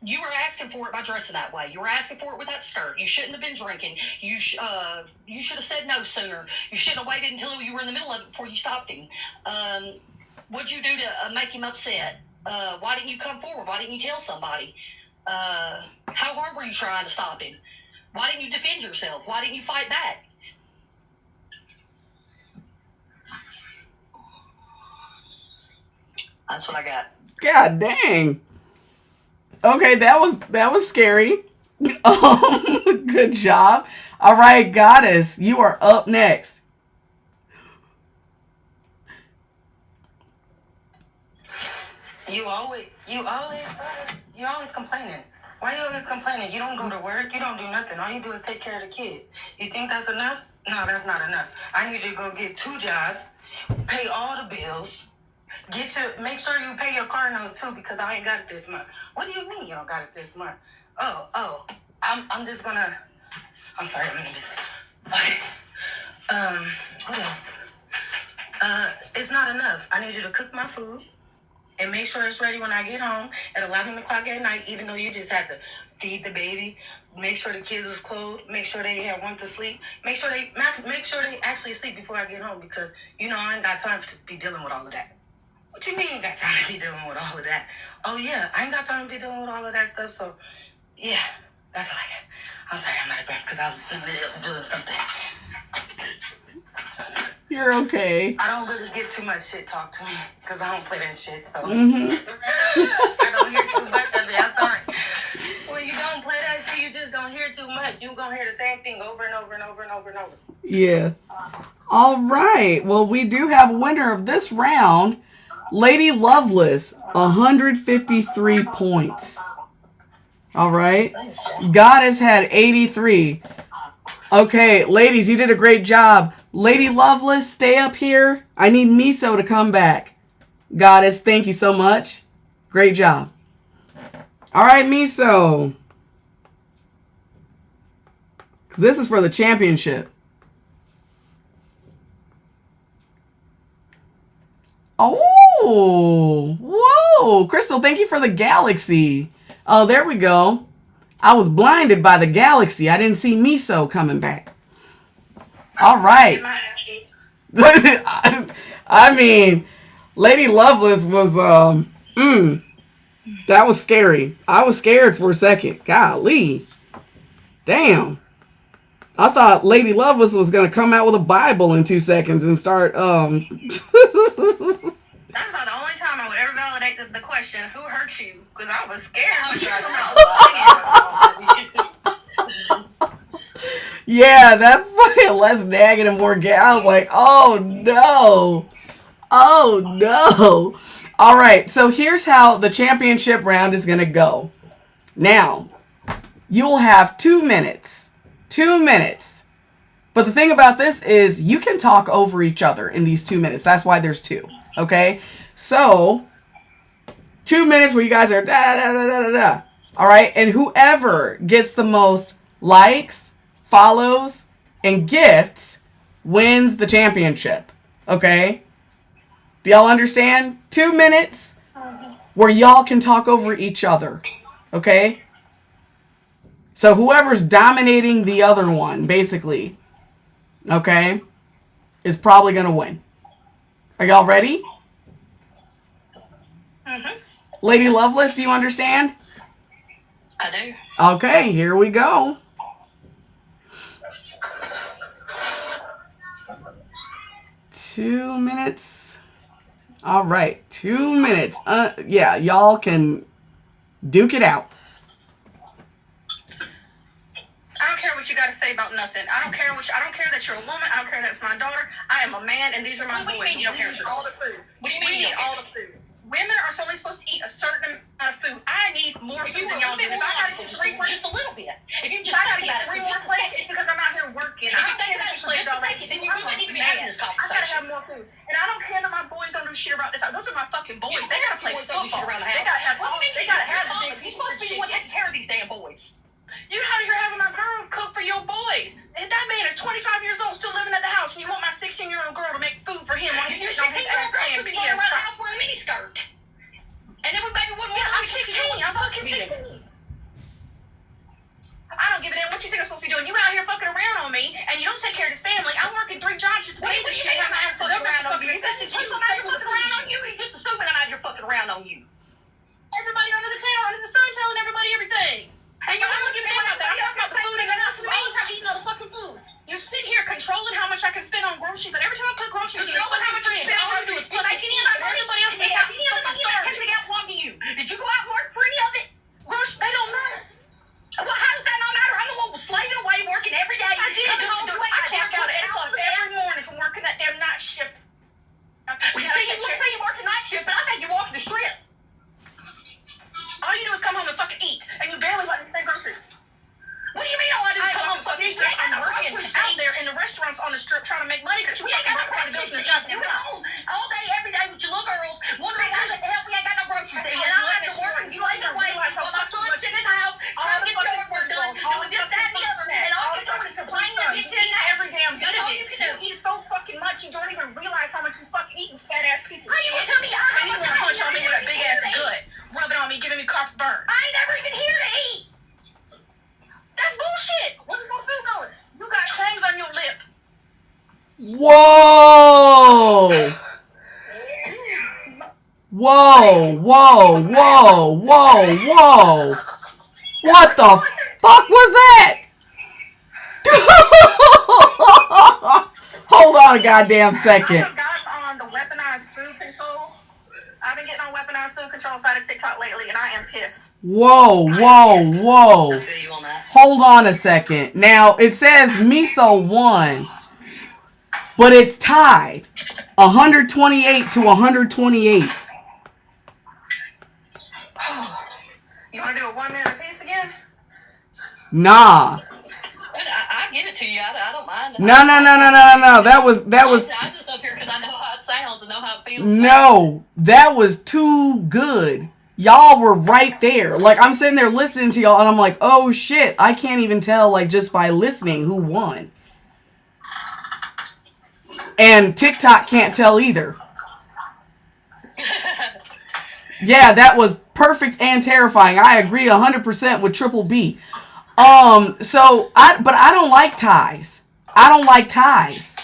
You were asking for it by dressing that way. You were asking for it with that skirt. You shouldn't have been drinking. You should have said no sooner. You shouldn't have waited until you were in the middle of it before you stopped him. What'd you do to make him upset? Why didn't you come forward? Why didn't you tell somebody? How hard were you trying to stop him? Why didn't you defend yourself? Why didn't you fight back? That's what I got. God dang. Okay, that was scary. Good job. All right, Goddess, you are up next. You always complaining. Why you always complaining? You don't go to work. You don't do nothing. All you do is take care of the kids. You think that's enough? No, that's not enough. I need you to go get 2 jobs, pay all the bills, make sure you pay your car note too because I ain't got it this month. What do you mean you don't got it this month? I'm just gonna. I'm sorry, I'm in a busy. Okay. What else? It's not enough. I need you to cook my food and make sure it's ready when I get home at 11 o'clock at night, even though you just had to feed the baby, make sure the kids was clothed, make sure they had one to sleep, make sure they actually sleep before I get home because, you know, I ain't got time to be dealing with all of that. What you mean you got time to be dealing with all of that? Oh, yeah, I ain't got time to be dealing with all of that stuff, so, yeah, that's all I got. I'm sorry, I'm out of breath because I was doing something. You're okay. I don't really get too much shit talked to me because I don't play that shit. So Mm-hmm. I don't hear too much of it. I'm sorry. When you don't play that shit, you just don't hear too much. You gonna hear the same thing over and over and over and over and over. Yeah. All right. Well, we do have a winner of this round. Lady Loveless, 153 points. All right. Goddess had 83. Okay, ladies, you did a great job. Lady Loveless, stay up here. I need Miso to come back. Goddess, thank you so much. Great job. All right, Miso. This is for the championship. Oh, whoa. Crystal, thank you for the galaxy. Oh, there we go. I was blinded by the galaxy. I didn't see Miso coming back. All right. I mean, Lady Loveless was, that was scary. I was scared for a second. Golly. Damn. I thought Lady Loveless was going to come out with a Bible in 2 seconds and start, That's about the only time I would ever validate the question, who hurt you? Because I was scared. Yeah, that fucking less nagging and more gay. I was like, oh no. Oh no. All right, so here's how the championship round is going to go. Now, you will have 2 minutes. 2 minutes. But the thing about this is you can talk over each other in these 2 minutes. That's why there's 2. Okay? So, 2 minutes where you guys are da da da da da da. All right? And whoever gets the most likes, follows, and gifts wins the championship. Okay? Do y'all understand? 2 minutes where y'all can talk over each other. Okay? So whoever's dominating the other one, basically, okay, is probably going to win. Are y'all ready? Mm-hmm. Lady Loveless, do you understand? I do. Okay, here we go. 2 minutes. All right, 2 minutes. Yeah, y'all can duke it out. I don't care what you got to say about nothing. I don't care that you're a woman. I don't care that's my daughter. I am a man, and these are my boys. You don't care all the food. What do you mean? We need all the food. Women are solely supposed to eat a certain amount of food. I need more food than y'all do. If I gotta get 3 plates, just a little bit. If you if I gotta get 3 more plates, it's because I'm out here working. I don't care that you slaved all that. then you I'm wouldn't a even be having man. this I conversation. gotta have more food, and I don't care that my boys don't do shit about this. Those are my fucking boys. They gotta play football. They gotta have the big pieces of shit. You're supposed to be the one taking care of these damn boys. You out here having my girls cook for your boys. That man is 25 years old, still living at the house, and you want my 16-year-old girl to make food for him while he's sitting on his ass playing PS5. Wearing a mini skirt. And then we maybe one more. Yeah, I'm 16. I'm fucking 16. I don't give a damn what you think I'm supposed to be doing. You out here fucking around on me, and you don't take care of this family. I'm working 3 jobs just to pay this shit. I'm gonna ask the government for fucking assistance. You can stay with the around on you. You're just assuming I'm out here fucking around on you. Everybody under the town, under the sun, telling everybody everything. And you don't give a damn about that. I'm talking about the food, and I'm all the time eating all the fucking food. You're sitting here controlling how much I can spend on groceries, but every time I put groceries in this fucking fridge, all you do is put it in. Everybody else in this house is fucking starving. Did you go out and work for any of it? Groceries, they don't matter. Well, how does that not matter? I'm the one who's slaving away, working every day. I did. I clock out at 8 o'clock every morning from working that damn night shift. Well, you say you're working night shift, but I think you're walking the strip. All you do is come home and fucking eat, and you barely let me spend groceries. What do you mean all I do is come home and fucking eat? I'm working out there in the restaurants on the strip trying to make money because you fucking work the business. You're home all day, every day with your little girls, wondering why the hell we ain't got no groceries. And I have to work and you ain't away while my son's sitting in the house trying to get your work done, doing this, that, and the other. And all you're doing is complaining and bitching every damn bit of it. You eat so fucking much you don't even realize how much you fucking eat, you fat ass piece of shit. Tell me and you want to punch on me with that big ass gut, rub it on me, giving me carpet burn. I ain't never even here to eat. That's bullshit. Where's my food going? You got crumbs on your lip. Whoa! Whoa, whoa, whoa, whoa, whoa. What the fuck was that? Hold on a goddamn I second. have gotten on the weaponized food control. I've been getting on weaponized food control side of TikTok lately, and I am pissed. Whoa. I feel you on that. Hold on a second. Now, it says Miso won, but it's tied. 128 to 128. You want to do a 1 minute apiece again? Nah. I give it to you. I don't mind. No. That was I just up here because I know how it sounds and know how it feels. no. That was too good. Y'all were right there. Like, I'm sitting there listening to y'all, and I'm like, oh shit, I can't even tell, like, just by listening who won. And TikTok can't tell either. Yeah, that was perfect and terrifying. I agree 100% with Triple B. So I don't like ties. I don't like ties.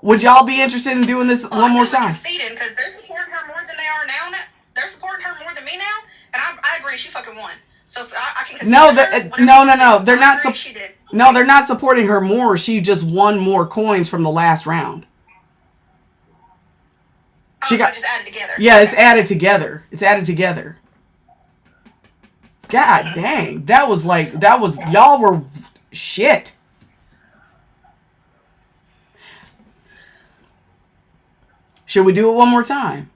Would y'all be interested in doing this one more time? Conceding because they're supporting her more than they are now. They're supporting her more than me now, and I agree she fucking won. So if I can concede. No. They're not. She did. No, they're not supporting her more. She just won more coins from the last round. So just added together. Yeah, okay. It's added together. It's added together. God dang. That was y'all were shit. Should we do it one more time?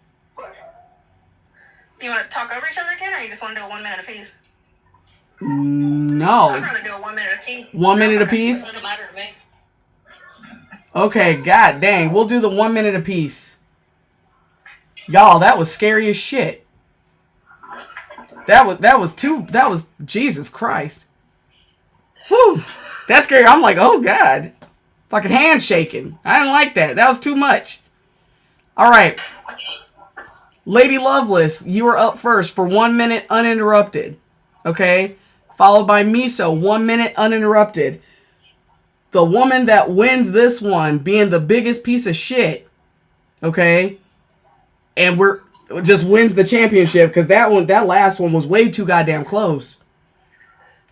You want to talk over each other again, or you just want to do a 1 minute apiece? No. I'd rather do a 1 minute apiece. 1 minute apiece? Doesn't matter to me. Okay, god dang. We'll do the 1 minute apiece. Y'all, that was scary as shit. That was Jesus Christ. Whew. That's scary. I'm like, oh god. Fucking hand shaking. I didn't like that. That was too much. Alright. Lady Loveless, you are up first for 1 minute uninterrupted. Okay? Followed by Miso, 1 minute uninterrupted. The woman that wins this one being the biggest piece of shit. Okay? And just wins the championship because that last one was way too goddamn close.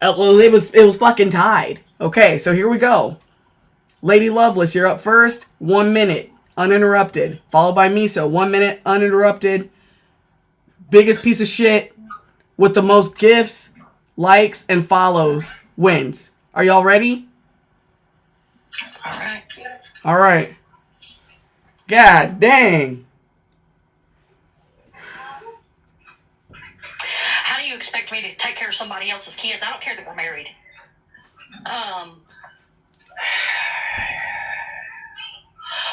It was fucking tied. Okay, so here we go. Lady Loveless, you're up first. 1 minute uninterrupted. Followed by Miso, 1 minute uninterrupted. Biggest piece of shit with the most gifts, likes, and follows wins. Are y'all ready? All right. God dang. How do you expect me to take care of somebody else's kids? I don't care that we're married.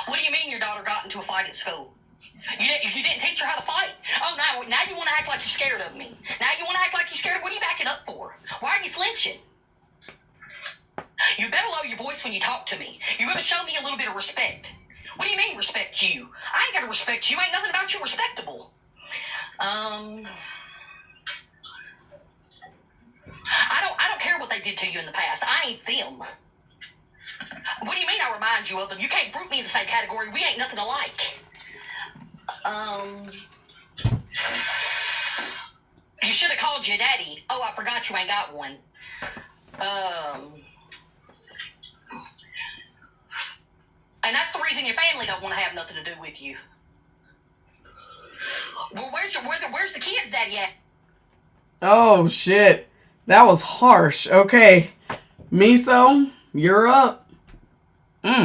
What do you mean your daughter got into a fight at school? You didn't teach her how to fight. Oh, now you want to act like you're scared of me. Now you want to act like you're scared. What are you backing up for? Why are you flinching? You better lower your voice when you talk to me. You better show me a little bit of respect. What do you mean respect you? I ain't got to respect you. Ain't nothing about you respectable. I don't care what they did to you in the past. I ain't them. What do you mean I remind you of them? You can't group me in the same category. We ain't nothing alike. You should have called your daddy. Oh, I forgot you ain't got one. And that's the reason your family don't want to have nothing to do with you. Well, where's the kids' daddy at? Oh shit. That was harsh. Okay. Miso, you're up. When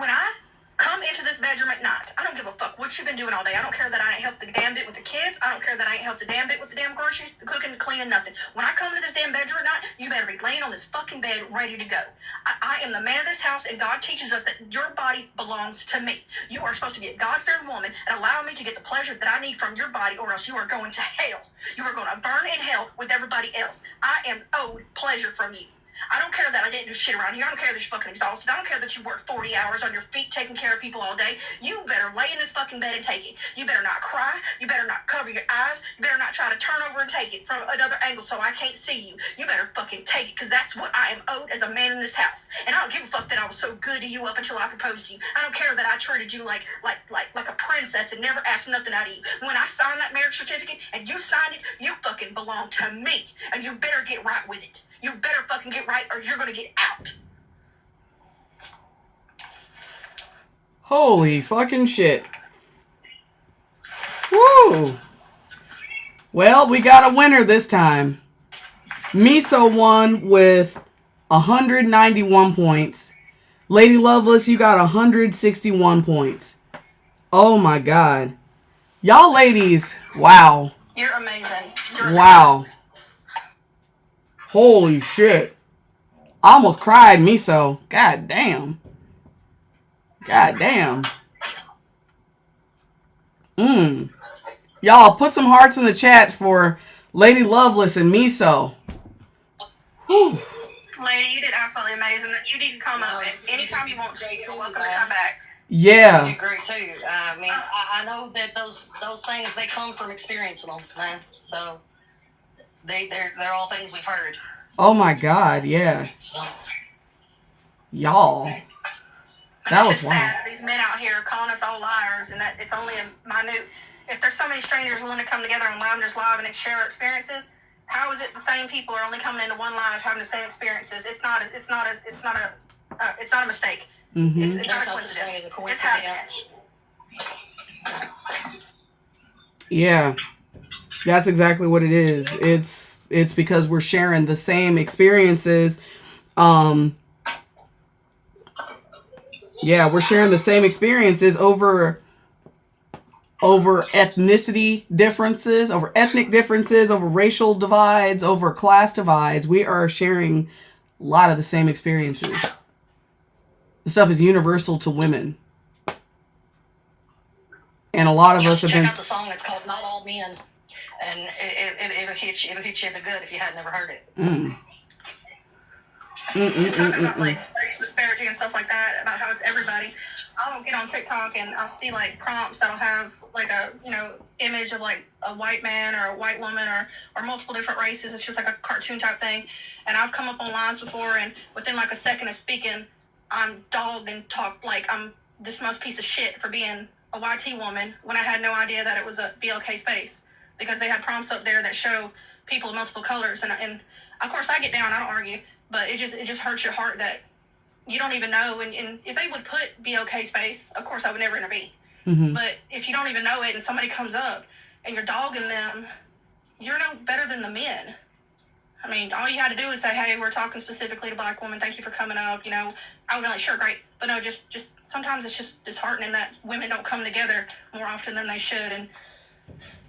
I come into this bedroom at night, I don't give a fuck what you've been doing all day. I don't care that I ain't helped the damn bit with the kids. I don't care that I ain't helped the damn bit with the damn groceries, the cooking, the cleaning, nothing. When I come into this damn bedroom at night, you better be laying on this fucking bed ready to go. I am the man of this house, and God teaches us that your body belongs to me. You are supposed to be a God-fearing woman and allow me to get the pleasure that I need from your body, or else you are going to hell. You are going to burn in hell with everybody else. I am owed pleasure from you. I don't care that I didn't do shit around here. I don't care that you're fucking exhausted. I don't care that you work 40 hours on your feet taking care of people all day. You better lay in this fucking bed and take it. You better not cry. You better not cover your eyes. You better not try to turn over and take it from another angle so I can't see you. You better fucking take it, because that's what I am owed as a man in this house. And I don't give a fuck that I was so good to you up until I proposed to you. I don't care that I treated you like a princess and never asked nothing out of you. When I signed that marriage certificate and you signed it, you fucking belong to me. And you better get right with it. You better fucking get right or you're gonna get out. Holy fucking shit. Woo! Well, we got a winner this time. Miso won with 191 points. Lady Loveless, you got 161 points. Oh my god. Y'all ladies, wow. You're amazing. Wow. Holy shit. I almost cried, Miso. God damn. God damn. Y'all, put some hearts in the chat for Lady Loveless and Miso. Whew. Lady, you did absolutely amazing. You need to come up anytime you want to. You're welcome to come back. Yeah. You did great too. I mean, I know that those things, they come from experiencing them, man. So they're all things we've heard. Oh my god, yeah. So. Y'all. That was just wild. sad. These men out here calling us all liars, and that it's only a minute. If there's so many strangers willing to come together on Lavenders Live and share our experiences, how is it the same people are only coming into one live having the same experiences? It's not a mistake. Mm-hmm. It's not a coincidence. It's happening. Yeah. That's exactly what it is. It's because we're sharing the same experiences. Yeah, we're sharing the same experiences over ethnicity differences, over ethnic differences, over racial divides, over class divides. We are sharing a lot of the same experiences. This stuff is universal to women. And a lot of us have check been... out the song. It's called Not All Men. And it'll hit you in the gut if you had never heard it. Talking about like racial disparity and stuff like that, about how it's everybody. I'll get on TikTok and I'll see like prompts that'll have like a image of like a white man or a white woman or multiple different races. It's just like a cartoon type thing. And I've come up on lines before, and within like a second of speaking, I'm dogged and talked like I'm this most piece of shit for being a YT woman when I had no idea that it was a BLK space, because they had prompts up there that show people of multiple colors, and of course I get down, I don't argue, but it just hurts your heart that you don't even know. And if they would put BLK space, of course I would never intervene. Mm-hmm. But if you don't even know it and somebody comes up and you're dogging them, you're no better than the men. I mean, all you had to do is say, hey, we're talking specifically to black women. Thank you for coming up. I would be like, sure, great. But no, just sometimes it's just disheartening that women don't come together more often than they should. And,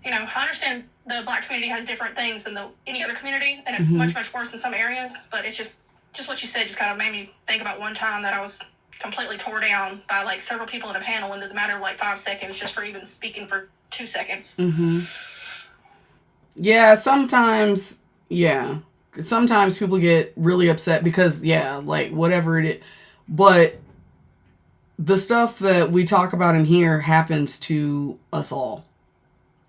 I understand the black community has different things than any other community, and it's much, much worse in some areas. But it's just what you said just kind of made me think about one time that I was completely tore down by like several people in a panel in the matter of like 5 seconds just for even speaking for 2 seconds. Mm-hmm. Yeah, sometimes people get really upset because, like whatever it is. But the stuff that we talk about in here happens to us all.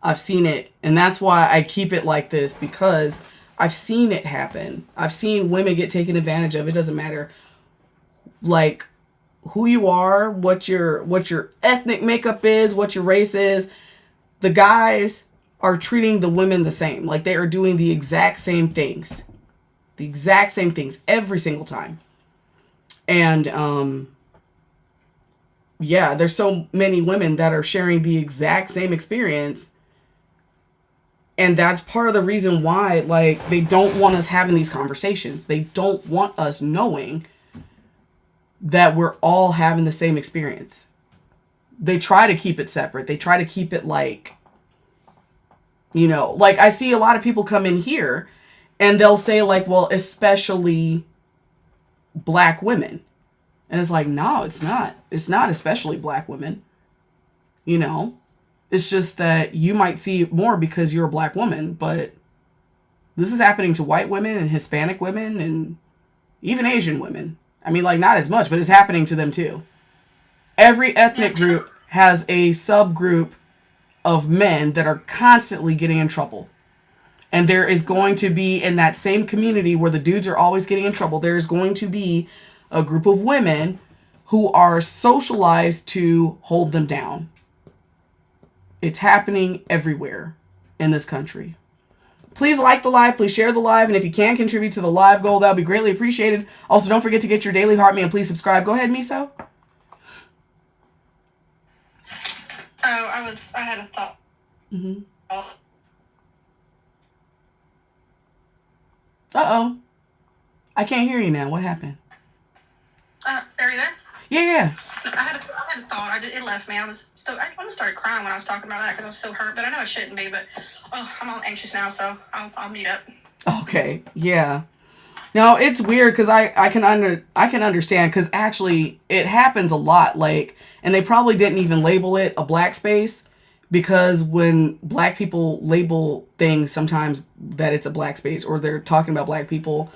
I've seen it. And that's why I keep it like this, because I've seen it happen. I've seen women get taken advantage of. It doesn't matter like who you are, what your ethnic makeup is, what your race is. The guys are treating the women the same. Like they are doing the exact same things. The exact same things every single time. And there's so many women that are sharing the exact same experience. And that's part of the reason why, like, they don't want us having these conversations. They don't want us knowing that we're all having the same experience. They try to keep it separate. They try to keep it like, like I see a lot of people come in here and they'll say like, well, especially black women. And it's like, no, it's not. It's not especially black women. It's just that you might see it more because you're a black woman, but this is happening to white women and Hispanic women and, Even Asian women. I mean, like, not as much, but it's happening to them too. Every ethnic group has a subgroup of men that are constantly getting in trouble. And there is going to be, in that same community where the dudes are always getting in trouble, there is going to be a group of women who are socialized to hold them down. It's happening everywhere in this country. Please like the live. Please share the live. And if you can contribute to the live goal, that would be greatly appreciated. Also, don't forget to get your daily heart meal. Please subscribe. Go ahead, Miso. Oh, I had a thought. Mm-hmm. Uh-oh. I can't hear you now. What happened? Are you there? Yeah. I had a thought. It left me. I almost started crying when I was talking about that because I was so hurt. But I know I shouldn't be. But I'm all anxious now, so I'll mute up. Okay. Yeah. No, it's weird because I can understand because actually it happens a lot. Like, and they probably didn't even label it a black space because when black people label things sometimes that it's a black space or they're talking about black people,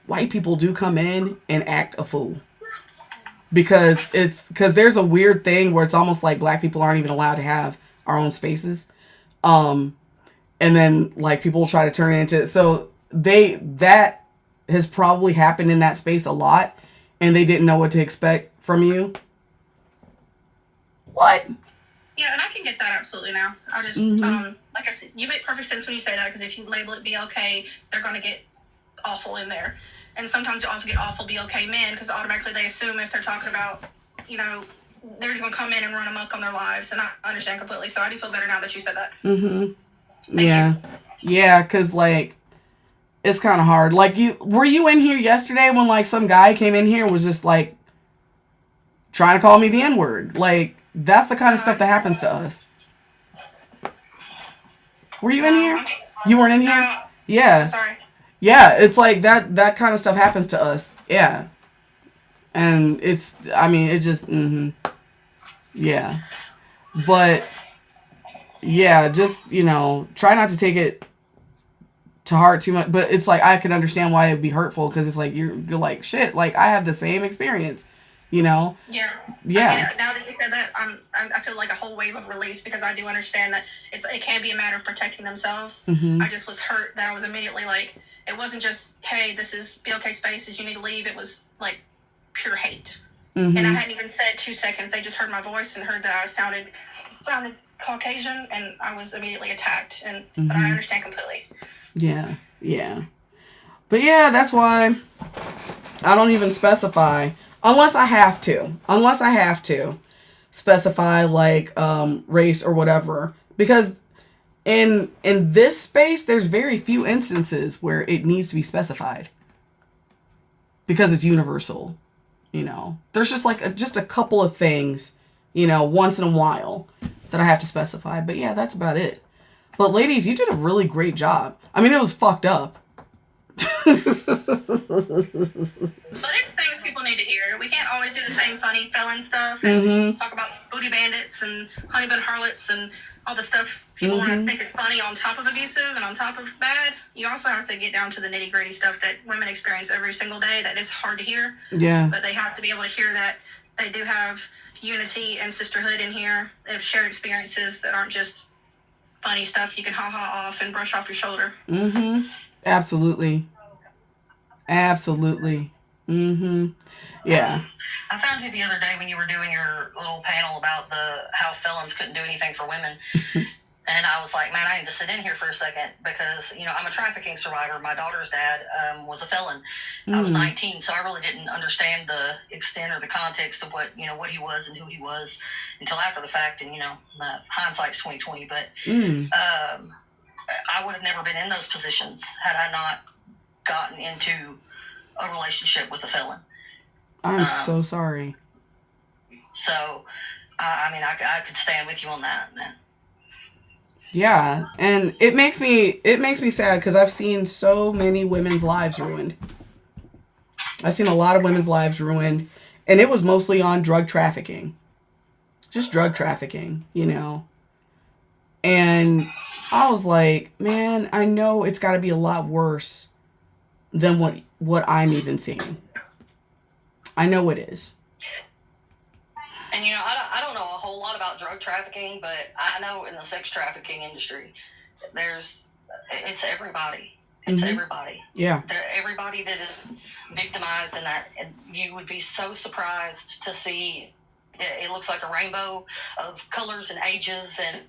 white people do come in and act a fool. Because there's a weird thing where it's almost like black people aren't even allowed to have our own spaces. And then like people try to turn it into, so that has probably happened in that space a lot and they didn't know what to expect from you. What? Yeah, and I can get that absolutely now. I just, like I said, you make perfect sense when you say that because if you label it BLK, they're going to get awful in there. And sometimes you also get awful BLK men because automatically they assume if they're talking about, they're just going to come in and run amok on their lives. And I understand completely. So I do feel better now that you said that. Mm-hmm. Yeah. Yeah, because, like, it's kind of hard. Like, were you in here yesterday when, like, some guy came in here and was just, like, trying to call me the N-word? Like, that's the kind of stuff that happens to us. Were you in here? You weren't in here? No. Yeah. Sorry. Yeah, it's like that kind of stuff happens to us. Yeah. And it just, yeah. But, yeah, just, try not to take it to heart too much. But it's like, I can understand why it'd be hurtful because it's like, you're like, shit, like, I have the same experience, Yeah. Yeah. Now that you said that, I feel like a whole wave of relief because I do understand that it can be a matter of protecting themselves. Mm-hmm. I just was hurt that I was immediately like, it wasn't just, hey, this is BLK spaces, you need to leave. It was like pure hate. Mm-hmm. And I hadn't even said 2 seconds. They just heard my voice and heard that I sounded Caucasian and I was immediately attacked. But I understand completely. Yeah. Yeah. But yeah, that's why I don't even specify unless I have to specify like race or whatever, because in this space there's very few instances where it needs to be specified because it's universal. There's just like just a couple of things, once in a while that I have to specify, but yeah, that's about it. But ladies, you did a really great job. I mean, it was fucked up. But it's things people need to hear. We can't always do the same funny felon stuff and talk about booty bandits and honeybun harlots and all the stuff people want to think is funny on top of abusive and on top of bad. You also have to get down to the nitty gritty stuff that women experience every single day that is hard to hear. Yeah. But they have to be able to hear that they do have unity and sisterhood in here. They have shared experiences that aren't just funny stuff you can ha-ha off and brush off your shoulder. Mm-hmm. Absolutely. Yeah. I found you the other day when you were doing your little panel about how felons couldn't do anything for women. And I was like, man, I need to sit in here for a second because, I'm a trafficking survivor. My daughter's dad was a felon. I was 19, so I really didn't understand the extent or the context of what he was and who he was until after the fact. And, hindsight's 20/20. But I would have never been in those positions had I not gotten into a relationship with a felon. I'm so sorry. So, I could stand with you on that, man. Yeah, and it makes me sad because I've seen so many women's lives ruined. I've seen a lot of women's lives ruined, and it was mostly on drug trafficking. Just drug trafficking, And I was like, man, I know it's got to be a lot worse than what I'm even seeing. I know it is. And I don't know a whole lot about drug trafficking, but I know in the sex trafficking industry, it's everybody. It's everybody. Yeah. Everybody that is victimized in that. And you would be so surprised to see. It looks like a rainbow of colors and ages and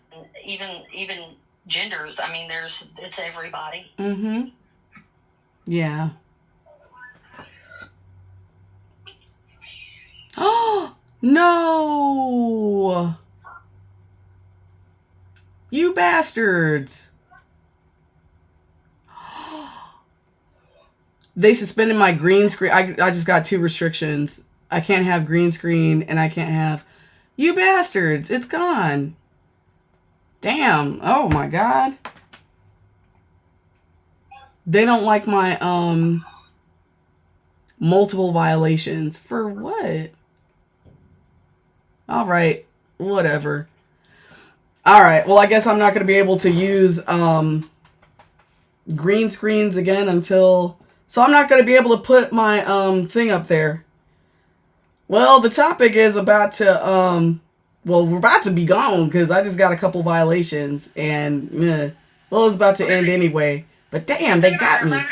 even genders. I mean, it's everybody. Yeah. Oh no! You bastards! They suspended my green screen. I just got 2 restrictions. I can't have green screen and I can't have... You bastards! It's gone. Damn. Oh my god. They don't like my multiple violations. For what? Alright. Whatever. Alright. Well, I guess I'm not going to be able to use green screens again until... So I'm not going to be able to put my thing up there. Well, the topic is about to... well, we're about to be gone because I just got a couple violations. And, well, it's about to end anyway. But damn, they got me.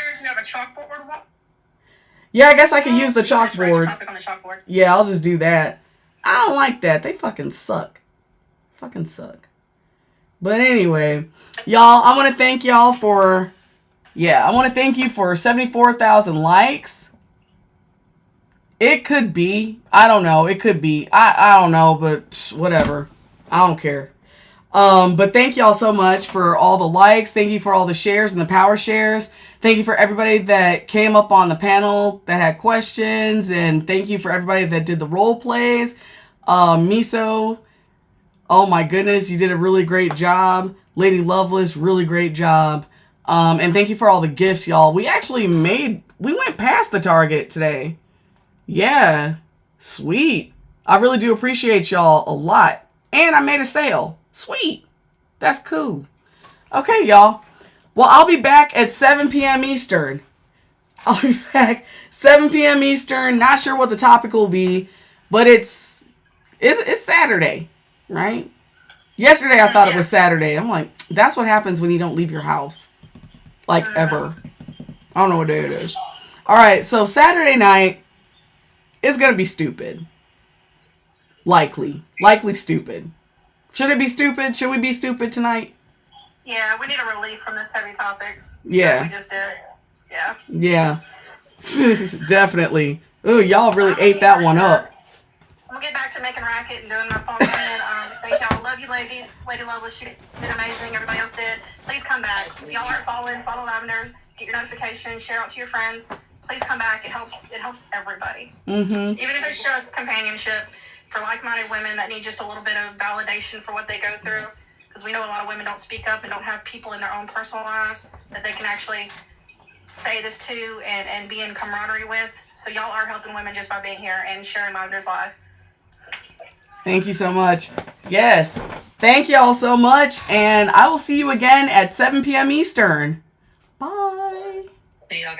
Yeah, I guess I can use the chalkboard. Yeah, I'll just do that. I don't like that. They fucking suck. Fucking suck. But anyway, y'all, I want to thank y'all for... Yeah, I want to thank you for 74,000 likes. It could be. I don't know. It could be. I don't know, but whatever. I don't care. But thank y'all so much for all the likes. Thank you for all the shares and the power shares. Thank you for everybody that came up on the panel that had questions. And thank you for everybody that did the role plays. Miso, oh my goodness, you did a really great job. Lady Loveless, really great job. And thank you for all the gifts, y'all. We went past the target today. Yeah, sweet. I really do appreciate y'all a lot. And I made a sale. Sweet. That's cool. Okay, y'all. Well, I'll be back at 7 p.m. Eastern. I'll be back 7 p.m. Eastern. Not sure what the topic will be, but it's Saturday, right? Yesterday I thought it was Saturday. I'm like, that's what happens when you don't leave your house. Like, ever. I don't know what day it is. Alright, so Saturday night is going to be stupid. Likely stupid. Should it be stupid? Should we be stupid tonight? Yeah, we need a relief from this heavy topics. Yeah. We just did. Yeah. Yeah. Definitely. Ooh, y'all really ate that one up. I'm going to get back to making racket and doing my phone. Thank y'all. Love you, ladies. Lady Loveless, you did amazing. Everybody else did. Please come back. If y'all aren't following, follow Lavender. Get your notifications. Share out to your friends. Please come back. It helps everybody. Even if it's just companionship for like-minded women that need just a little bit of validation for what they go through. Because we know a lot of women don't speak up and don't have people in their own personal lives that they can actually say this to and be in camaraderie with. So y'all are helping women just by being here and sharing Lavender's life. Thank you so much. Yes. Thank y'all so much. And I will see you again at 7 p.m. Eastern. Bye. See y'all guys.